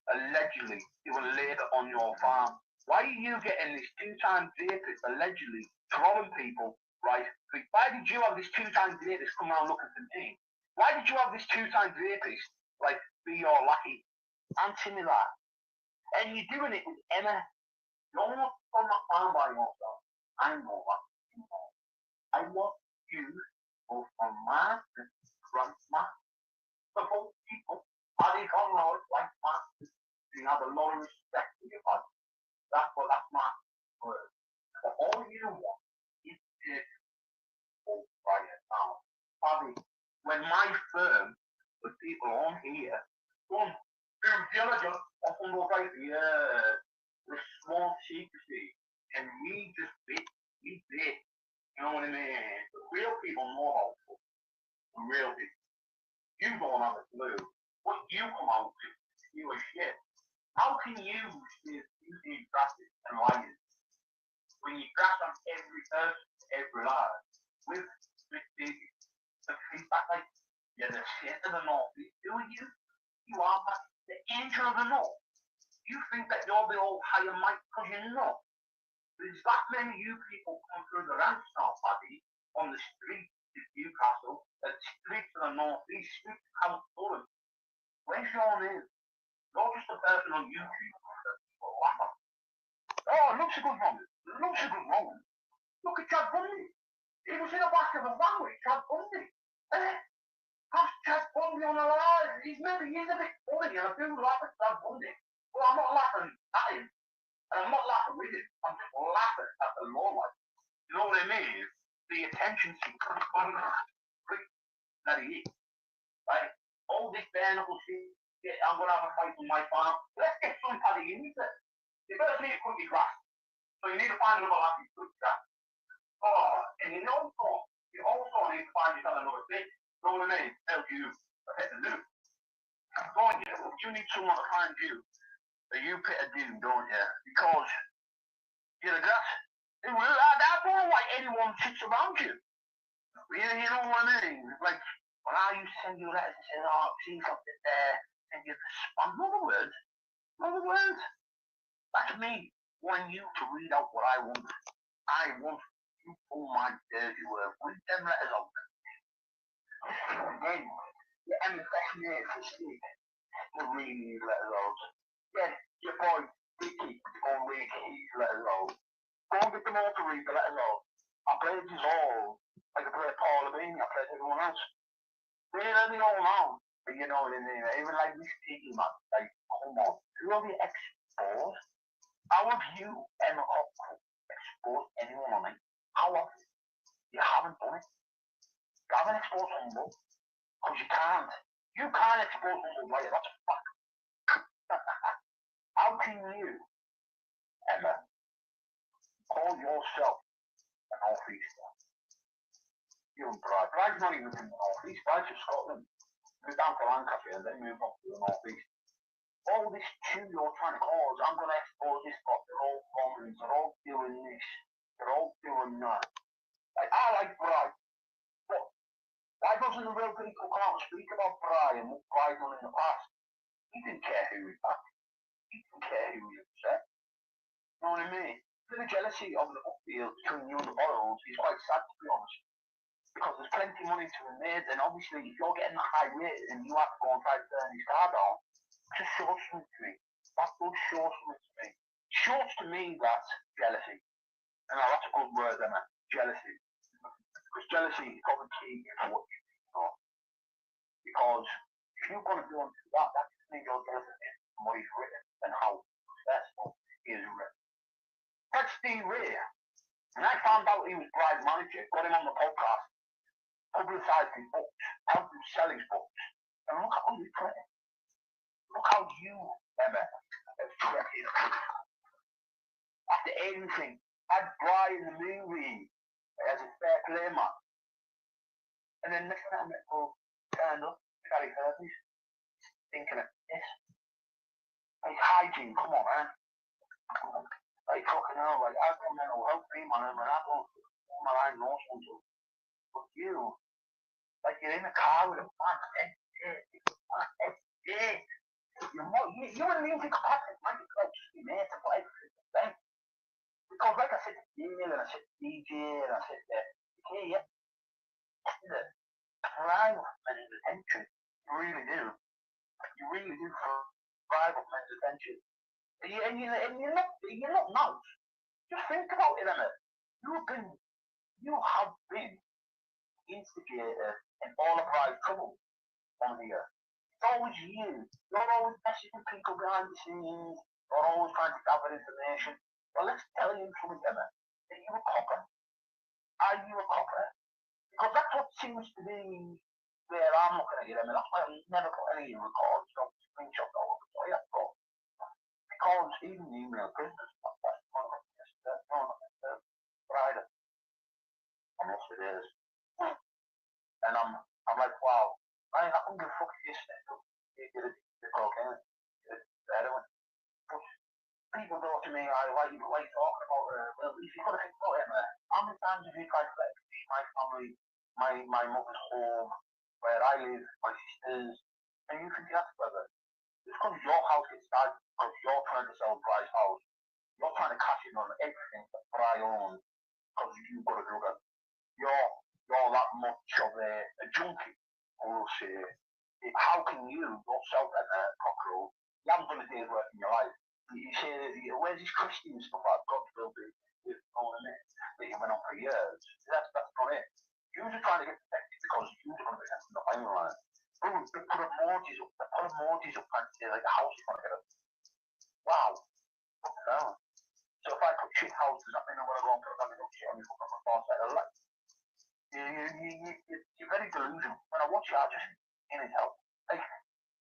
allegedly doing labour on your farm? Why are you getting these 2 times rapists allegedly throwing people, right? Why did you have this 2 times rapists come around looking for me? Why did you have this 2 times rapists, like, be your lackey? Answer me that. And you're doing it with Emma. You're not from that farm by yourself. I know that. I want you, both from my grandma, the whole people, Paddy Conroy, like masters, you have a lot of respect for your body. That's my word. But all you want is to go right now. Paddy, when my firm, with people on here, done due diligence, often go right here, with small secrecy, and we just bit. You know what I mean? The real people know about it. The real people. You don't have a clue. What you come out with, you are shit. How can you say you drastic and lying when you grass on every person, every lie, with the feedback like you're the shit of the North? Who are you? You are the angel of the North. You think that you're the old high and mighty because you're not. There's that many of you people come through the ranks now, Paddy, on the streets of Newcastle, the streets of the North East, streets of California. Where's your name? You're just a person on YouTube that people laugh at. Oh, looks a good moment. Look at Chad Bundy. He was in the back of a van with Chad Bundy. Has Chad Bundy on the line? He's a bit funny, and I do laugh at Chad Bundy. Well, I'm not laughing at him. And I'm not laughing with it. I'm just laughing at the lowlight. You know what I mean? The attention seeker that he is. Right? All this bare knuckle shit, I'm going to have a fight on my farm. Let's get some Paddy in with it. You better need to cut your grass. So you need to find another lappy to cut grass. Oh, and you also need to find yourself another thing. You know what I mean? Tell you a bit to do. Don't you? You need someone to find you. You pit a doom, don't you? Because you're the grass. I don't know why anyone sits around you. You know what I mean? Like, when I used to send you letters and say, oh, see something there, send you the spam. In other words, that's me wanting you to read out what I want. I want you to pull my dirty work. Read them letters out. And then you impersonate for sleep to read these letters out. Yes, your boy Ricky, go and read his letters out. Go and get them all to read the letters out. I played this all, like I played Paul Levine, I played everyone else. They let me all know. But you know what I mean? Even like this Tiki man, like, come on. Who have you exposed? How have you, Emma, exposed anyone on me? How have you? You haven't done it. You haven't exposed Humble. Because you can't. You can't expose Humble player, that's a fact. How can you, Emma, call yourself an North-Easter? You and Bride. Bride's not even from the North-East. Bride's from Scotland. Moved down to Lancaster and then moved up to the North-East. All this tune you're trying to cause, I'm going to expose this, but they're all bombings, they're all doing this, they're all doing that. Like, I like Bride. But why doesn't the real people come out and speak about Bride and what Bride done in the past? He didn't care who he backed. He didn't care who he upset. You know what I mean? The jealousy of the upfield between you and the Bottles is quite sad, to be honest. Because there's plenty of money to be made, and obviously if you're getting a high rate and you have to go and try to turn his card down, it just shows something to me. That does show something to me. Shows to me that's jealousy. And that's a good word, isn't it? Jealousy. Because jealousy is probably key for what you know. Because if you're going to do that, that just means you're jealous of what he's written and how successful he is written. That's Steve Ray. And I found out he was Bride's manager, got him on the podcast, publicised his books, helped him sell his books. And look how you treated. Look how you, Emma, have treated. After anything, had Bride in the movie as a fair play man. And then next time I turned up, Gary Hermes, thinking of this. Like hygiene, come on, man. Like fucking hell, like I've got mental health team on him and I don't my line knows something. But you, like you're in a car with a man, you and me think about it, man, you go to me to play thing. Because like I said to Neil and I said to DJ and I said to okay, yeah, the prime of men's attention, you really do. You really do thrive on men's attention. And you're not nice. Just think about it, Emma. You have been instigator in all of our trouble on here. It's always you. You're always messaging people behind the scenes. You're always trying to gather information. Well, let's tell you something, Emma. Are you a copper? Are you a copper? Because that's what seems to be where I'm looking at you, Emma. That's why I never put any records, no screenshots all over. So yeah, bro. Because even the email business, Friday, unless it is. And I'm like, wow, I don't give a fuck if you snitch up. You did the cocaine, you did the heroin. But people go to me, why are you talking about well, if you could have think about it, man, how many times have you tried to let my family, my mother's home, where I live, my sisters, and you think that's clever? It's because your house gets started because you're trying to sell Bry's house. You're trying to cash in on everything that Bry owns because you've got a drug addict. You're that much of a junkie, I will say. How can you yourself at Cockerel? You haven't done a day's work in your life. You say, where's this Christian stuff I've got to build with owning it that you went on for years? That's not it. You're just trying to get protected because you're trying to get the timeline. They put a mortgage up. They put a mortgage up and say like a house is going to get up. Wow. What the hell? So if I put shit houses, that means I'm going to go and put a fucking shit on your fucking far side of life. You're very delusional. When I watch you, I just in his help. Like,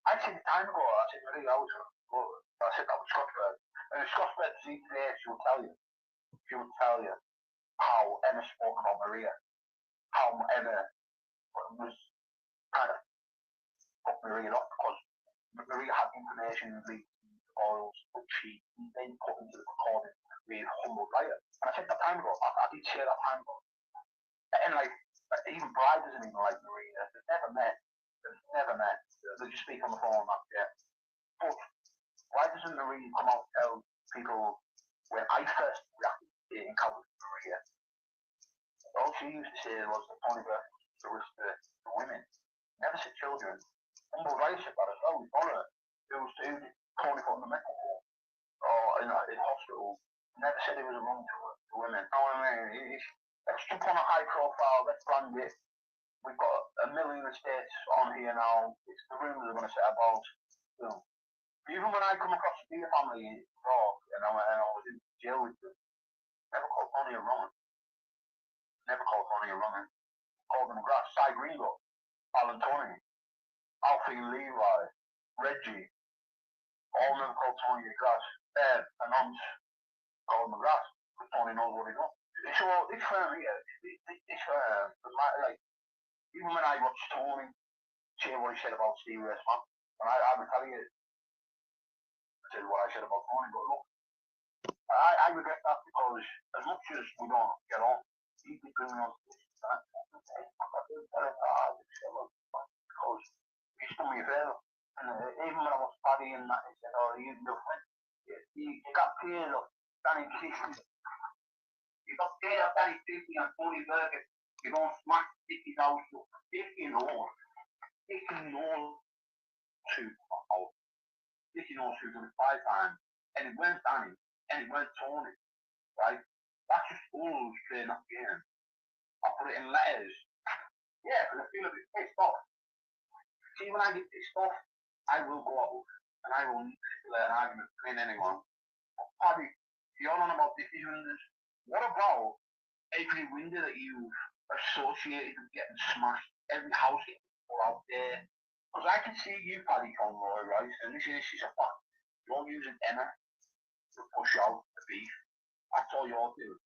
I said time ago, I said 3 hours ago, I said that was Scotland. And if Scotland see today, she will tell you how Emma spoke about Maria. How Emma was kind of put Maria up because Maria had information leaked oils which she then put into the recording with Humble Player. And I said that time ago, I did say that time ago. And like even Bride doesn't even like Maria. They've never met. They just speak on the phone like that. But why doesn't Maria come out and tell people when I first reacted to encounter Maria? All she used to say was the funny version to the women. Never said children. Humble Player said that as well. We follow it. It was Tony put on the metal wall. Or in hospital. Never said he was wrong to women. You know what I mean? Let's jump on a high profile, let's brand it. We've got 1 million estates on here now. It's the rumours are going to set about. You know. Even when I come across the family in York, and I was in jail with them, never called Tony a wrong. Never called Tony a wrong. Called them grass, Cy Gringo, Alan Tony, Alfie Levi, Reggie, all never called Tony a grass. And Hans called him a grass, because Tony knows what he does. So this firm here, this firm, like, even when I watched Tony say what he said about Steve Westman, and I retaliated. I said what I said about Tony, but look, I regret that because as much as we don't get on, he's been doing us because he's done me a favour. And even when I was Paddy and that, he said, oh, he's no friend. You got paid off Danny Christie. You got paid off Danny Christie and Tony Burger. You don't smash 50,000 up. 50 all. 50 all. 2 out. 50 all 2 done it 5 times. And it weren't Danny. And it weren't Tony. Right? That's just all who's playing that game. I put it in letters. Yeah, because I feel a bit pissed off. See, when I get pissed off, I will go out and I will let an argument between anyone. Paddy, you're on about diligence. What about every window that you've associated with getting smashed, every house getting put out there? Because I can see you, Paddy Conroy, right? And this is a fact. You're using Emma to push out the beef. That's all you're doing.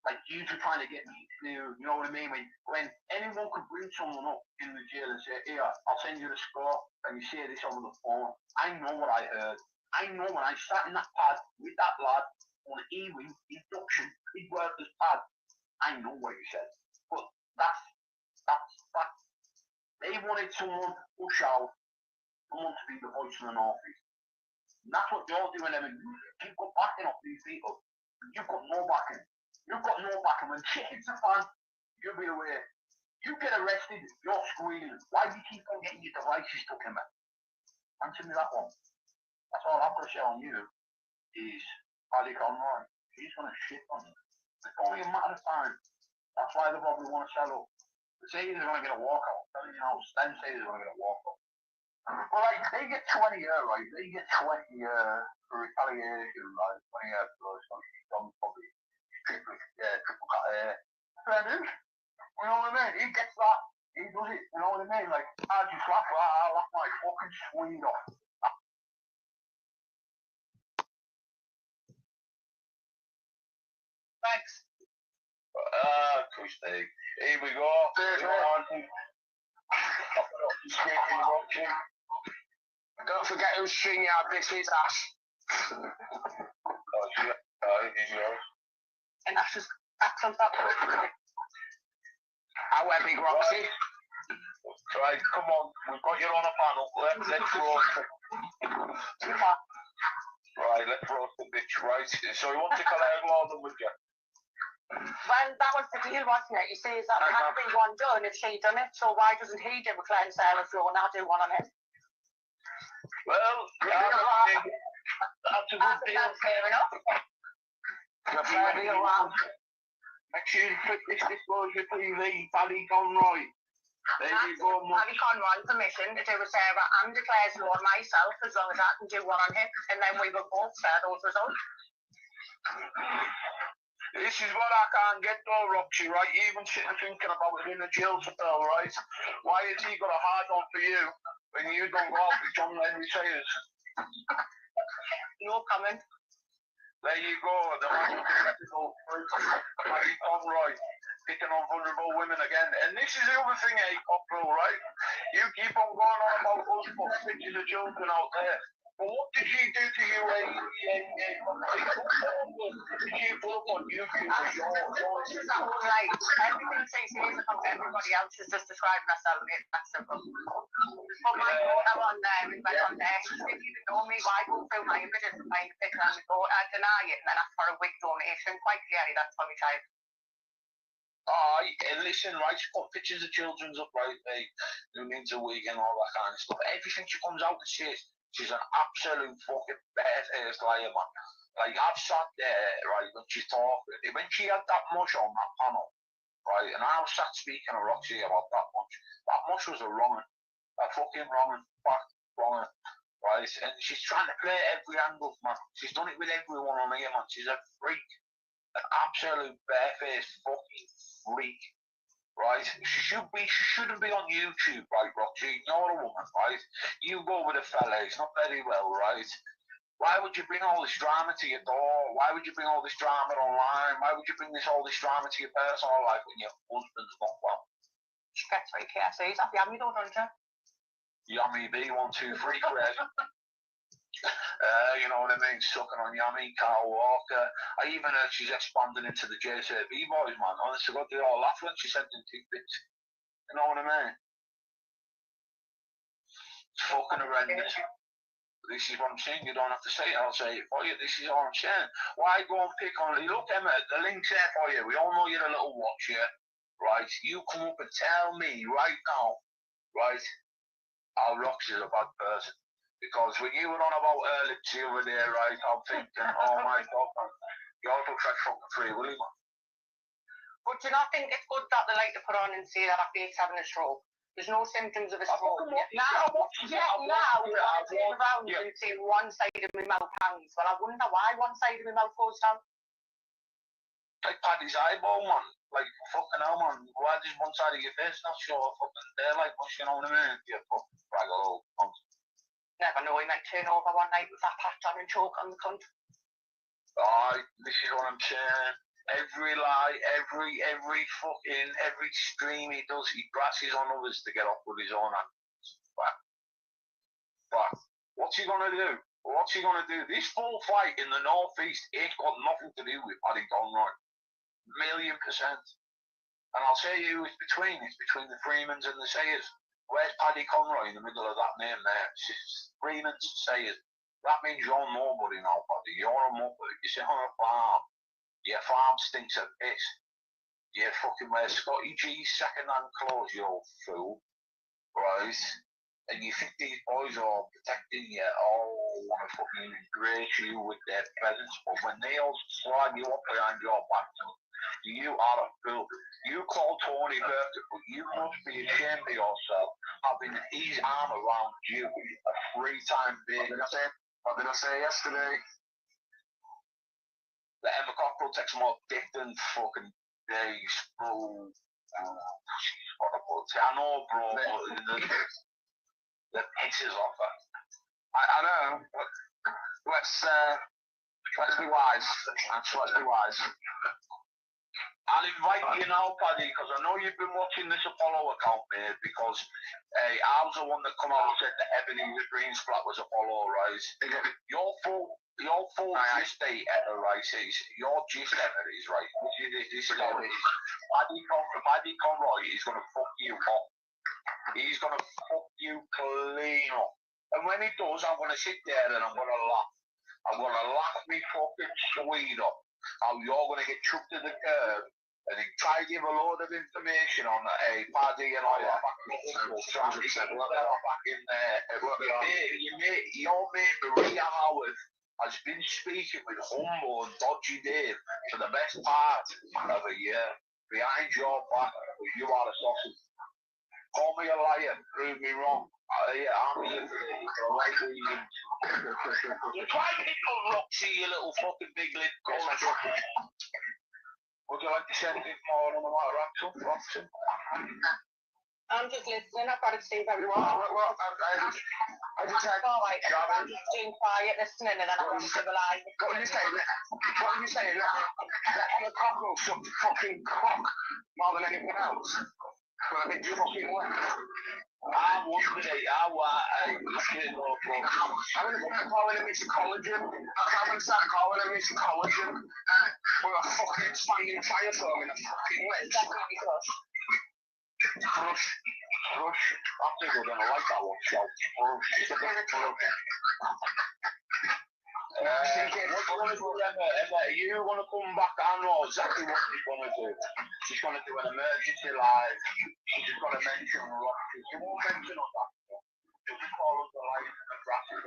Like, you two trying to get me to, you know what I mean? When anyone could bring someone up in the jail and say, here, I'll send you the score, and you say this over the phone. I know what I heard. I know when I sat in that pad with that lad on the E-wing induction, he'd worked as pad. I know what you said. But that's. They wanted someone to push out, someone to be the voice of the Northeast. And that's what you're doing, Evan. You keep backing up these people. You've got no backing. You've got no backing. When shit hits the fan, you'll be away. You get arrested, you're squealing. Why do you keep on getting your devices stuck in it? Answer me that one. That's all I've got to say on you is Paddy Conroy. He's going to shit on you. It's only a matter of time. That's why they probably want to sell up. They say they're going to get a walkout. I'm telling you now, Sten say they're going to get a walkout. Well, like, they get 20 years, right? They get 20 years for retaliation, right? 20 years for those probably triple cut hair. Fair dude. You know what I mean? He gets that. He does it. You know what I mean? Like, I just laugh my fucking swing off. Thanks. Acoustic. Here we go. Don't forget who's stringing out this is Ash. And Ash's accent up. Our big Roxy. Right, come on. We've got you on a panel. Let's roast it. Right, let's roast the bitch. Right. So you want to collect all of them with you? Well, that was the deal, wasn't it? You see, that had been one done if she done it, so why doesn't he do a Clan Sarah floor and I'll do one on him? Well, that's a good deal. That's fair enough. Fair deal, man. Make sure you click this disclosure TV, Paddy Conroy. There you go, Paddy Conroy permission to do a Sarah and declares law on myself as long as I can do one on him, and then we will both share those results. This is what I can't get though, Roxy, right? Even sitting thinking about it in a jail cell, right? Why has he got a hard on for you when you don't go out with John Henry Sayers? No comment. There you go, the Paddy Conroy picking on vulnerable women again. And this is the other thing, Cockrell, right? You keep on going on about us putting pictures of children out there. But what did she do to you, Did she put up on YouTube? This is that whole right. Everything she says about everybody else is just describing herself. That's simple. But my daughter on there, we went on there, she didn't even know me. Why go through my images and find a picture and go, I deny it and then ask for a wig donation? Quite clearly, that's for my child. Listen, right, she put pictures of children's up, right, who needs a wig and all that kind of stuff. Everything she comes out and says, She's an absolute fucking bare-faced liar, man. Like, I've sat there, right, when she's talking, when she had that mush on that panel, right, and I was sat speaking to Roxy about that mush was a wrong, a fucking wrong, right, and she's trying to play every angle, man. She's done it with everyone on here, man. She's a freak, an absolute bare-faced fucking freak. Right, she shouldn't be on YouTube, right, Roxy? You're a woman, right? You go with a fella, he's not very well, right? Why would you bring all this drama to your door? Why would you bring all this drama online? Why would you bring all this drama to your personal life when your husband's not well? She gets very KFCs off Yummy, don't you? Yummy B123, Craig. You know what I mean? Sucking on Yummy, Carl Walker. I even heard she's expanding into the JCB boys, man. Honestly, God, they all laugh when she sent in tidbits. You know what I mean? It's fucking horrendous. This is what I'm saying. You don't have to say it. I'll say it for you. This is all I'm saying. Why go and pick on it? Look, Emma, the link's there for you. We all know you're a little watcher, right? You come up and tell me right now, right, how Roxy's a bad person. Because when you were on about her lips the other day, right, I'm thinking, oh my God, man, you also tried fucking Free Willy, man. But do you not think it's good that they like to put on and say that after he's having a stroke? There's no symptoms of a stroke. Now, I'm turning around and say one side of my mouth hangs. Well, I wonder why one side of my mouth goes down. Like Paddy's eyeball, man. Like, fucking hell, man. Why does one side of your face not show up fucking there? Like, you know what I mean? Yeah, fucking braggle. Never know, he might turn over one night with that patch on and choke on the cunt. This is what I'm saying. Every lie, every stream he does, he grasses on others to get off with his own hands. But what's he gonna do? What's he gonna do? This full fight in the northeast ain't got nothing to do with Paddy Conroy. 1,000,000%. And I'll say you, it's between the Freemans and the Sayers. Where's Paddy Conroy in the middle of that name there? It's Freemans, Sayers. That means you're nobody now, Paddy. You're a muppet. You sit on a farm. Your farm stinks of piss. You fucking wear Scotty G's second-hand clothes, you old fool. Right? And you think these boys are protecting you, want to fucking grace you with their presence, but when they all slide you up behind your back, you are a fool. You call Tony Burke, but you must be ashamed of yourself having his arm around you a 3-time baby. What did I say yesterday? The Emma Cockrell takes more dick than fucking days, bro. I know, bro, but the pisses off her. I know, but let's be wise. Let's be wise. I'll invite you now, Paddy, because I know you've been watching this Apollo account, mate, because I was the one that come out and said that Ebony the Green Splat was Apollo, right? Your full gist ever, right, is your gist ever is, right, this is how it is. Paddy Conroy is going to fuck you up. He's going to fuck you clean up. And when he does, I'm going to sit there and I'm going to laugh. I'm going to laugh me fucking sweet up. How you're going to get chucked to the curb and he try to give a load of information on Paddy and all that back in there. Your mate Maria Howard has been speaking with Humbo and Dodgy Dave for the best part of a year. Behind your back, you are a sausage. Call me a liar, prove me wrong. I'm here for the right reasons. You try to pick on Roxy, you little fucking big lip. Would you like to say anything more on the matter, Roxy? I'm just listening. I've got to stay very well. I just had. I'm just doing quiet listening and then I'm going to civilise. What are you saying? What are you saying? That Emma Cockrell sucked fucking cock more than anything else. Well, I think you fucking left. I wondered it. I'm going to start calling him Mr. Collagen. I'm going to start calling him Mr. Collagen. With a fucking standing firestorm in a fucking lid. Brush. I think we're going to like that one, so. Emma, you want to come back? I know exactly what she's going to do. She's going to do an emergency live. She's just going to mention Roxy. She won't mention on that. She'll just call us the light and the grasses.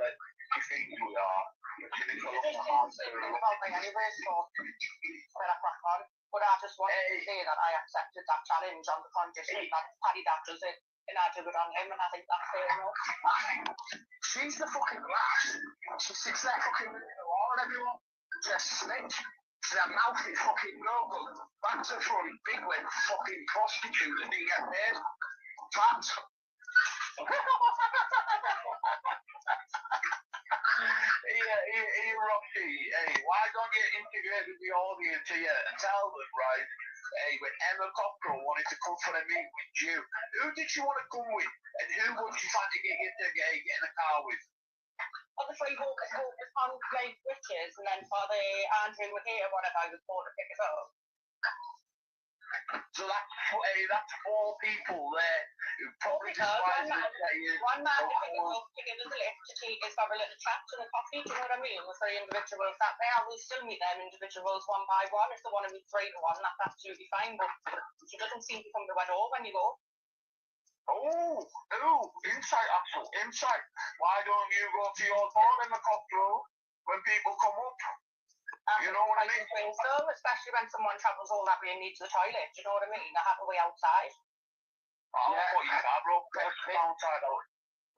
are. You're cynical It on the just heart. didn't seem about me anyway, so when I crack on. But I just wanted to say that I accepted that challenge on the condition that Paddy that does it, and I do it on him, and I think that's fair enough. She's the fucking glass. She sits there fucking in the wall and everyone. She's a snitch. That mouth is fucking no good. Back to front, big lip, fucking prostitute that didn't get paid. Fat. Hey, Rocky, hey, why don't you integrate with the audience here and tell them, right, hey, when Emma Cockrell wanted to come for a meet with you, who did she want to come with? And who would she fancy get in a car with? On the free walk on like witches, and then for the Andrew Mahia, whatever, I was born to pick us up. So that's 4 people there who probably Because despise one man picked us up to give us a lift to take us for a little chat and a coffee, do you know what I mean? With 3 individuals that there, we'll still meet them individuals one by one. If they want to meet 3 to 1, that's absolutely fine, but she doesn't seem to come to it all when you go. Oh, insight, actual insight. Why don't you go to your door in the Cockrell when people come up? You know what I mean? So, especially when someone travels all that way and needs the toilet, do you know what I mean? They have a way outside. Oh, yeah. What you got, bro? Outside out.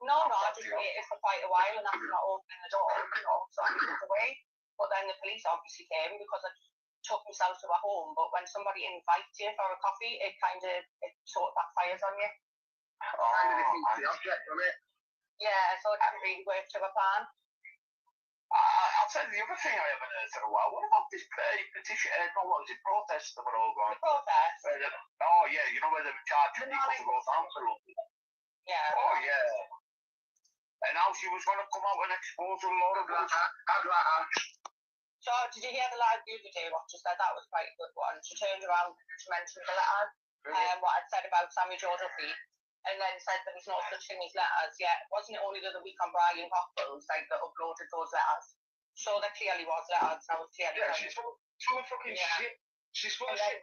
No, I just waited for quite a while and after not opening the door, you know, so I moved away. But then the police obviously came because I took myself to a home. But when somebody invites you for a coffee, it sort of backfires on you. Kind of defeats the object, doesn't it? Yeah, so it didn't really work to a plan. I'll tell you the other thing I haven't heard for a while. What about this petition? What was it? Protest that were all going. The protest. Oh yeah, you know where they were charging people to go down to London. Yeah. Oh yeah. And now she was going to come out and expose a lot of that. So did you hear the live view today? What you said that was quite a good one. She turned around to mention the letters, what I'd said about Sammy George Duffy. And then said there was no such thing as letters yet. Wasn't it only the other week on Brian Cockles that uploaded those letters? So there clearly was letters. That was clearly. Yeah, she's full of fucking shit. She's full of shit.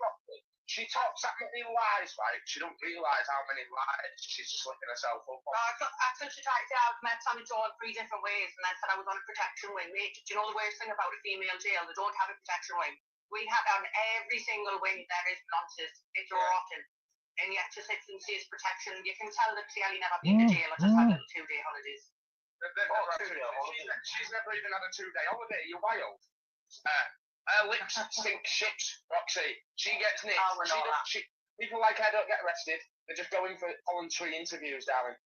She talks that many lies, right? She don't realise how many lies she's slipping herself up on. I took she tried to I've met Sammy George 3 different ways, and then said I was on a protection wing. Mate, do you know the worst thing about a female jail? They don't have a protection wing. We have on every single wing there is nonsense. It's rotten. And yet to sit and see his protection, you can tell that clearly never been to jail or just had little 2-day holidays. She's never even had a 2-day holiday. You're wild. Her lips stink shit, Roxy. She gets nicked. People like her don't get arrested. They're just going for voluntary interviews, darling.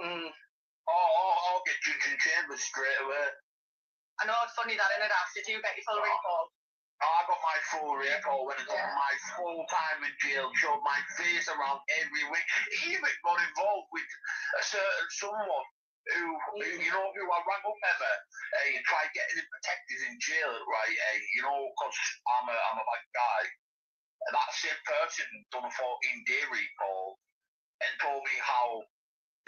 I'll get Judge in Chambers straight away. I know it's funny that in it, Ash. Did you get your full recall? I got my full recall when I got my full time in jail, showed my face around every week. Even got involved with a certain someone who I rang up ever, and tried getting him protected in jail, right? Because I'm a bad guy. And that same person done a 14-day recall and told me how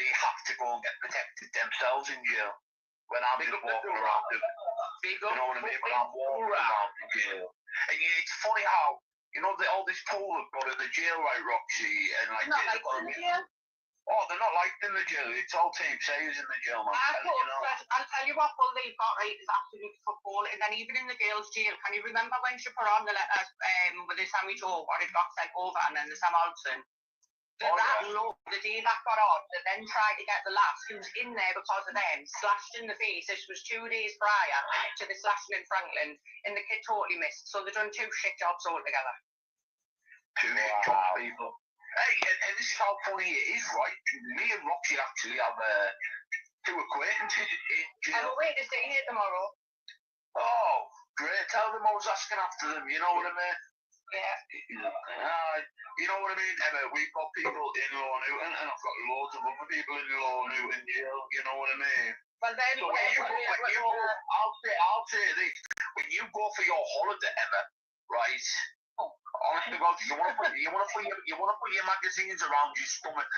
they have to go and get protected themselves in jail. When I'm just walking around you know what I mean? When I'm walking around the jail. And it's funny how, all this toll have got in the jail, right, Roxy? And like, not like in the jail? Oh, they're not liked in the jail. It's all team sayers in the jail, man. I'll tell you what full they've got, right, is absolute football. And then even in the girls' jail, can you remember when she put on the letters with the Sammy Joe, what it got sent over, and then the Sam Alson? The day that got on, they then tried to get the lass who's in there because of them, slashed in the face. This was 2 days prior to the slashing in Franklin, and the kid totally missed. So they've done 2 shit jobs altogether. 2 shit jobs, people. Hey, and this is how funny it is, right? Me and Roxy actually have 2 acquaintances in jail. I'm waiting to see here tomorrow. Oh, great. Tell them I was asking after them, you know what I mean? Yeah. You know what I mean, Emma? We've got people in Law Newton, and I've got loads of other people in Law Newton jail. You know what I mean? Well, then, so I'll say this: when you go for your holiday, Emma, right? Honest to God, you want to put your magazines around your stomach.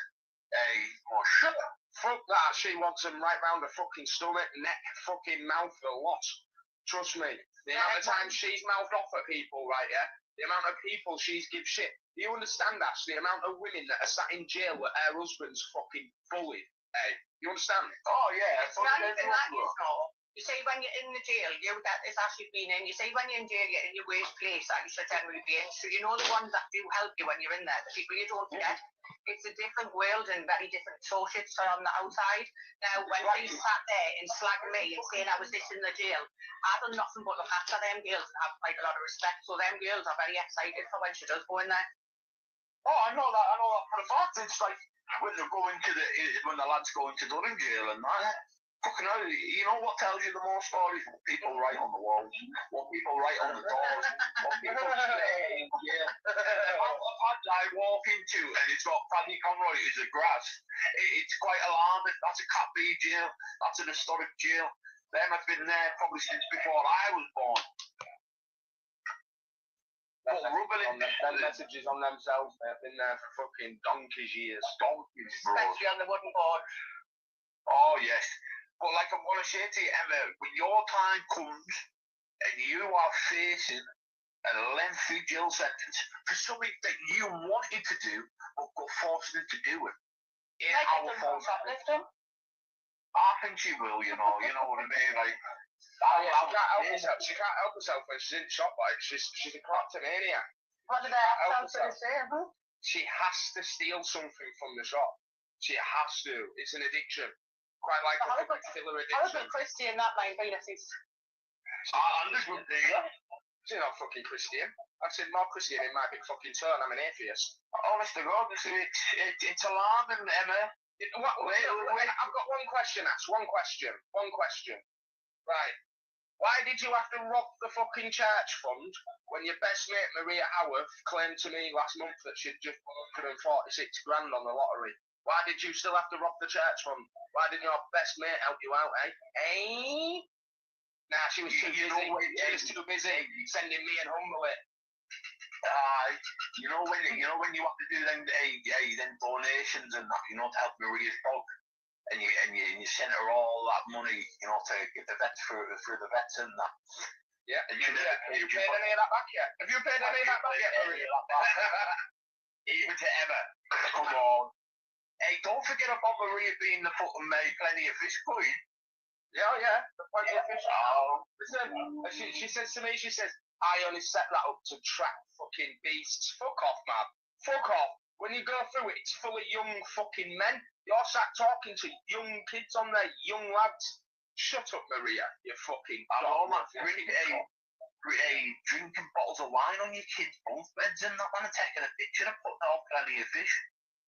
Hey, shut up. Fuck that. She wants them right round the fucking stomach, neck, fucking mouth, a lot. Trust me. The amount of times she's mouthed off at people, right? Yeah. The amount of people she's give shit. Do you understand, Ash? The amount of women that are sat in jail where her husband's fucking bullied. Hey, you understand? Oh, yeah. You see, when you're in the jail, you that is actually been in. You see, when you're in jail, you're in your worst place that you should generally be in. So you know the ones that do help you when you're in there, the people you don't forget. It's a different world and very different associates are on the outside. Now, when they sat there and slagging me and saying I was this in the jail, I've done nothing but look after them girls and have quite a lot of respect. So them girls are very excited for when she does go in there. Oh, I know that for a fact. It's like when they're going to when the lads go into Durham jail and that. Fucking hell, you know what tells you the most stories? What people write on the walls, what people write on the doors, what people say. Yeah. I walk into and it's got Paddy Conroy is a grass. It's quite alarming. That's a Cat B jail. That's an historic jail. Them have been there probably since before I was born. But rubbing it, them messages on themselves, they've been there for fucking donkey's years. Donkeys, bro. Especially on the wooden board. Oh, yes. But like I want to say to you, Emma, when your time comes and you are facing a lengthy jail sentence for something that you wanted to do but got forced into do it. I think she will, you know what I mean? Like, she can't help herself when she's in shop, like, she's a kleptomaniac. What did I have to say? She has to steal something from the shop. She has to. It's an addiction. Quite like a particular addiction. I was a Christian that line, Venus. I'm just one thing. She's not fucking Christian. I said more Christian in my big fucking turn. I'm an atheist. Honest to God, it's alarming, Emma. Wait, I've got one question. That's one question. Right. Why did you have to rob the fucking church fund when your best mate Maria Howarth claimed to me last month that she'd just won 146 grand on the lottery? Why did you still have to rob the church fund? Why didn't your best mate help you out, eh? Nah, she was too busy. She was too busy sending me and Humble it. You know when you have to do them donations and that, to help Maria's dog, and you send her all that money, to get the vets for the vets and that. Yeah. And have you paid any of that back yet? Have you paid any of that back yet, Maria? Even to Emma. Come on. Hey, don't forget about Maria being the fucking made plenty of fish queen. Yeah. The plenty of fish. Oh. Listen, she says to me, I only set that up to trap fucking beasts. Fuck off, man. Fuck off. When you go through it, it's full of young fucking men. You're sat talking to young kids on there, young lads. Shut up, Maria, you fucking... I know, man. Drinking bottles of wine on your kids' both beds and not want to taking a picture and putting out plenty of fish.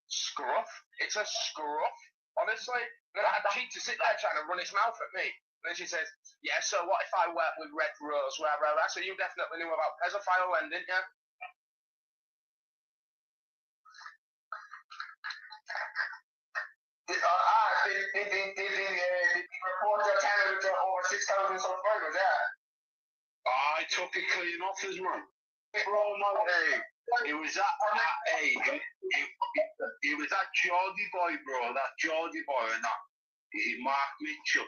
Scruff. It's a scruff. Honestly. I'd cheat to sit there trying to run his mouth at me. And then she says, yeah, so what if I work with Red Rose? So you definitely knew about pedophile then, didn't you? Did he report your channel to over 6,000 subscribers, yeah? I took it clean off his man. It was that Geordie boy, bro. That Geordie boy and that Mark Mitchell.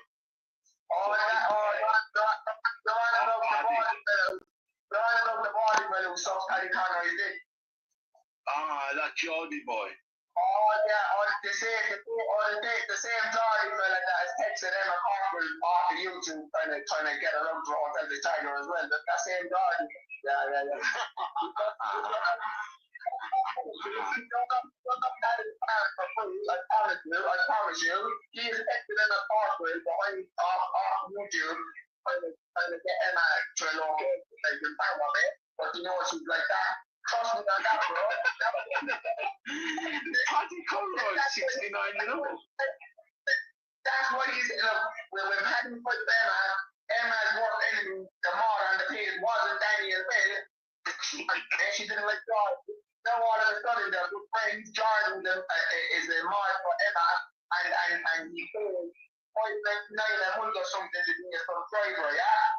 The bodybuilder who sucks Paddy Conroy, you did? That Geordie boy. The same Geordie fella that is texting Emma Corcoran off of YouTube trying to get her out to Hotel the Tiger as well. That same Geordie. Yeah. I promise you, he is texting Emma Corcoran behind off YouTube trying to get Emma to locate like the power of it, but you know she's like that. Trust me on that, bro. Paddy Conroy, 69 years old. That's why he's when Paddy put Emma's work in the more on the page wasn't Daniel Bell, and she didn't like God. Now all of a sudden the good friend Jordan is the mod for Emma, and he paid $5.99 or something to be a subscriber, yeah?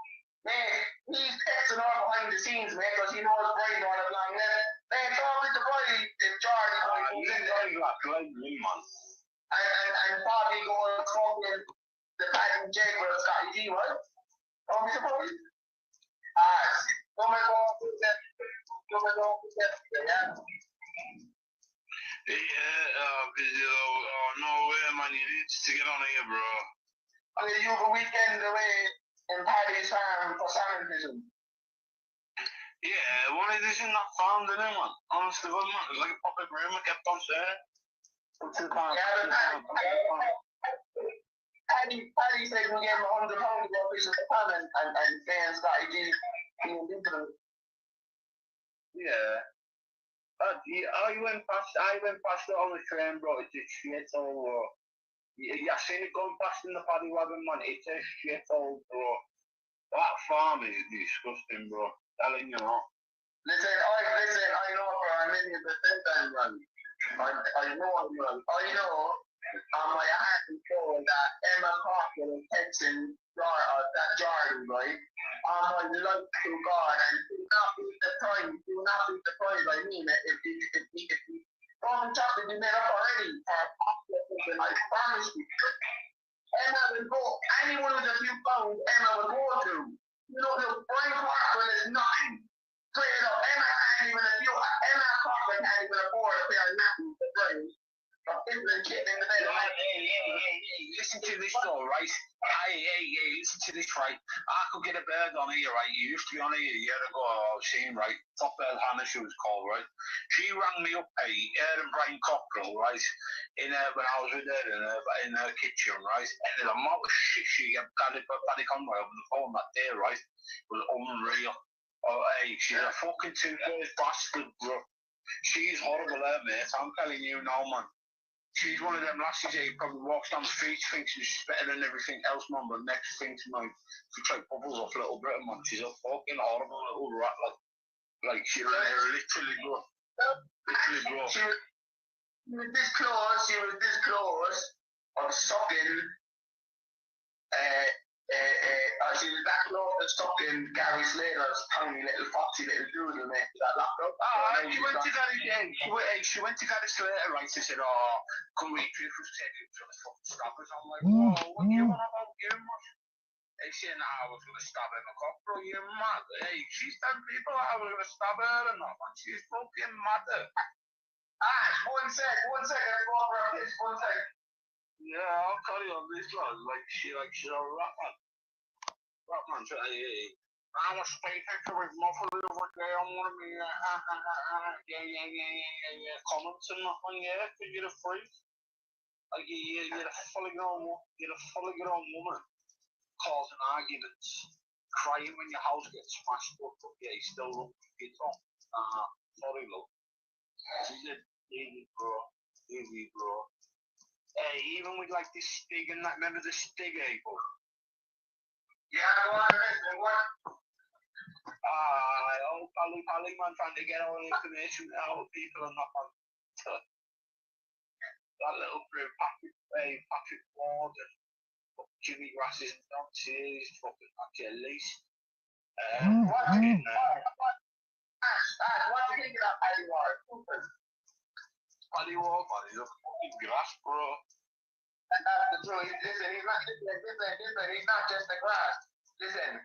Man, he's texting all behind the scenes, man, because he knows Brian on a long line. Man, talk with the boy in Jordan who's in there. And Bobby going talking the Paddy J with Scotty G, right? Don't be surprised. No way, man. You need to get on here, bro. you have a weekend away in Paddy's farm for salmon fishing. Yeah, well, it isn't that farm, didn't it, man? Honest to God, man. It's like a public room, I kept on saying. Paddy said we gave him £100 to go fishing the salmon and saying Scotty G being different. Yeah. But I went past it on the train, bro. It's a shit all. I seen it going past in the paddy wagon, man. It's a shit all, bro. That farm is disgusting, bro. Telling you not. Listen, I know for a million percent I'm wrong. I know I'm wrong. I know on my heart and soul that Emma Cocker and Detention that Jordan, right? On my life to God, and do not be surprised, I mean it, if you don't talk to me up already, I promise you. Emma will go, anyone with a few pounds, Emma will go to. You know, the Brian Parker is nothing. Straight up, Emma Cocker can't even afford a pair of nappies to bring. Hey, listen to this though, right? Hey, listen to this, right? I could get a bird on here, right? You used to be on here a year ago, I've seen, right? Top Bird Hannah, she was called, right? She rang me up, hey, her and Brian Cockrell, right? When I was with her in her kitchen, right? And the amount of shit she got Paddy Conroy over the phone that day, right? Was unreal. Oh, hey, she's a fucking two-faced bastard, bro. She's horrible, mate. I'm telling you now, man. She's one of them lassies who probably walks down the street, thinks she's better than everything else, man, but next thing she knows, she like bubbles off Little Britain, man. She's a fucking horrible little rat, like she literally, bro. She was this close of sucking, she was that close of sucking Gary Slater's tiny little foxy little doodle, mate, that laptop. She went to Gary Slater, right, she said, oh, come we proof was taking to the fucking stabbers. I'm like, whoa, what do you want about you, man? They said, nah, I was going to stab him a cock, bro, you're mad. Hey, she's telling people I was going to stab her and that, man. She's fucking mad. One sec, I go over her piss, 1 sec. Yeah, I'll carry on this, lad. She's a rat, man. Rat, man, I was speaking to his mother the other day on one of me, comments and that one, yeah, because you're a freak. Like, you're a fully grown woman, causing arguments, crying when your house gets smashed up, but yeah, you still look for your top. Sorry, look. Easy, bro. Hey, even with like this Stig and that, remember the Stig able? Yeah, go on, listen, what? Pally, man, trying to get all the information out of people and not on that little group, Patrick Ward and Jimmy Grasses and Don Series, fucking at least. What do you think of that Paddy Ward? Paddy Ward, man, he's a fucking grass, bro. And that's the truth. Listen, he's not just the grass. Listen,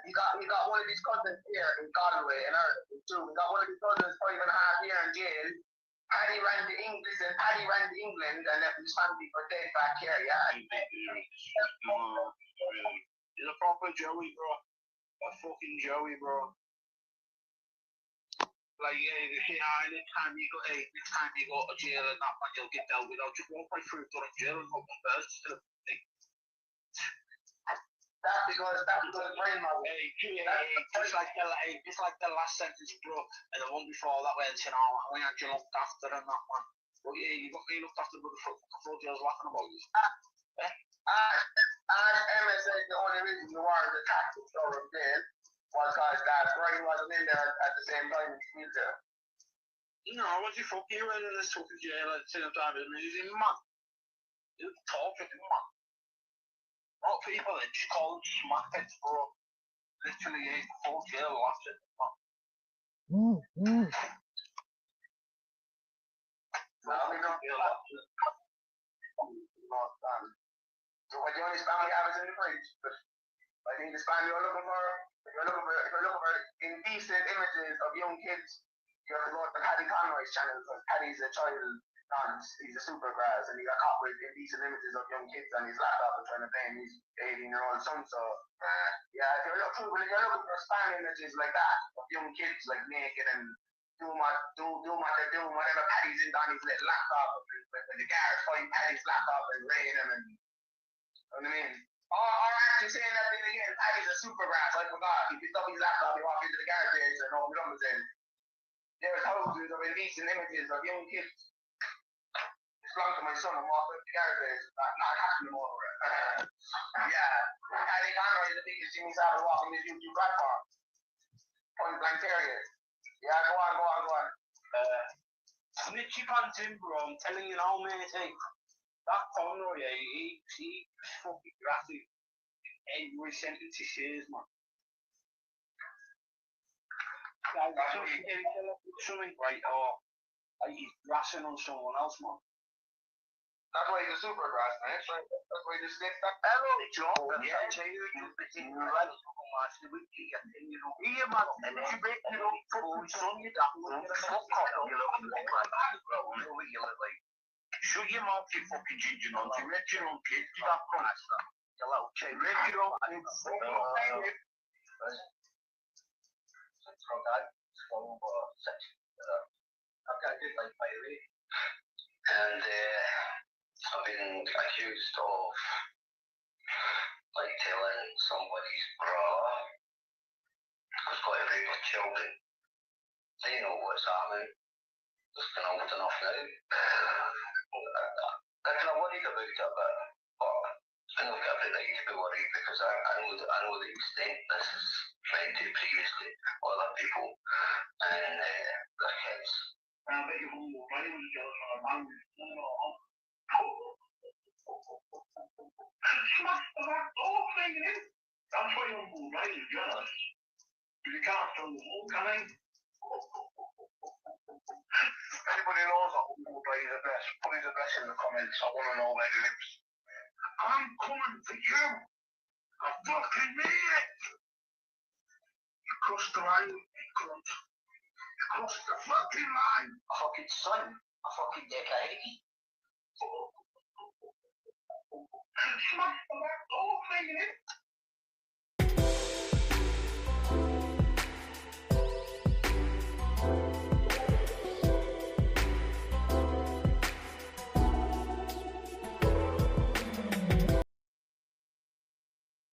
he got one of his cousins here in Conroy in Ireland too. He got one of his cousins 5.5 years in jail. Paddy ran to England and left his family for dead back here, yeah. He's a proper Joey, bro. A fucking Joey, bro. Like, anytime you go to jail and that, man, you'll get dealt with. I'll just walk right through Durham jail and open burst to the thing. That's because Brian was. Just like the last sentence, bro, and the one before that, where they said, oh, we had you looked after and that, man. But yeah, you got me looked after, but the full jail's laughing about you. Emma said the only reason you wanted to attack the Durham jail was because that Brian wasn't in there at the same time as he was there. No, what the fuck, you were in this fucking jail at the same time as me? He's in man. He was talking, man. Not people that just call him smackheads, bro. Literally, he's the full jail laughs at him, man. No, we don't feel that. So what the only spam we have is in the fridge. But I think the spam you're looking for, if you're looking for indecent images of young kids, you have to go to Paddy Conroy's channel because Paddy's a child dance, he's a super grass, and he got caught with indecent images of young kids on his laptop and trying to pay his 18-year-old son. So, yeah, if you're looking for spam images like that of young kids like naked and doing what they're doing, whatever Paddy's in on his little laptop, when the guards find Paddy's laptop and raid him, and you know what I mean? Or actually saying that thing again, Paddy's a super grass. I forgot. He picked up his laptop, he walked into the garage there, and no one was in. There's thousands of indecent images of young kids. It's belonged to my son. I'm walking up the garage, not happening over it. Yeah, Paddy Conroy is the biggest thing he's ever walking this YouTube platform. Point blank period. Yeah, go on. Snitchy pants in, bro. I'm telling you now, mate. Hey, that Conroy, he's fucking graphic. Every sentence he says, man. Like, something right, or like he's grassing on someone else, man. That's why he's a super grass, man. That's why he just gets that. Hello, John. Yeah, You're right. Here, man. And then you break it up, fucking son, you that one. Fuck off. You look like that, bro. You look like. Shut your mouth, you fucking ginger nuts. You make your own kids. You that price, that. You little kid. Make your own kids. And I've been accused of like telling somebody's bra who's got to rape with children. They know what's happening. It's been old enough now. I'm kind of worried about it, but I don't have every right to be worried because I know the extent this has meant to previously other people and their kids. I bet you won't go right when you get on a man. Smash the back door thing in. That's why you won't go right, you're jealous. Because you can't throw the whole can I? Anybody knows that will play the best? Put the best in the comments. I want to know where he lives. I'm coming for you. I fucking mean it. You crossed the line, you cunt. You crossed the fucking line. A fucking son, a fucking dickhead. Smash the back door thing in.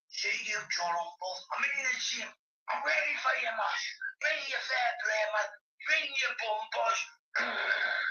See you, John Uncle. I'm in the gym. I'm ready for your mash. Bring your fair play, man. Bring your bumpers.